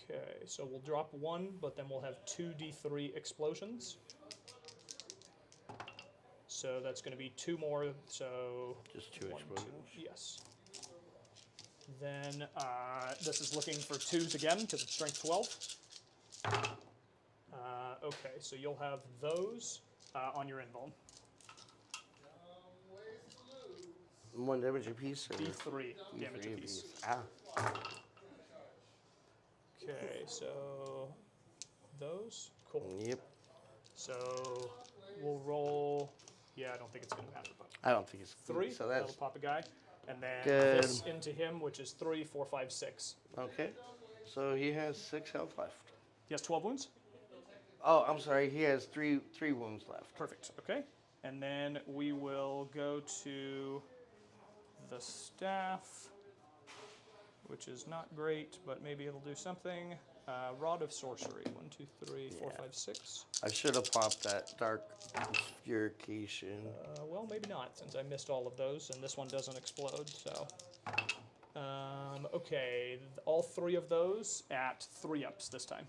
Okay, so we'll drop 1, but then we'll have 2d3 explosions. So that's going to be 2 more, so... Just 2 1, explosions. 2, yes. Then this is looking for 2s again, because it's strength 12. Okay, so you'll have those on your invuln. 1 damage apiece? Or D3 damage D3 apiece. Ah. Okay, so those? Cool. Yep. So we'll roll... Yeah, I don't think it's going to matter, but... I don't think it's 3, so that'll that's pop a guy. And then good. this into him, which is 3, 4, 5, 6. Okay. So he has 6 health left. He has 12 wounds? Oh, I'm sorry. He has three wounds left. Perfect, okay. And then we will go to the staff, which is not great, but maybe it'll do something. Rod of Sorcery, 1, 2, 3, 4, Yeah. 5, 6. I should have popped that Dark Purification. Well, maybe not, since I missed all of those, and this one doesn't explode, so... okay, all 3 of those at 3 ups this time.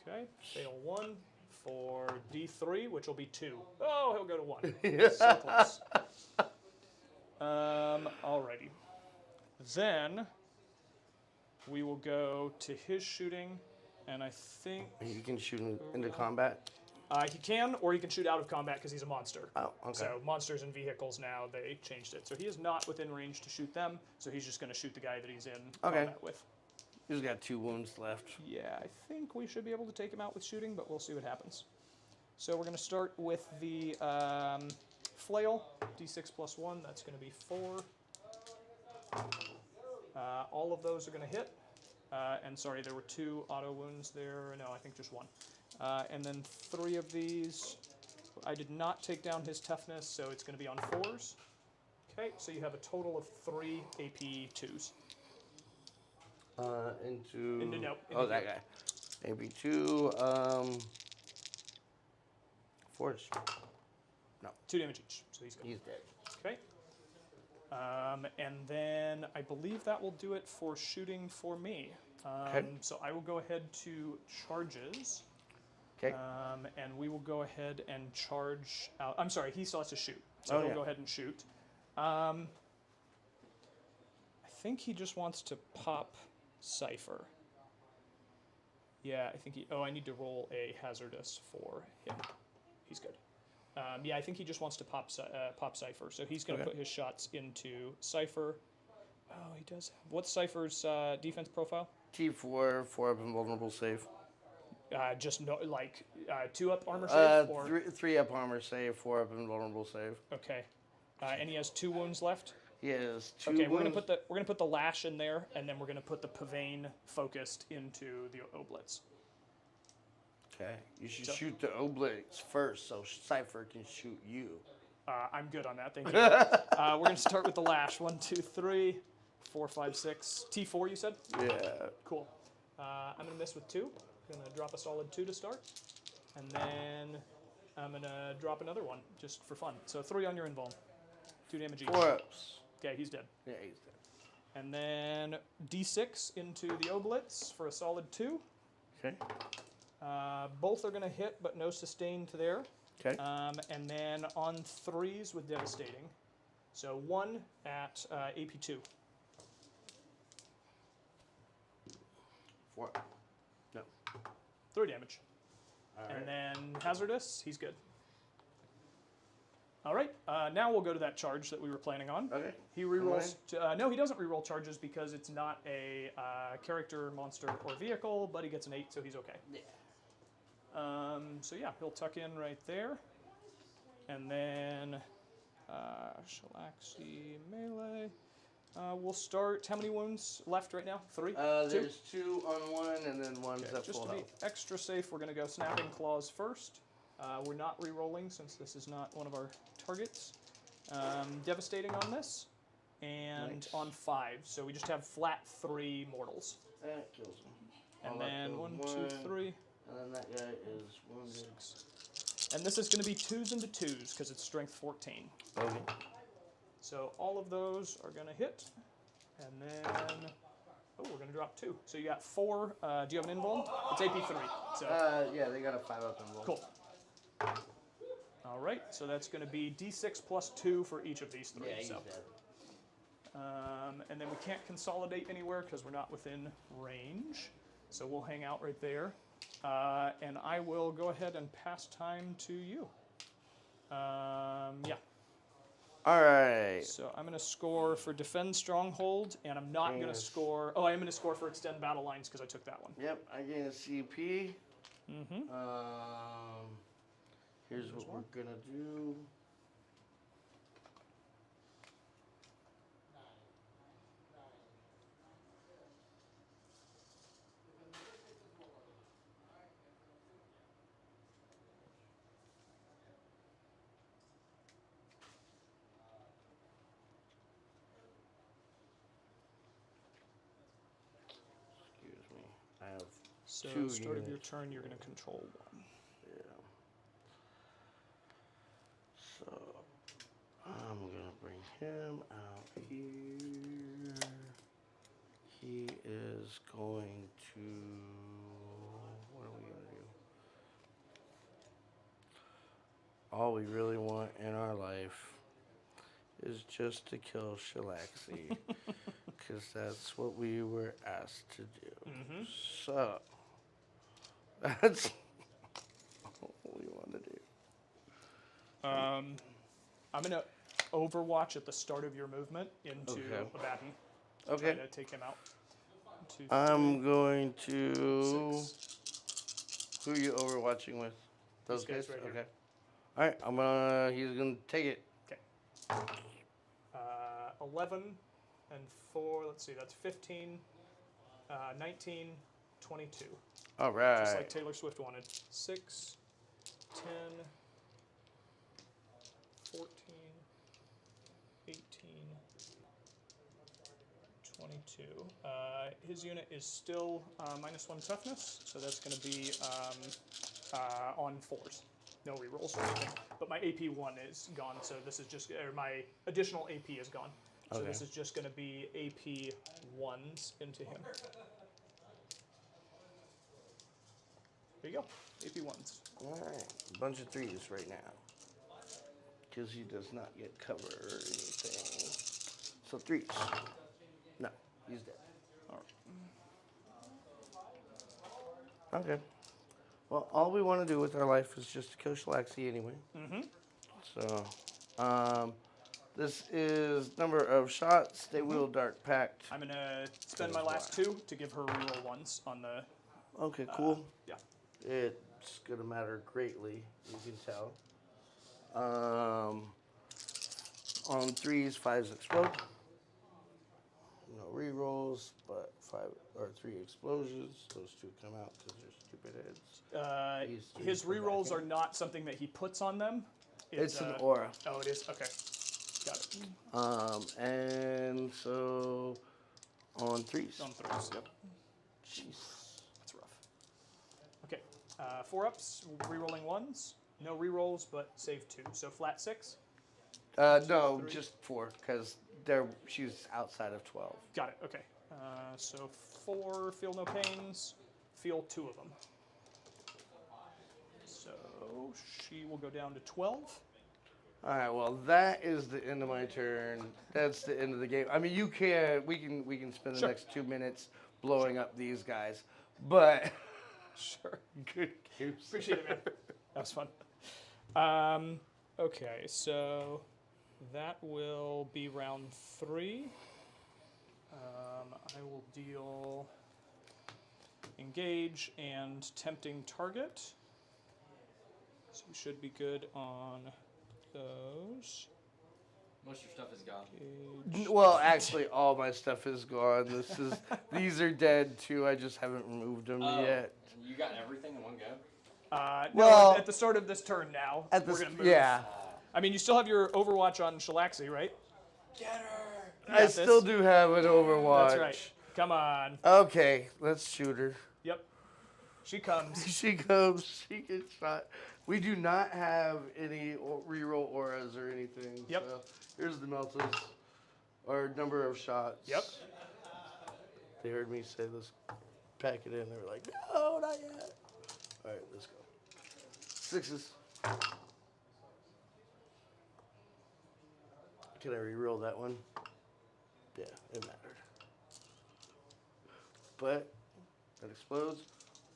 Okay, fail 1 for D3, which will be 2. Oh, he'll go to 1. So close. Alrighty. Then we will go to his shooting, and I think You can shoot him into combat. he can, or he can shoot out of combat because he's a monster. Oh, okay. So monsters and vehicles now, they changed it. So he is not within range to shoot them, so he's just going to shoot the guy that he's in combat with. He's got 2 wounds left. Yeah, I think we should be able to take him out with shooting, but we'll see what happens. So we're going to start with the flail, d6 plus 1, that's going to be 4. All of those are going to hit. And sorry, there were 2 auto wounds there. No, I think just 1. And then 3 of these, I did not take down his toughness, so it's going to be on 4s. Okay, so you have a total of 3 AP 2s. Into no, oh, that guy. Maybe 2, 4s. No. 2 damage each, so he's good. He's dead. Okay. And then I believe that will do it for shooting for me. Okay. So I will go ahead to charges. Okay. And we will go ahead and charge out. I'm sorry, he still has to shoot. So he'll go ahead and shoot. I think he just wants to pop Cypher. Yeah, I think he... Oh, I need to roll a hazardous for him. He's good. Yeah, I think he just wants to pop Cypher. So he's going to put his shots into Cypher. Oh, he does. What's Cypher's defense profile? T4, 4-up invulnerable save. Just no, like 2-up armor save? Or? 3-up armor save, 4-up invulnerable save. Okay. And he has 2 wounds left? He has 2 Okay, wounds. we're gonna put the lash in there, and then we're gonna put the Pavane focused into the Oblitz. Okay, you should shoot the Oblitz first, so Cypher can shoot you. I'm good on that, thank you. We're gonna start with the lash. 1, 2, 3, 4, 5, 6. T4, you said? Yeah. Cool. I'm gonna miss with 2. I'm gonna drop a solid 2 to start, and then I'm gonna drop another one just for fun. So 3 on your invuln. 2 damage each. 4-ups. Okay, he's dead. Yeah, he's dead. And then D6 into the Oblitz for a solid 2. Okay. Both are going to hit, but no sustain to there. Okay. And then on 3s with devastating. So 1 at AP 2. 4. No. 3 damage. All And right. then hazardous, he's good. All right, now we'll go to that charge that we were planning on. Okay. He rerolls. No, he doesn't reroll charges because it's not a character, monster, or vehicle, but he gets an 8, so he's okay. Yeah. So yeah, he'll tuck in right there. And then Shalaxi melee. We'll start. How many wounds left right now? 3? 2? There's 2 on 1, and then 1's at Just full to be health. extra safe, we're going to go Snapping Claws first. We're not re-rolling since this is not one of our targets. Devastating on this, and Nice. on 5. So we just have flat 3 mortals. That kills him. And All that then kills 1, 2, 3. And then that guy is wounded. And this is going to be 2s into 2s because it's strength 14. Okay. So all of those are going to hit. And then, oh, we're going to drop 2. So you got 4. Do you have an invuln? It's AP 3. So. Yeah, they got a 5-up invuln. Cool. All right, so that's going to be D6 plus 2 for each of these 3. Yeah, he's so. dead. And then we can't consolidate anywhere because we're not within range. So we'll hang out right there. And I will go ahead and pass time to you. Yeah. All right. So I'm going to score for Defend Stronghold, and I'm not going to score... Oh, I am going to score for Extend Battle Lines because I took that one. Yep, I gain a CP. Mm-hmm. Here's what we're going to do. I have So 2 start of your units. turn, you're going to control 1. Yeah. So I'm gonna bring him out here. He is going to. What are we gonna do? All we really want in our life is just to kill Shalaxi. Because that's what we were asked to do. Mm-hmm. So, that's all we want to do. I'm going to Overwatch at the start of your movement into Abaddon. Okay. Try to take him out. 2, 3, I'm going to... 6. Who are you overwatching with? Those These guys guys? right here. Okay. Alright, he's gonna take it. Okay. 11 and 4, let's see, that's 15, 19, 22. Alright. Just like Taylor Swift wanted. 6, 10, 14, 18, 22. His unit is still -1 toughness, so that's going to be on 4s. No rerolls or anything. But my AP 1 is gone, so this is just, or my additional AP is gone. So this is just going to be AP 1s into him. There you go, AP 1s. Alright, a bunch of 3s right now. Because he does not get cover or anything. So 3s. No, he's dead. All right. Okay. Well, all we want to do with our life is just to kill Shalaxi anyway. Mm-hmm. So, this is number of shots. They will Dark Pact. I'm going to spend my last 2 to give her reroll 1s on the... Okay, cool. Yeah. It's going to matter greatly, you can tell. On 3s, 5s explode. No rerolls, but 3 explosions. Those 2 come out because they're stupid heads. His rerolls are not something that he puts on them. It's an aura. Oh, it is? Okay. Got it. And so on 3s. On 3s, yep. Jeez. That's rough. Okay. 4-ups, rerolling 1s. No rerolls, but save 2. So flat 6? No, 3. just 4, because she's outside of 12. Got it, okay. So 4, feel no pains, feel 2 of them. So she will go down to 12. All right, well, that is the end of my turn. That's the end of the game. I mean, we can spend the next 2 minutes blowing up these guys, but Sure. good games. Appreciate it, man. That was fun. Okay, so that will be round 3. I will deal engage and tempting target. So we should be good on those. Most of your stuff is gone. Engage. Well, actually, all my stuff is gone. These are dead too. I just haven't removed them yet. You got everything in one go? Well, no, at the start of this turn now, At we're the gonna move. yeah, I mean, you still have your Overwatch on Shalaxi, right? Get her! You I got still this. do have an Overwatch. That's right. Come on. Okay, let's shoot her. Yep. She comes. She comes. She gets shot. We do not have any reroll auras or anything. Yep. So here's the Meltas. Our number of shots. Yep. They heard me say this. Pack it in. They were like, no, not yet. All right, let's go. 6s. Can I reroll that one? Yeah, it mattered. But that explodes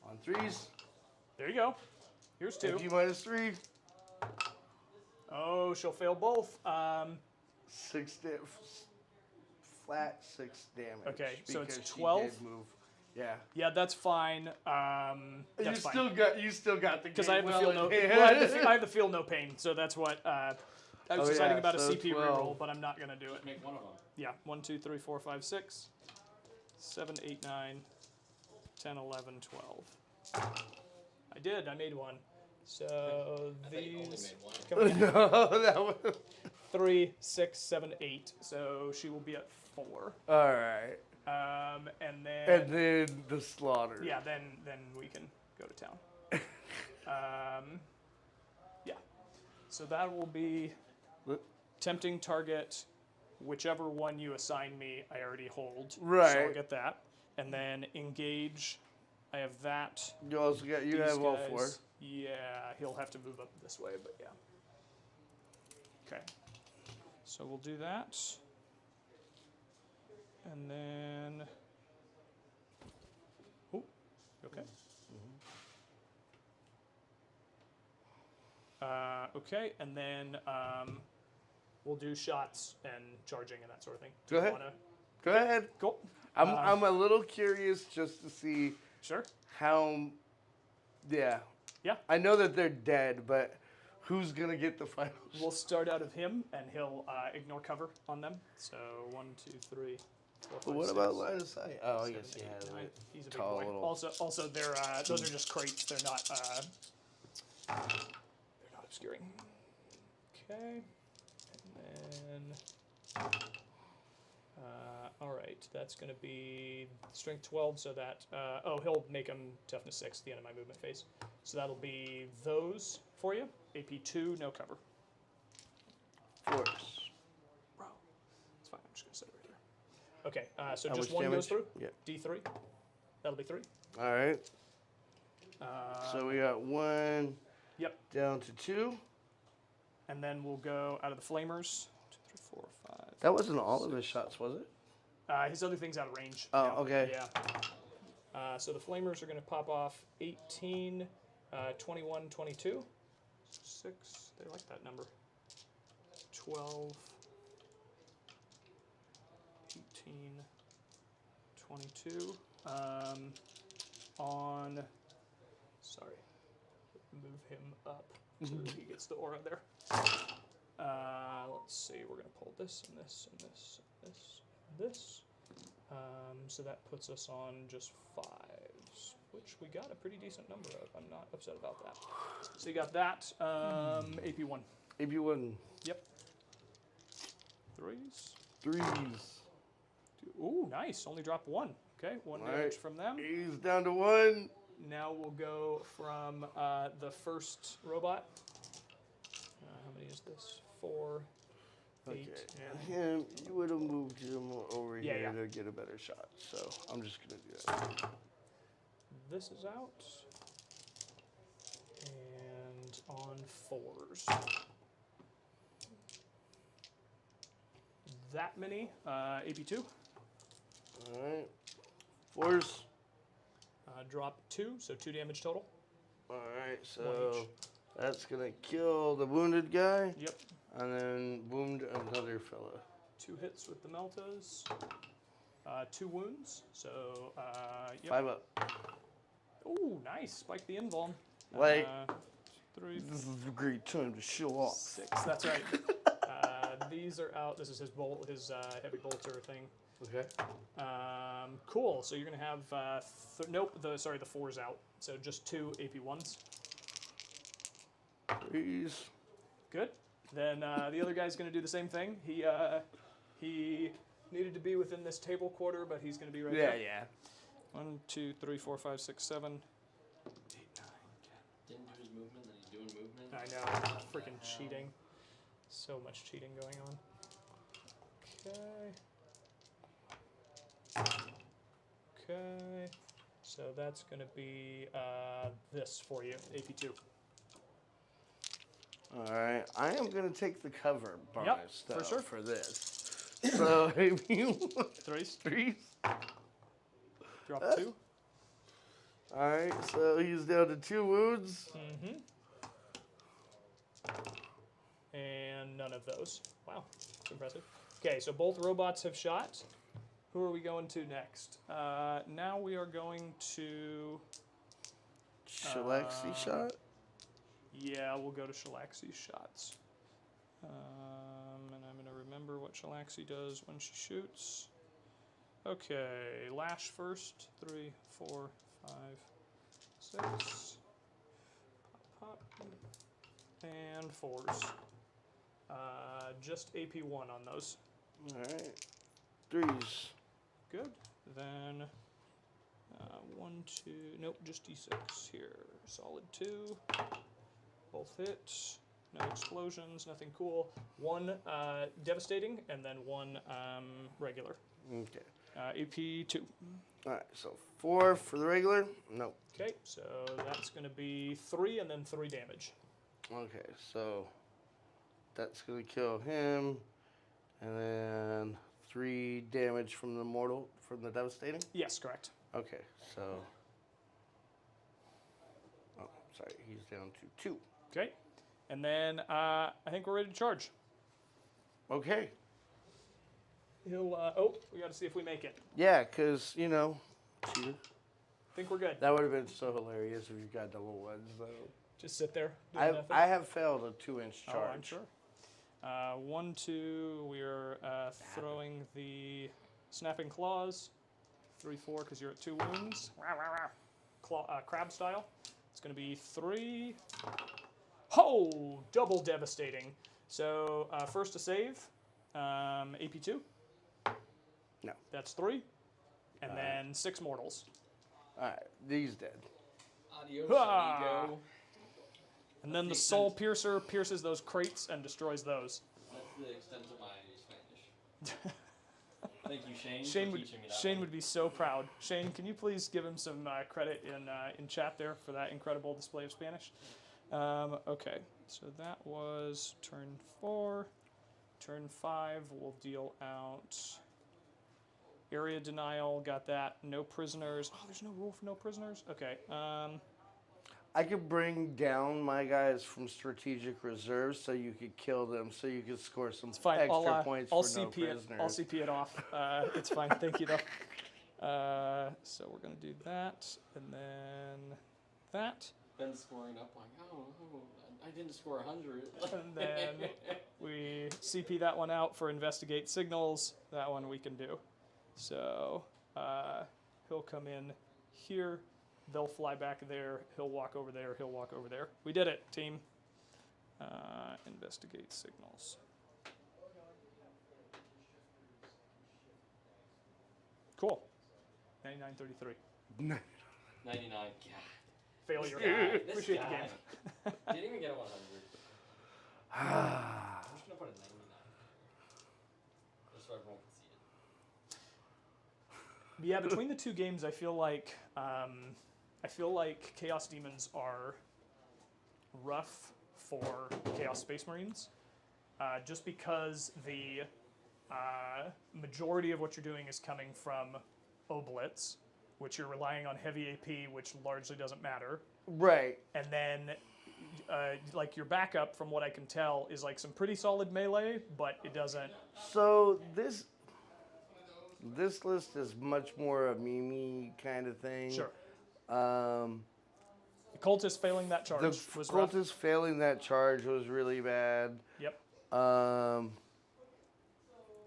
on 3s. There you go. Here's 2. AP minus 3. Oh, she'll fail both. 6 flat 6 damage. Okay, so it's because she 12? did move. Yeah. Yeah, that's fine. That's You still got the because game I have the well feel in no. hand. Well, I have the feel no pain. So that's what I was deciding about a so CP 12. reroll, but I'm not gonna do it. Make one of them. Yeah, 1, 2, 3, 4, 5, 6, 7, 8, 9, 10, 11, 12. I did. I made one. So I thought you only these made one. come No, that was. 3, 6, 7, 8. So she will be at 4. All right. And then. And then the slaughter. Yeah, then we can go to town. Yeah. So that will be tempting target, whichever one you assign me, I already hold. So I'll Right. get that. And then engage, I have that. You also got. You These have all guys, 4. Yeah, he'll have to move up this way, but yeah. Okay. So we'll do that. And then. Oh, okay. Okay, and then we'll do shots and charging and that sort of thing. Do Go you ahead. wanna- Go ahead. Cool. I'm a little curious just to see Sure. how. Yeah. Yeah. I know that they're dead, but who's gonna get the final? We'll start out of him, and he'll ignore cover on them. So 1, 2, 3, 4, 5, But what 6, about line of sight? Oh, I 7, guess he 8, has 9. it. He's a big Tall boy. little- Also, they're those are just crates. They're not obscuring. Okay, and then all right, that's going to be strength 12. So that he'll make him toughness 6 at the end of my movement phase. So that'll be those for you. AP 2, no cover. Force. Bro, it's fine. I'm just going to set it right there. Okay, so How just much one goes damage? through. Yeah. D3. That'll be 3. All right. So we got 1 Yep. down to 2. And then we'll go out of the flamers. 2, 3, 4, 5. That wasn't all of his shots, was it? His other thing's out of range. Oh, now. okay. Yeah. So the flamers are going to pop off 18, 21, 22. 6. They like that number. 12, 18, 22. Move him up so he gets the aura there. Let's see, we're going to pull this and this and this and this and this. So that puts us on just 5s, which we got a pretty decent number of. I'm not upset about that. So you got that. AP1. AP1. Yep. 3s. 3s. Ooh, nice. Only drop 1. Okay, 1 damage Right. from them. He's down to 1. Now we'll go from the first robot. How many is this? 4, 8, Okay. and Him, you would have moved him over Yeah, here yeah. to get a better shot. So I'm just gonna do that. this is out. And on 4s. That many. AP2. All right. 4s. Drop 2, so 2 damage total. All right. One So each. that's gonna kill the wounded guy, Yep. and then wound another fella. 2 hits with the Meltas. 2 wounds. So, yep. 5 up. Ooh, nice. Spike the invuln. Like- 3, This is a great time to show off. 6. That's right. These are out. This is his bolt, his heavy bolter thing. Okay. Cool. So you're gonna have nope. The 4's out. So just 2 AP1s. 3s. Good. Then the other guy's gonna do the same thing. He needed to be within this table quarter, but he's gonna be right Yeah, there. yeah. 1, 2, 3, 4, 5, 6, 7, Didn't do his movement, then he's doing movement. I know, What the freaking hell? cheating. So much cheating going on. Okay. So that's going to be this for you, AP2. All right, I am gonna take the cover bonus for though sure. for this. So if you Threes. threes. Drop 2. All right, so he's down to 2 wounds. Mm-hmm. And none of those. Wow, that's impressive. Okay, so both robots have shot. Who are we going to next? Now we are going to... Shalaxi shot. Yeah, we'll go to Shalaxi's shots. And I'm going to remember what Shalaxi does when she shoots. Okay, lash first. 3, 4, 5, 6. Pop, pop. And 4s. Just AP1 on those. All right, 3s. Good. Then 1, 2. Nope, just D6 here. Solid 2. Both hit. No explosions. Nothing cool. 1 devastating, and then 1 regular. Okay. AP2. All right, so 4 for the regular. Nope. Okay, so that's going to be 3 and then 3 damage. Okay, so that's gonna kill him, and then 3 damage from the devastating. Yes, correct. Okay, so sorry, he's down to 2. Okay, and then I think we're ready to charge. Okay. He'll. Oh, we got to see if we make it. Yeah, cause cheater. I think we're good. That would have been so hilarious if you got double ones though. Just sit there. Doing nothing. I have failed a 2-inch charge. Oh, I'm sure. 1, 2. We're throwing the snapping claws. 3, 4, because you're at 2 wounds. Crab style. It's going to be 3. Oh, double devastating. So first to save, AP2. No. That's 3, and then 6 mortals. All right, these dead. Adios, Ah! amigo. And then the soul piercer pierces those crates and destroys those. That's the extent of my Spanish. Thank you, Shane, Shane for would teaching me that Shane one. would be so proud. Shane, can you please give him some credit in chat there for that incredible display of Spanish? Okay, so that was turn 4. Turn 5, we'll deal out area denial. Got that. No prisoners. Oh, there's no rule for no prisoners. Okay. I could bring down my guys from strategic reserves so you could kill them, so you could score some Fine. extra points I'll for no CP it. prisoners. I'll CP it off. It's fine. Thank you, though. So we're gonna do that, and then that, Ben's scoring up like, oh, I didn't score 100. and then we CP that one out for investigate signals. That one we can do. So he'll come in here. They'll fly back there. He'll walk over there. He'll walk over there. We did it, team. Investigate signals. Cool. 9933. 99. God. Failure. This Appreciate the guy. game. Didn't even get a 100. I'm just going to put a 99. Just so everyone can see it. Yeah, between the two games, I feel like Chaos Demons are rough for Chaos Space Marines, just because the majority of what you're doing is coming from Oblitz, which you're relying on heavy AP, which largely doesn't matter. Right. And then, like, your backup, from what I can tell, is like some pretty solid melee, but it doesn't. So this list is much more a Mimi kind of thing. Sure. The The Cultist failing that charge was rough. Cultist failing that charge was really bad. Yep.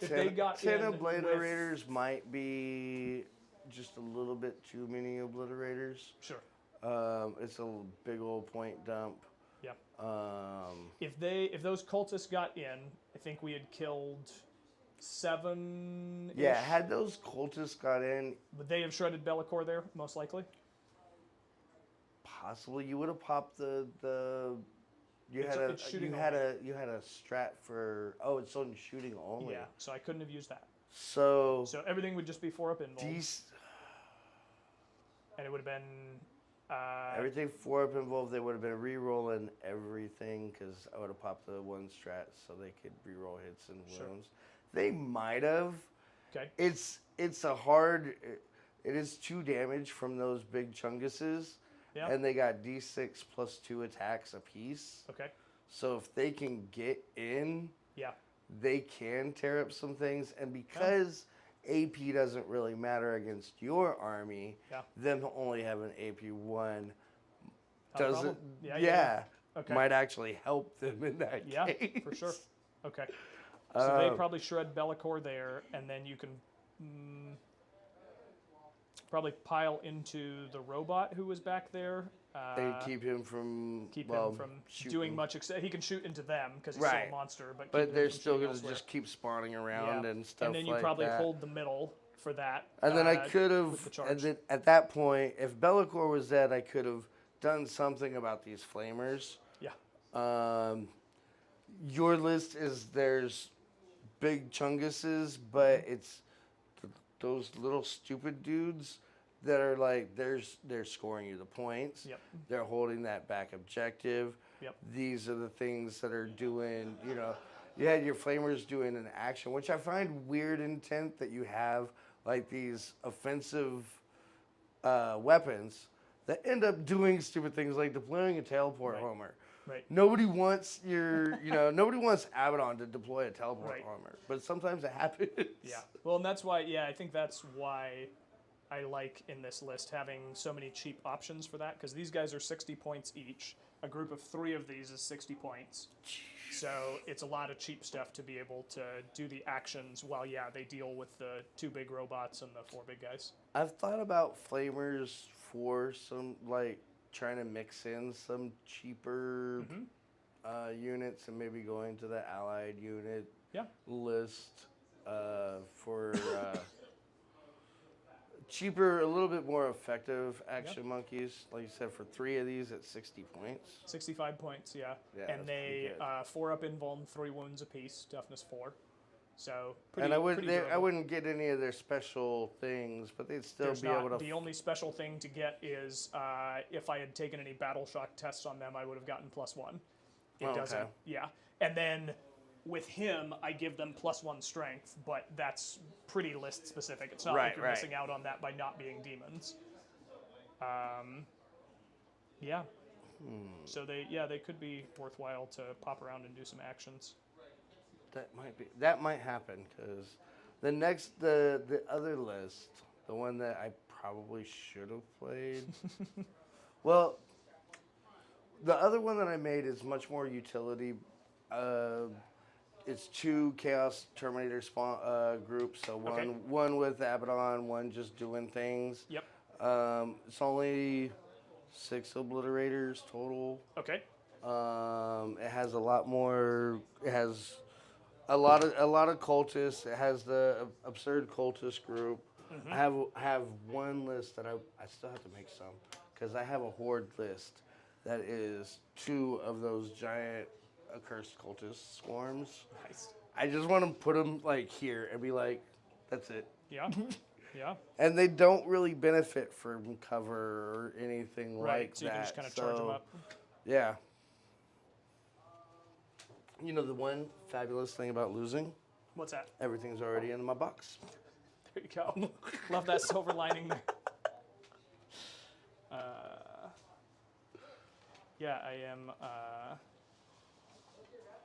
If Ten, they got 10 in obliterators might be just a little bit too many obliterators. Sure. It's a big old point dump. Yep. If those cultists got in, I think we had killed 7. Yeah, had those cultists got in, Would they have shredded Bellicor there, most likely? Possibly, you would have popped the you It's- had it's a shooting you had a you had a strat for it's on shooting only. Yeah, so I couldn't have used that. So So everything would just be 4-up invuln, these and it would have been everything 4-up involved. They would have been re-rolling everything because I would have popped the 1 strat so they could re-roll hits and Sure. wounds. They might have. okay. It's a hard. It is 2 damage from those big chunguses, Yeah. and they got D6 plus 2 attacks apiece. Okay. So if they can get in, Yeah. they can tear up some things. And because AP doesn't really matter against your army, Yeah. them only having AP1 Not a doesn't. problem. Yeah. Okay. Might actually help them in that Yeah, case. for sure. Okay. So they probably shred Bellicor there, and then you can probably pile into the robot who was back there. They keep him from him from shooting. doing much. He can shoot into them because he's still Right. a monster, but But keep they're him from still shooting going to elsewhere. just keep spawning around Yeah. and stuff like that. And then you probably hold the middle for that. And then I could with the have, charge. and then at that point, if Bellicor was dead, I could have done something about these flamers. Yeah. Your list is there's big chunguses, but it's those little stupid dudes that are like they're scoring you the points. Yep. They're holding that back objective. Yep. These are the things that are doing, you had your flamers doing an action, which I find weird intent that you have like these offensive weapons that end up doing stupid things like deploying a teleport Right. homer. Right. Nobody wants nobody wants Abaddon to deploy a teleport Right. homer, but sometimes it happens. Yeah. Well, and that's why. Yeah, I think that's why I like in this list having so many cheap options for that, because these guys are 60 points each. A group of 3 of these is 60 points. So it's a lot of cheap stuff to be able to do the actions while, they deal with the 2 big robots and the 4 big guys. I've thought about flamers for some trying to mix in some cheaper units and maybe going to the allied unit list for cheaper, a little bit more effective action monkeys. Like you said, for 3 of these at 60 points. 65 points, yeah. Yeah, And that's they pretty good. 4-up invuln, 3 wounds apiece, toughness 4. So pretty. And I durable. wouldn't get any of their special things, but they'd still There's be not, able to. the only special thing to get is if I had taken any battle shock tests on them, I would have gotten +1. It Oh, doesn't. okay. Yeah. And then with him, I give them +1 strength, but that's pretty list specific. It's not like you're missing out on that by not being demons. Yeah. So they could be worthwhile to pop around and do some actions. That might happen because the other list, the one that I probably should have played. Well, the other one that I made is much more utility. It's 2 Chaos Terminator spawn groups. So one with Abaddon, one just doing things. Yep. It's only 6 obliterators total. Okay. It has a lot more. It has a lot of cultists. It has the absurd cultist group. I have one list that I still have to make some because I have a horde list that is 2 of those giant accursed cultist swarms. Nice. I just want to put them here and be like, that's it. Yeah. Yeah. And they don't really benefit from cover or anything Right. like So you that. can just kind of charge them up. Yeah. The one fabulous thing about losing, What's that? everything's already in my box. There you go. Love that silver lining there.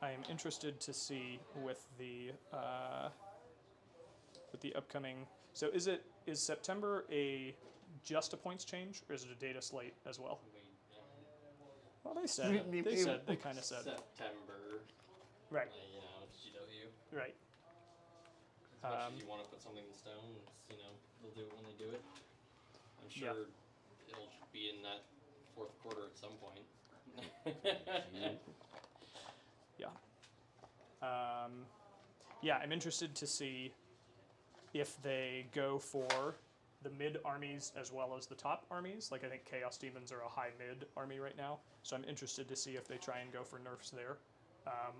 I am interested to see with the upcoming. So is September just a points change, or is it a data slate as well? Well, they kind of said. September. Right. It's GW. Right. As much as you want to put something in stone, they'll do it when they do it. I'm sure it'll be in that 4th quarter at some point. Yeah. I'm interested to see if they go for the mid armies as well as the top armies. Like I think Chaos Demons are a high mid army right now, so I'm interested to see if they try and go for nerfs there,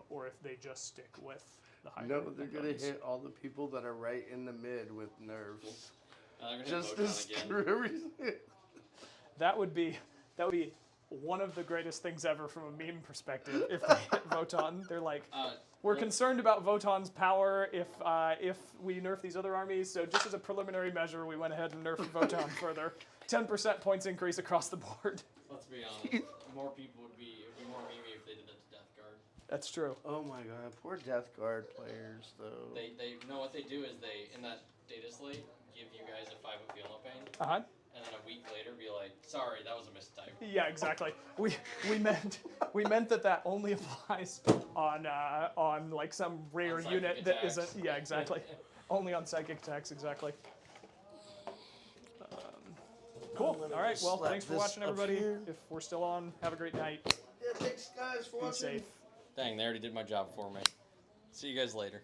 or if they just stick with the high. No, they're gonna hit all the people that are right in the mid with nerves. They're gonna Just hit to Voton again. screw everything. That would be one of the greatest things ever from a meme perspective. If they hit Voton, they're like, we're concerned about Voton's power if we nerf these other armies. So just as a preliminary measure, we went ahead and nerfed Voton further. 10% points increase across the board. Let's be honest. More people would be more memey if they did that to Death Guard. That's true. Oh my god, poor Death Guard players though. They know what they do is they in that data slate give you guys a 5 of Feel No Pain. Uh-huh. And then a week later, be like, "Sorry, that was a mistype." Yeah, exactly. We meant that only applies on like some rare On unit psychic that attacks. isn't. Yeah, exactly. Only on psychic attacks, exactly. Cool. All right. Well, thanks for watching, everybody. If we're still on, have a great night. Yeah, thanks guys for Be watching. safe. Dang, they already did my job for me. See you guys later.